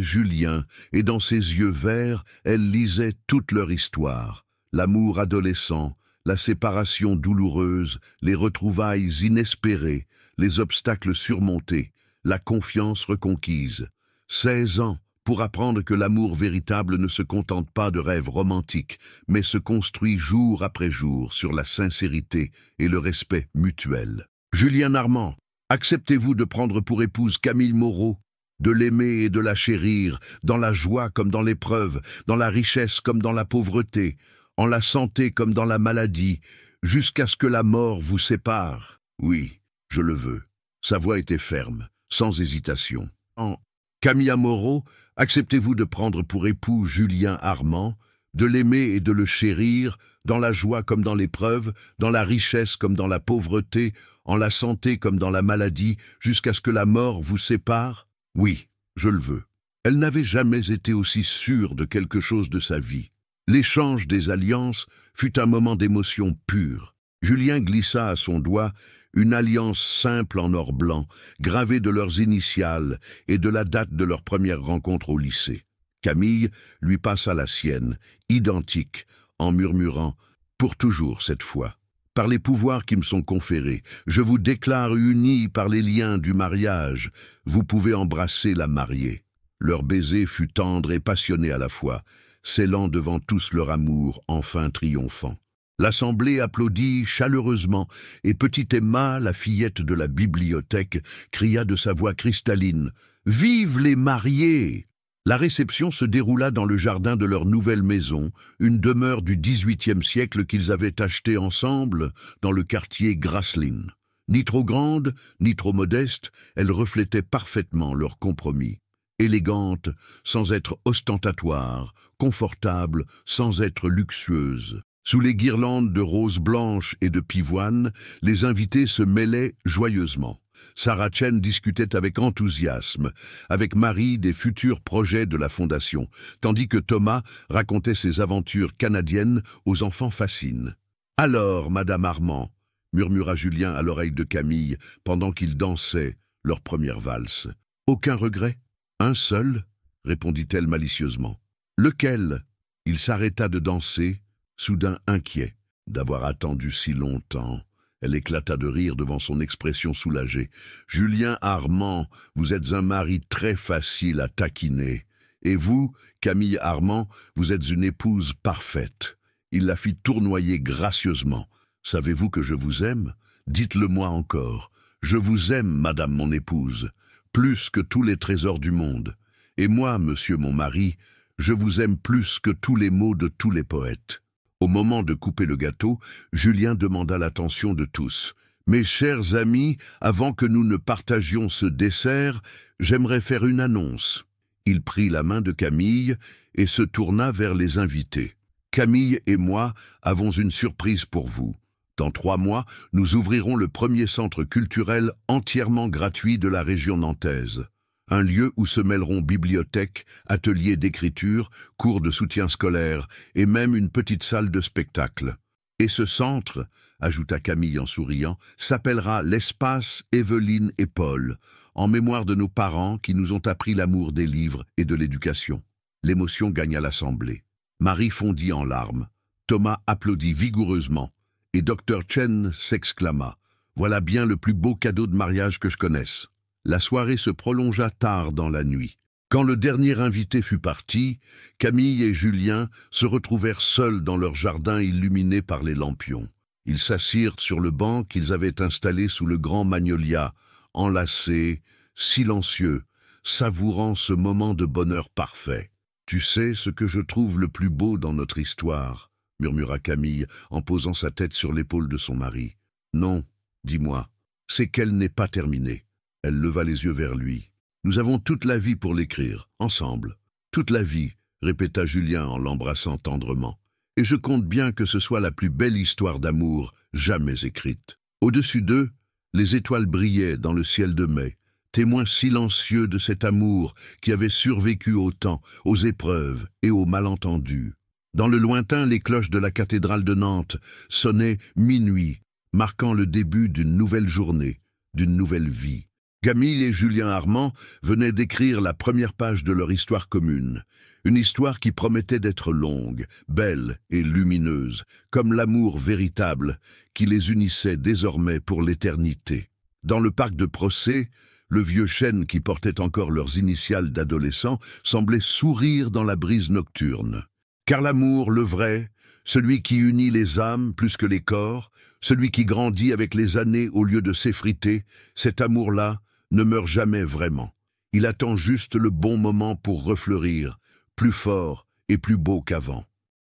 S1: Julien, et dans ses yeux verts, elle lisait toute leur histoire. L'amour adolescent, la séparation douloureuse, les retrouvailles inespérées, les obstacles surmontés, la confiance reconquise. 16 ans pour apprendre que l'amour véritable ne se contente pas de rêves romantiques, mais se construit jour après jour sur la sincérité et le respect mutuel. Julien Armand, acceptez-vous de prendre pour épouse Camille Moreau, de l'aimer et de la chérir, dans la joie comme dans l'épreuve, dans la richesse comme dans la pauvreté, en la santé comme dans la maladie, jusqu'à ce que la mort vous sépare? Oui, je le veux. Sa voix était ferme, sans hésitation. Camille Moreau, acceptez-vous de prendre pour époux Julien Armand, de l'aimer et de le chérir, dans la joie comme dans l'épreuve, dans la richesse comme dans la pauvreté, en la santé comme dans la maladie, jusqu'à ce que la mort vous sépare? Oui, je le veux. Elle n'avait jamais été aussi sûre de quelque chose de sa vie. L'échange des alliances fut un moment d'émotion pure. Julien glissa à son doigt une alliance simple en or blanc, gravée de leurs initiales et de la date de leur première rencontre au lycée. Camille lui passa la sienne, identique, en murmurant « Pour toujours cette fois. Par les pouvoirs qui me sont conférés, je vous déclare unis par les liens du mariage. Vous pouvez embrasser la mariée. » Leur baiser fut tendre et passionné à la fois, scellant devant tous leur amour enfin triomphant. L'assemblée applaudit chaleureusement, et petite Emma, la fillette de la bibliothèque, cria de sa voix cristalline « Vive les mariés !» La réception se déroula dans le jardin de leur nouvelle maison, une demeure du XVIIIe siècle qu'ils avaient achetée ensemble dans le quartier Grasslin. Ni trop grande, ni trop modeste, elle reflétait parfaitement leur compromis. Élégante, sans être ostentatoire, confortable, sans être luxueuse. Sous les guirlandes de roses blanches et de pivoine, les invités se mêlaient joyeusement. Sarah Chen discutait avec enthousiasme, avec Marie des futurs projets de la Fondation, tandis que Thomas racontait ses aventures canadiennes aux enfants fascines. « Alors, Madame Armand » murmura Julien à l'oreille de Camille pendant qu'ils dansaient leur première valse. « Aucun regret? Un seul » répondit-elle malicieusement. « Lequel » Il s'arrêta de danser, soudain inquiet d'avoir attendu si longtemps. Elle éclata de rire devant son expression soulagée. « Julien Armand, vous êtes un mari très facile à taquiner. Et vous, Camille Armand, vous êtes une épouse parfaite. Il la fit tournoyer gracieusement. Savez-vous que je vous aime? Dites-le-moi encore. Je vous aime, madame mon épouse, plus que tous les trésors du monde. Et moi, monsieur mon mari, je vous aime plus que tous les mots de tous les poètes. Au moment de couper le gâteau, Julien demanda l'attention de tous. Mes chers amis, avant que nous ne partagions ce dessert, j'aimerais faire une annonce. Il prit la main de Camille et se tourna vers les invités. Camille et moi avons une surprise pour vous. Dans 3 mois, nous ouvrirons le premier centre culturel entièrement gratuit de la région nantaise. Un lieu où se mêleront bibliothèque, ateliers d'écriture, cours de soutien scolaire et même une petite salle de spectacle. Et ce centre, ajouta Camille en souriant, s'appellera l'Espace Évelyne et Paul, en mémoire de nos parents qui nous ont appris l'amour des livres et de l'éducation. L'émotion gagna l'assemblée. Marie fondit en larmes. Thomas applaudit vigoureusement. Et Dr Chen s'exclama « Voilà bien le plus beau cadeau de mariage que je connaisse ». La soirée se prolongea tard dans la nuit. Quand le dernier invité fut parti, Camille et Julien se retrouvèrent seuls dans leur jardin illuminé par les lampions. Ils s'assirent sur le banc qu'ils avaient installé sous le grand magnolia, enlacés, silencieux, savourant ce moment de bonheur parfait. « Tu sais ce que je trouve le plus beau dans notre histoire ?» murmura Camille en posant sa tête sur l'épaule de son mari. « Non, dis-moi, c'est qu'elle n'est pas terminée. » Elle leva les yeux vers lui. « Nous avons toute la vie pour l'écrire, ensemble. Toute la vie, » répéta Julien en l'embrassant tendrement. « Et je compte bien que ce soit la plus belle histoire d'amour jamais écrite. » Au-dessus d'eux, les étoiles brillaient dans le ciel de mai, témoins silencieux de cet amour qui avait survécu au temps, aux épreuves et aux malentendus. Dans le lointain, les cloches de la cathédrale de Nantes sonnaient minuit, marquant le début d'une nouvelle journée, d'une nouvelle vie. Camille et Julien Armand venaient d'écrire la première page de leur histoire commune, une histoire qui promettait d'être longue, belle et lumineuse, comme l'amour véritable qui les unissait désormais pour l'éternité. Dans le parc de Procès, le vieux chêne qui portait encore leurs initiales d'adolescents semblait sourire dans la brise nocturne. Car l'amour, le vrai, celui qui unit les âmes plus que les corps, celui qui grandit avec les années au lieu de s'effriter, cet amour-là ne meurt jamais vraiment. Il attend juste le bon moment pour refleurir, plus fort et plus beau qu'avant.